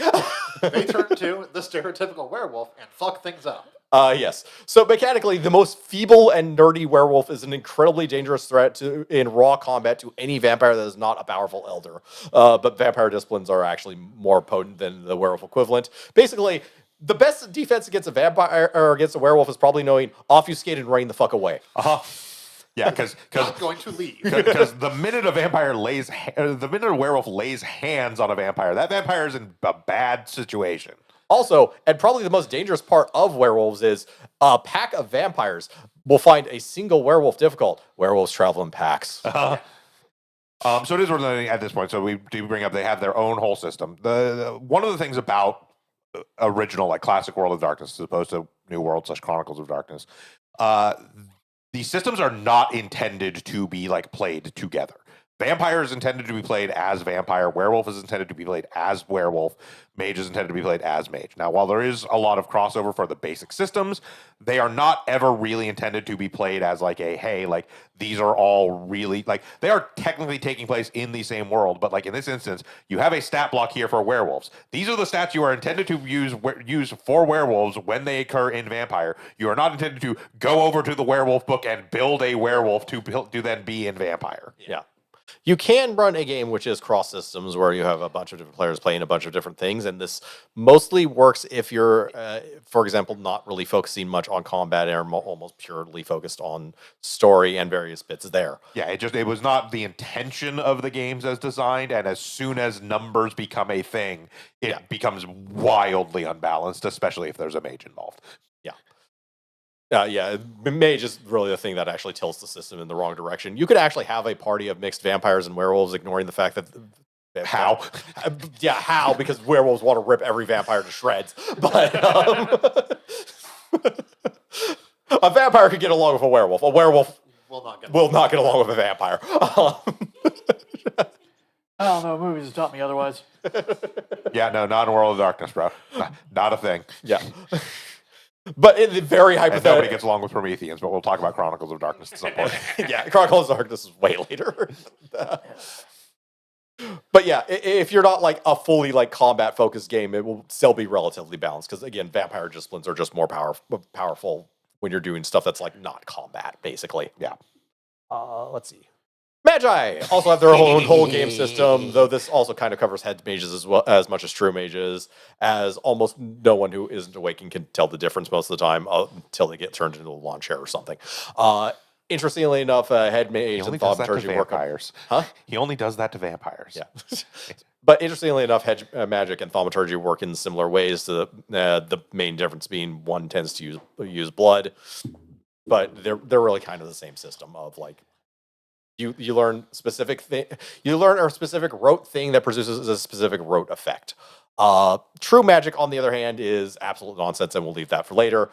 They turn to the stereotypical werewolf and fuck things up. Yes. So mechanically, the most feeble and nerdy werewolf is an incredibly dangerous threat in raw combat to any vampire that is not a powerful elder. But vampire disciplines are actually more potent than the werewolf equivalent. Basically, the best defense against a vampire or against a werewolf is probably knowing obfuscate and running the fuck away. Yeah, because Not going to leave. because the minute a werewolf lays hands on a vampire, that vampire is in a bad situation. Also, and probably the most dangerous part of werewolves is a pack of vampires will find a single werewolf difficult. Werewolves travel in packs. So it is worth noting at this point. So we do bring up they have their own whole system. One of the things about original, like classic World of Darkness, as opposed to New World / Chronicles of Darkness, these systems are not intended to be like played together. Vampire is intended to be played as vampire. Werewolf is intended to be played as werewolf. Mage is intended to be played as mage. Now, while there is a lot of crossover for the basic systems, they are not ever really intended to be played as like a, hey, like these are all really, like they are technically taking place in the same world. But like in this instance, you have a stat block here for werewolves. These are the stats you are intended to use for werewolves when they occur in vampire. You are not intended to go over to the werewolf book and build a werewolf to then be in vampire. Yeah. You can run a game which is cross systems where you have a bunch of different players playing a bunch of different things, and this mostly works if you're, for example, not really focusing much on combat and are almost purely focused on story and various bits there. Yeah, it was not the intention of the games as designed, and as soon as numbers become a thing, it becomes wildly unbalanced, especially if there's a mage involved. Yeah, mage is really the thing that actually tilts the system in the wrong direction. You could actually have a party of mixed vampires and werewolves, ignoring the fact that How? How? Because werewolves want to rip every vampire to shreds. But a vampire could get along with a werewolf. A werewolf will not get along with a vampire. I don't know. Movies have taught me otherwise. Yeah, no, not in World of Darkness, bro. Not a thing. Yeah. But in the very And hypothetical, nobody gets along with Prometheans, but we'll talk about Chronicles of Darkness at some point. yeah, Chronicles of Darkness is way later. But yeah, if you're not like a fully like combat focused game, it will still be relatively balanced because again, vampire disciplines are just more powerful when you're doing stuff that's like not combat, basically. Yeah. Let's see. Magi also have their own whole game system, though this also kind of covers head mages as well as much as true mages, as almost no one who isn't awakened can tell the difference most of the time until they get turned into a lawn chair or something. Interestingly enough, head mage and thaumaturgy work. Vampires. Huh? He only does that to vampires. Yeah. But interestingly enough, hedge magic and thaumaturgy work in similar ways. To the main difference being one tends to use blood, but they're really kind of the same system of like you learn specific thing, you learn a specific rote thing that produces a specific rote effect. True magic, on the other hand, is absolute nonsense, and we'll leave that for later.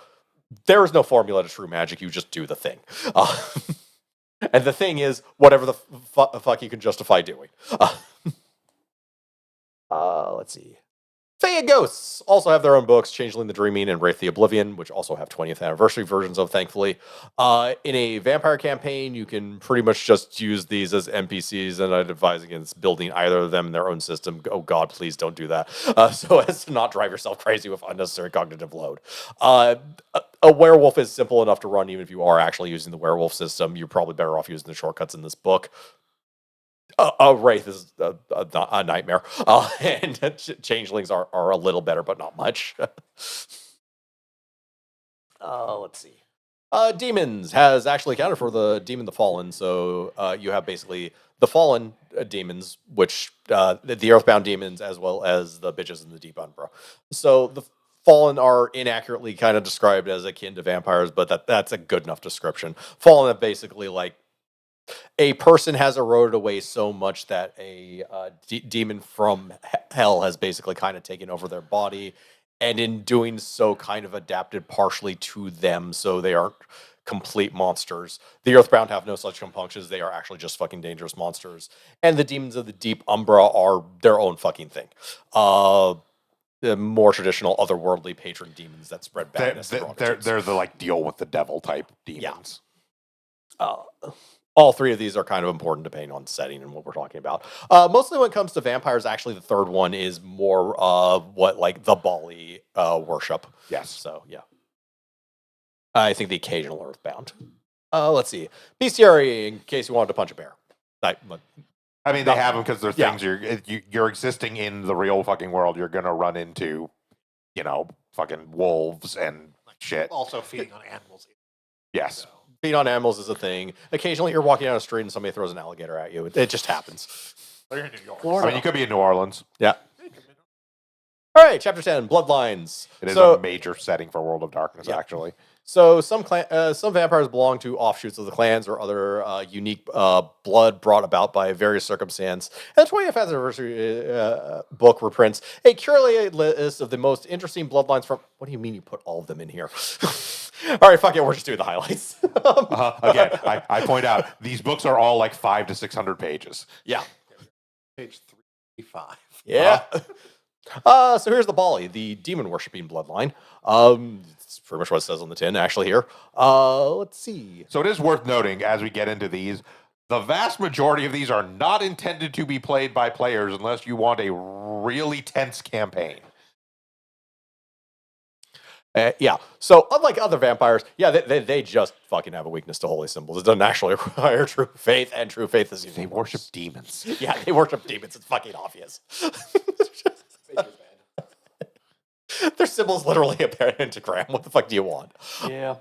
There is no formula to true magic; you just do the thing. And the thing is whatever the fuck you can justify doing. Let's see. Fae and Ghosts also have their own books, Changeling the Dreaming and Wraith the Oblivion, which also have 20th anniversary versions of, thankfully. In a vampire campaign, you can pretty much just use these as NPCs, and I'd advise against building either of them in their own system. Oh God, please don't do that. So as to not drive yourself crazy with unnecessary cognitive load. A werewolf is simple enough to run, even if you are actually using the werewolf system. You're probably better off using the shortcuts in this book. A wraith is a nightmare, and changelings are a little better, but not much. Let's see. Demons has actually accounted for the demon, the fallen. So you have basically the fallen demons, which the earthbound demons, as well as the bitches in the deep umbra. So the fallen are inaccurately kind of described as akin to vampires, but that's a good enough description. Fallen are basically like a person has eroded away so much that a demon from hell has basically kind of taken over their body, and in doing so kind of adapted partially to them, so they aren't complete monsters. The Earthbound have no such compunctions. They are actually just fucking dangerous monsters. And the demons of the deep umbra are their own fucking thing. The more traditional otherworldly patron demons that spread badness. They're the like deal with the devil type demons. Yeah. All three of these are kind of important depending on setting and what we're talking about. Mostly when it comes to vampires, actually the third one is more what like the Bali worship. Yes. So yeah. I think the occasional Earthbound. Let's see. Bestiary, in case you wanted to punch a bear. I mean, they have them because they're things you're existing in the real fucking world. You're gonna run into, fucking wolves and shit. Also feeding on animals. Yes. So. Feed on animals is a thing. Occasionally you're walking down a street and somebody throws an alligator at you. It just happens. They're in New York. I mean, you could be in New Orleans. Yeah. All right, chapter 10, Bloodlines. It is a major setting for World of Darkness, actually. So some vampires belong to offshoots of the clans or other unique blood brought about by various circumstance. And the 20th anniversary book reprints a curated list of the most interesting bloodlines from... What do you mean you put all of them in here? All right, fuck it, we're just doing the highlights. Again, I point out, these books are all like 500 to 600 pages. Yeah. Page 335. Yeah. So here's the Bali, the demon-worshipping bloodline. It's pretty much what it says on the tin, actually, here. Let's see. So it is worth noting, as we get into these, the vast majority of these are not intended to be played by players unless you want a really tense campaign. Yeah. So unlike other vampires, yeah, they just fucking have a weakness to holy symbols. It doesn't actually require true faith, and true faith is They worship demons. Yeah, they worship demons. It's fucking obvious. Their symbol's literally a pentagram. What the fuck do you want? Yeah.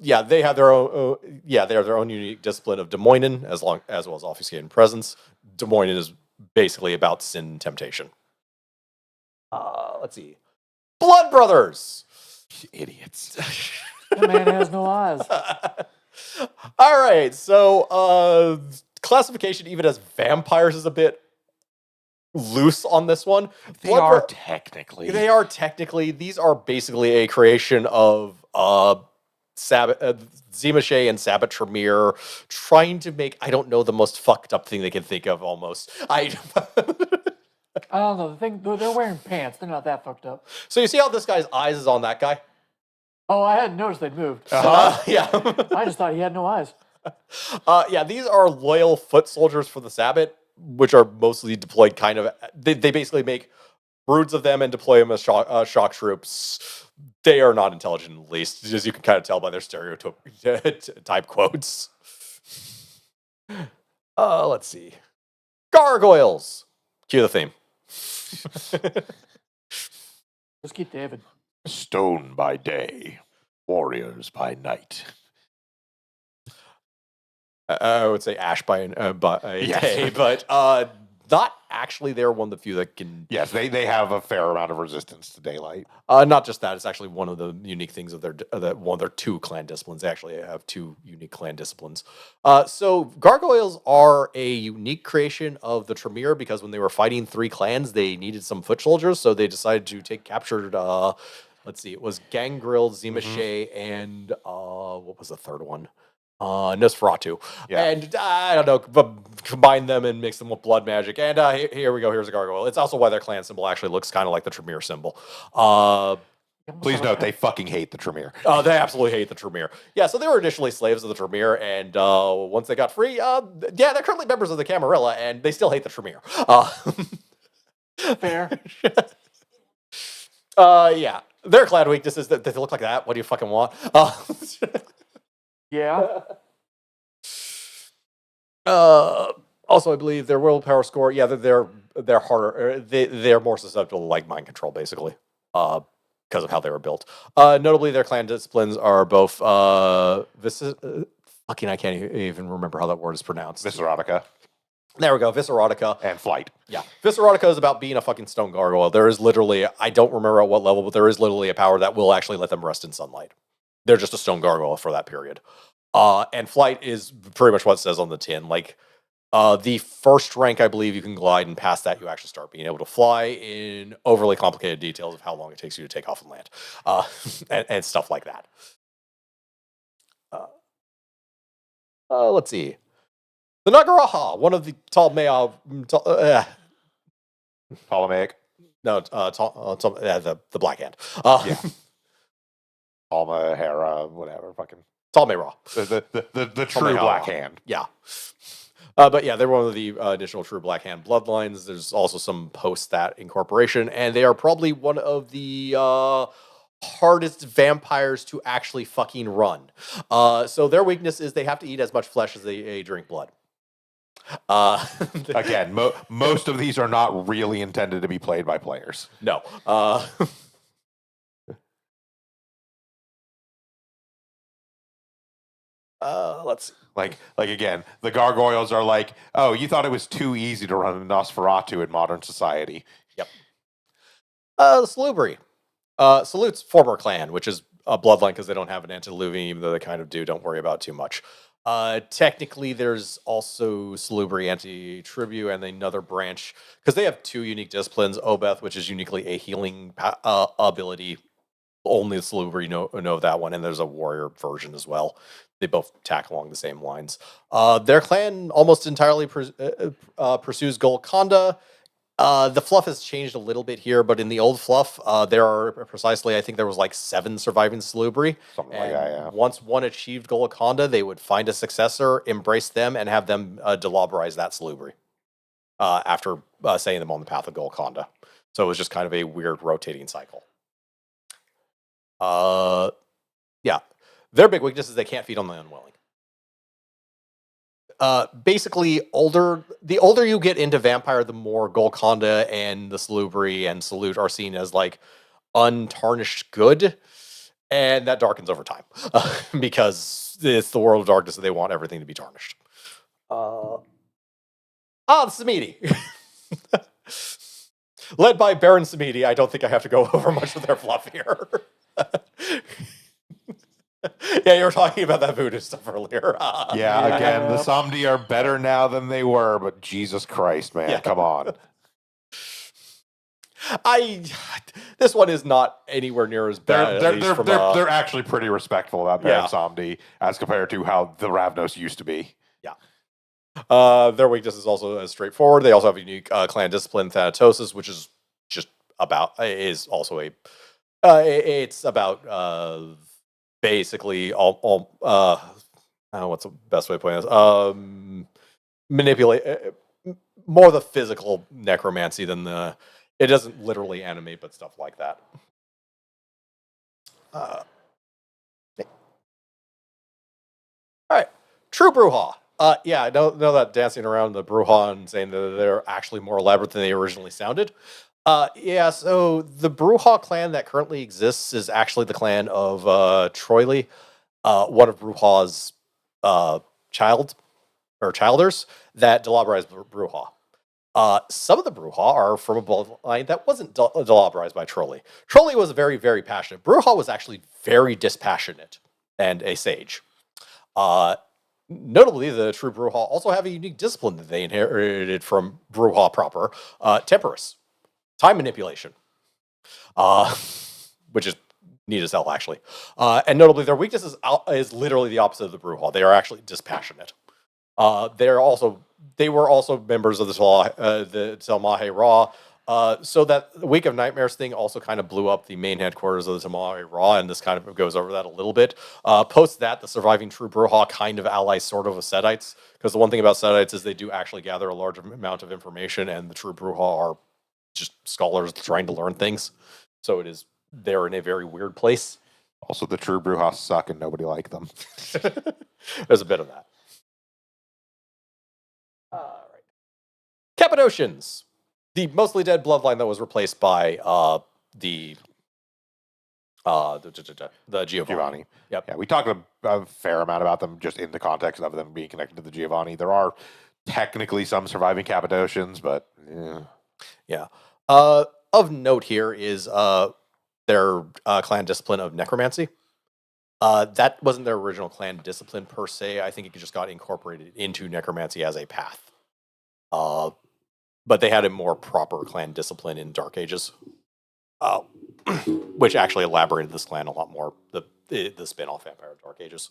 Yeah, they have their own. Yeah, they have their own unique discipline of Demoinen, as well as obfuscating presence. Demoinen is basically about sin and temptation. Let's see, Blood Brothers. Idiots. The man has no eyes. All right, so classification, even as vampires, is a bit loose on this one. They are technically. They are technically. These are basically a creation of Zimashay and Sabbat Tremere trying to make, I don't know, the most fucked up thing they can think of almost. I don't know. The thing, they're wearing pants. They're not that fucked up. So you see how this guy's eyes is on that guy? Oh, I hadn't noticed they'd moved. Yeah. I just thought he had no eyes. Yeah, these are loyal foot soldiers for the Sabbat, which are mostly deployed kind of. They basically make broods of them and deploy them as shock troops. They are not intelligent, at least, as you can kind of tell by their stereotype quotes. Let's see. Gargoyles. Cue the theme. Just keep David. Stone by day, warriors by night. I would say ash by Yes. day, but not actually. They're one of the few that can. Yes, they have a fair amount of resistance to daylight. Not just that; it's actually one of the unique things of their two clan disciplines. They actually have two unique clan disciplines. So gargoyles are a unique creation of the Tremere because when they were fighting three clans, they needed some foot soldiers, so they decided to take captured. Let's see, it was Gangrel, Zimashay, and what was the third one? Nosferatu. Yeah. And I don't know, combine them and mix them with blood magic. And here we go. Here's a gargoyle. It's also why their clan symbol actually looks kind of like the Tremere symbol. Please note, they fucking hate the Tremere. They absolutely hate the Tremere. Yeah, so they were initially slaves of the Tremere, and once they got free, yeah, they're currently members of the Camarilla, and they still hate the Tremere. Fair. Yeah, their clan weakness is that they look like that. What do you fucking want? Yeah. Also, I believe their willpower score. Yeah, they're harder. They're more susceptible to like mind control, basically, because of how they were built. Notably, their clan disciplines are both fucking. I can't even remember how that word is pronounced. Viscerotica There we go. Viscerotica. and flight. Yeah, Viscerotica is about being a fucking stone gargoyle. There is literally, I don't remember at what level, but there is literally a power that will actually let them rest in sunlight. They're just a stone gargoyle for that period. And flight is pretty much what it says on the tin. Like, the first rank, I believe, you can glide, and past that, you actually start being able to fly in overly complicated details of how long it takes you to take off and land, and stuff like that. Let's see. The Nagaraha, one of the Ptolemaic. the Black Hand. Yeah. Palma, Hera, whatever. Fucking Ptolemy-Ra. the true Ptolemaic. Black Hand. Yeah. But yeah, they're one of the additional true Black Hand bloodlines. There's also some post that incorporation, and they are probably one of the hardest vampires to actually fucking run. So their weakness is they have to eat as much flesh as they drink blood. Again, most of these are not really intended to be played by players. No. Let's see. Like again, the gargoyles are like, oh, you thought it was too easy to run a Nosferatu in modern society. Yep. The Salubri. Salute's former clan, which is a bloodline because they don't have an antediluvian, even though they kind of do. Don't worry about it too much. Technically, there's also Salubri Anti-Tribu and another branch, because they have two unique disciplines. Obeth, which is uniquely a healing ability. Only the Salubri know that one, and there's a warrior version as well. They both tack along the same lines. Their clan almost entirely pursues Golconda. The fluff has changed a little bit here, but in the old fluff, there are precisely, I think there was like 7 surviving Salubri. Something like that, yeah. Once one achieved Golconda, they would find a successor, embrace them, and have them deloberize that Salubri after setting them on the path of Golconda. So it was just kind of a weird rotating cycle. Yeah, their big weakness is they can't feed on the unwilling. Basically, the older you get into vampire, the more Golconda and the Salubri and Salute are seen as like untarnished good, and that darkens over time because it's the world of darkness and they want everything to be tarnished. The Samiti. Led by Baron Samiti, I don't think I have to go over much of their fluff here. Yeah, you were talking about that voodoo stuff earlier. Yeah, again, the Yeah. Somdi are better now than they were, but Jesus Christ, man, Yeah. come on. This one is not anywhere near as bad. They're actually pretty respectful about Baron Yeah. Somdi as compared to how the Ravnos used to be. Their weakness is also as straightforward. They also have a unique clan discipline, Thanatosis, which is just about is also a. It's about basically all. What's the best way of putting this? Manipulate more the physical necromancy than the. It doesn't literally animate, but stuff like that. All right, True Bruja. Yeah, I know that dancing around the Bruja and saying that they're actually more elaborate than they originally sounded. Yeah, so the Bruja clan that currently exists is actually the clan of Troily, one of Bruja's childers that delabrized Bruja. Some of the Bruja are from a bloodline that wasn't delabrized by Troily. Troily was very, very passionate. Bruja was actually very dispassionate and a sage. Notably, the true Bruja also have a unique discipline that they inherited from Bruja proper, temperance, time manipulation, which is neat as hell, actually. And notably, their weakness is literally the opposite of the Bruja. They are actually dispassionate. They were also members of the Telmahe Ra. So that the Week of Nightmares thing also kind of blew up the main headquarters of the Telmahe Ra, and this kind of goes over that a little bit. Post that, the surviving True Bruja kind of allies sort of with Setites, because the one thing about Setites is they do actually gather a large amount of information, and the True Bruja are just scholars trying to learn things. So they're in a very weird place. Also, the true Brujas suck and nobody liked them. There's a bit of that. All right. Cappadocians, the mostly dead bloodline that was replaced by the Giovanni. Yep. Yeah, we talked a fair amount about them just in the context of them being connected to the Giovanni. There are technically some surviving Cappadocians, but yeah. Of note here is their clan discipline of necromancy. That wasn't their original clan discipline per se. I think it just got incorporated into necromancy as a path. But they had a more proper clan discipline in Dark Ages, which actually elaborated this clan a lot more. The spin-off Vampire Dark Ages,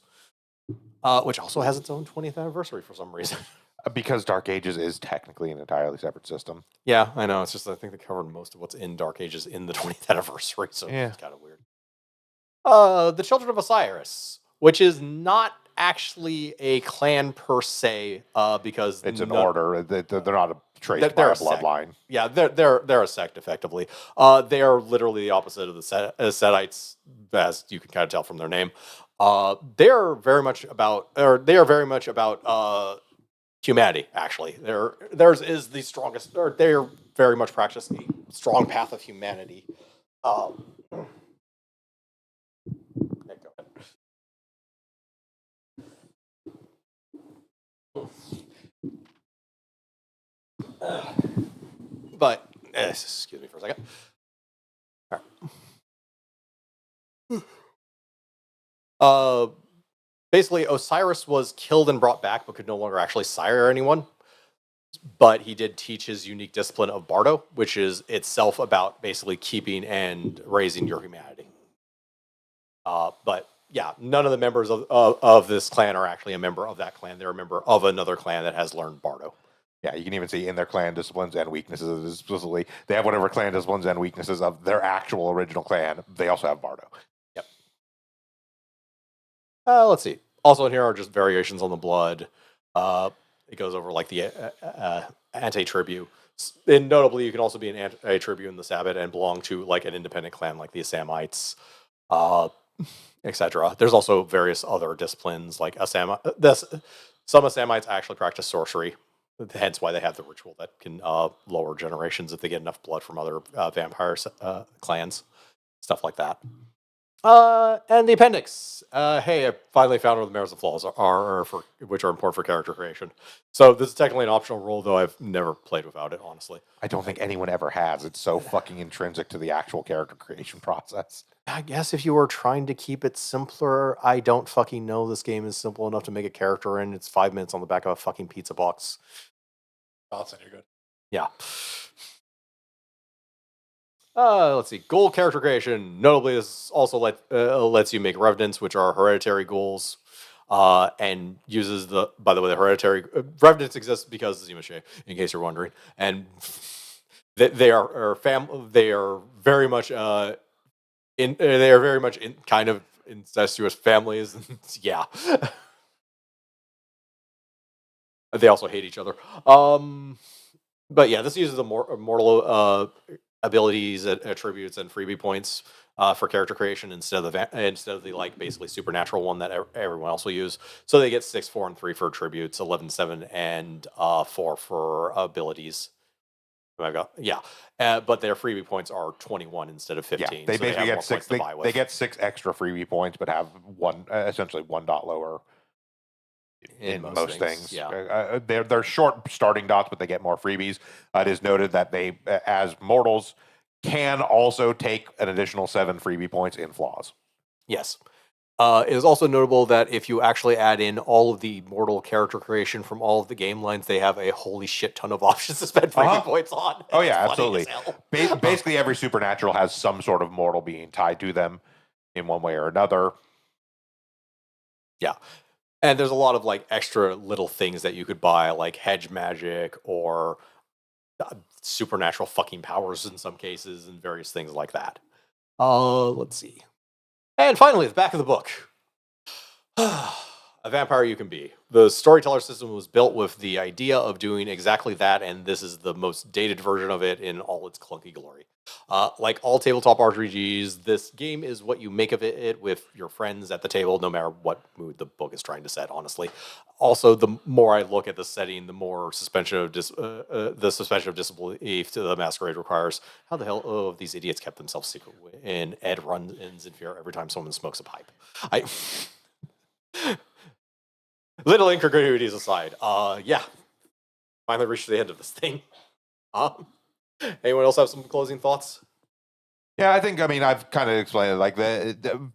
which also has its own 20th anniversary for some reason. because Dark Ages is technically an entirely separate system. Yeah, I know. It's just I think they covered most of what's in Dark Ages in the 20th anniversary, so Yeah. it's kind of weird. The Children of Osiris, which is not actually a clan per se, because It's an order. They're not traced by They're a a sect. bloodline. Yeah, they're a sect effectively. They are literally the opposite of the Setites, as you can kind of tell from their name. They are very much about humanity. Actually, theirs is the strongest. Or they are very much practice a strong path of humanity. Okay, go ahead. But excuse me for a second. All right. Basically, Osiris was killed and brought back, but could no longer actually sire anyone. But he did teach his unique discipline of Bardo, which is itself about basically keeping and raising your humanity. But yeah, none of the members of this clan are actually a member of that clan. They're a member of another clan that has learned Bardo. Yeah, you can even see in their clan disciplines and weaknesses explicitly. They have whatever clan disciplines and weaknesses of their actual original clan. They also have Bardo. Yep. Let's see. Also in here are just variations on the blood. It goes over like the anti-tribu. And notably, you can also be an anti-tribu in the Sabbat and belong to like an independent clan like the Assamites. etc. There's also various other disciplines like some Assamites actually practice sorcery, hence why they have the ritual that can lower generations if they get enough blood from other vampire clans, stuff like that. And the appendix. Hey, I finally found where the merits and flaws are for which are important for character creation. So this is technically an optional rule, though I've never played without it, honestly. I don't think anyone ever has. It's so fucking intrinsic to the actual character creation process. I guess if you were trying to keep it simpler, I don't fucking know this game is simple enough to make a character in. It's 5 minutes on the back of a fucking pizza box. Thoughts, and you're good. Yeah. Let's see. Goal character creation. Notably, this also lets you make revenants, which are hereditary goals, and uses by the way, the hereditary revenants exist because of Zimache, in case you're wondering, and they are very much they are very much kind of incestuous families. Yeah. They also hate each other. But yeah, this uses the mortal abilities, attributes, and freebie points for character creation instead of the like basically supernatural one that everyone else will use. So they get 6, 4, and 3 for attributes, 11, 7, and 4 for abilities. But their freebie points are 21 instead of 15. Yeah, they so basically have get 6. to buy with. They get 6 extra freebie points, but have essentially 1 dot lower in most things. Yeah. They're short starting dots, but they get more freebies. It is noted that they, as mortals, can also take an additional 7 freebie points in flaws. Yes. It is also notable that if you actually add in all of the mortal character creation from all of the game lines, they have a holy shit ton of options to spend freebie points on. Oh yeah, It's funny absolutely. as hell. Basically, every supernatural has some sort of mortal being tied to them in one way or another. Yeah. And there's a lot of like extra little things that you could buy, like hedge magic or supernatural fucking powers in some cases, and various things like that. Let's see. And finally, the back of the book. A vampire you can be. The storyteller system was built with the idea of doing exactly that, and this is the most dated version of it in all its clunky glory. Like all tabletop RPGs, this game is what you make of it with your friends at the table, no matter what mood the book is trying to set, honestly. Also, the more I look at the setting, the more suspension of disbelief to the Masquerade requires. How the hell have these idiots kept themselves secret? And Ed runs in fear every time someone smokes a pipe. Little incongruities aside, yeah. Finally reached the end of this thing. Anyone else have some closing thoughts? Yeah, I mean, I've kind of explained it. Like the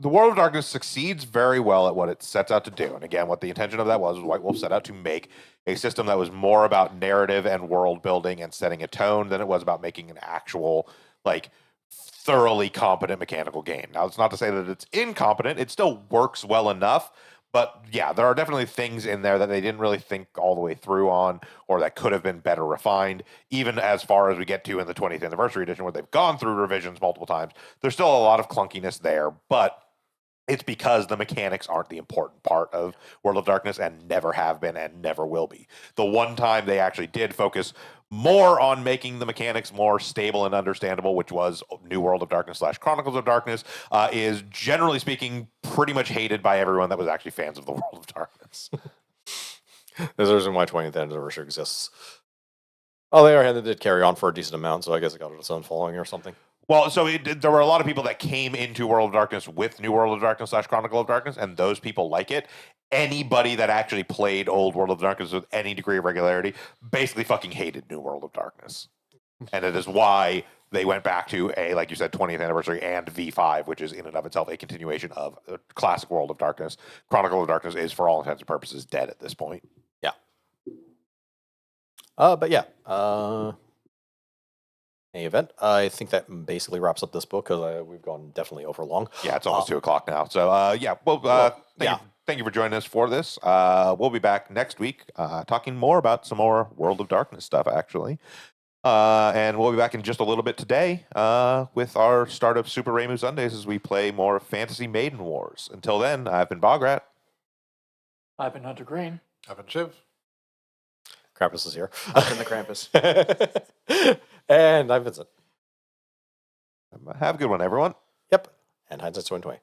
World of Darkness succeeds very well at what it sets out to do. And again, what the intention of that was White Wolf set out to make a system that was more about narrative and world building and setting a tone than it was about making an actual, like, thoroughly competent mechanical game. Now, it's not to say that it's incompetent. It still works well enough. But yeah, there are definitely things in there that they didn't really think all the way through on, or that could have been better refined. Even as far as we get to in the 20th anniversary edition, where they've gone through revisions multiple times, there's still a lot of clunkiness there. But it's because the mechanics aren't the important part of World of Darkness and never have been and never will be. The one time they actually did focus more on making the mechanics more stable and understandable, which was New World of Darkness / Chronicles of Darkness, is generally speaking pretty much hated by everyone that was actually fans of the World of Darkness. There's a reason why 20th anniversary exists. On the other hand, it did carry on for a decent amount, so I guess it got its own following or something. Well, so there were a lot of people that came into World of Darkness with New World of Darkness / Chronicle of Darkness, and those people like it. Anybody that actually played old World of Darkness with any degree of regularity basically fucking hated New World of Darkness. And it is why they went back to like you said, 20th anniversary and V5, which is in and of itself a continuation of the classic World of Darkness. Chronicle of Darkness is, for all intents and purposes, dead at this point. Yeah. But yeah. Any event, I think that basically wraps up this book because we've gone definitely over long. Yeah, it's almost 2 o'clock now. So yeah, well, thank you for joining us for this. We'll be back next week talking more about some more World of Darkness stuff, actually. And we'll be back in just a little bit today with our start of Super Ramu Sundays as we play more Fantasy Maiden Wars. Until then, I've been Bograt. I've been Hunter Green. I've been Shiv. Krampus is here. I've been the Krampus. And I'm Vincent. Have a good one, everyone. Yep. And hindsight's 2020.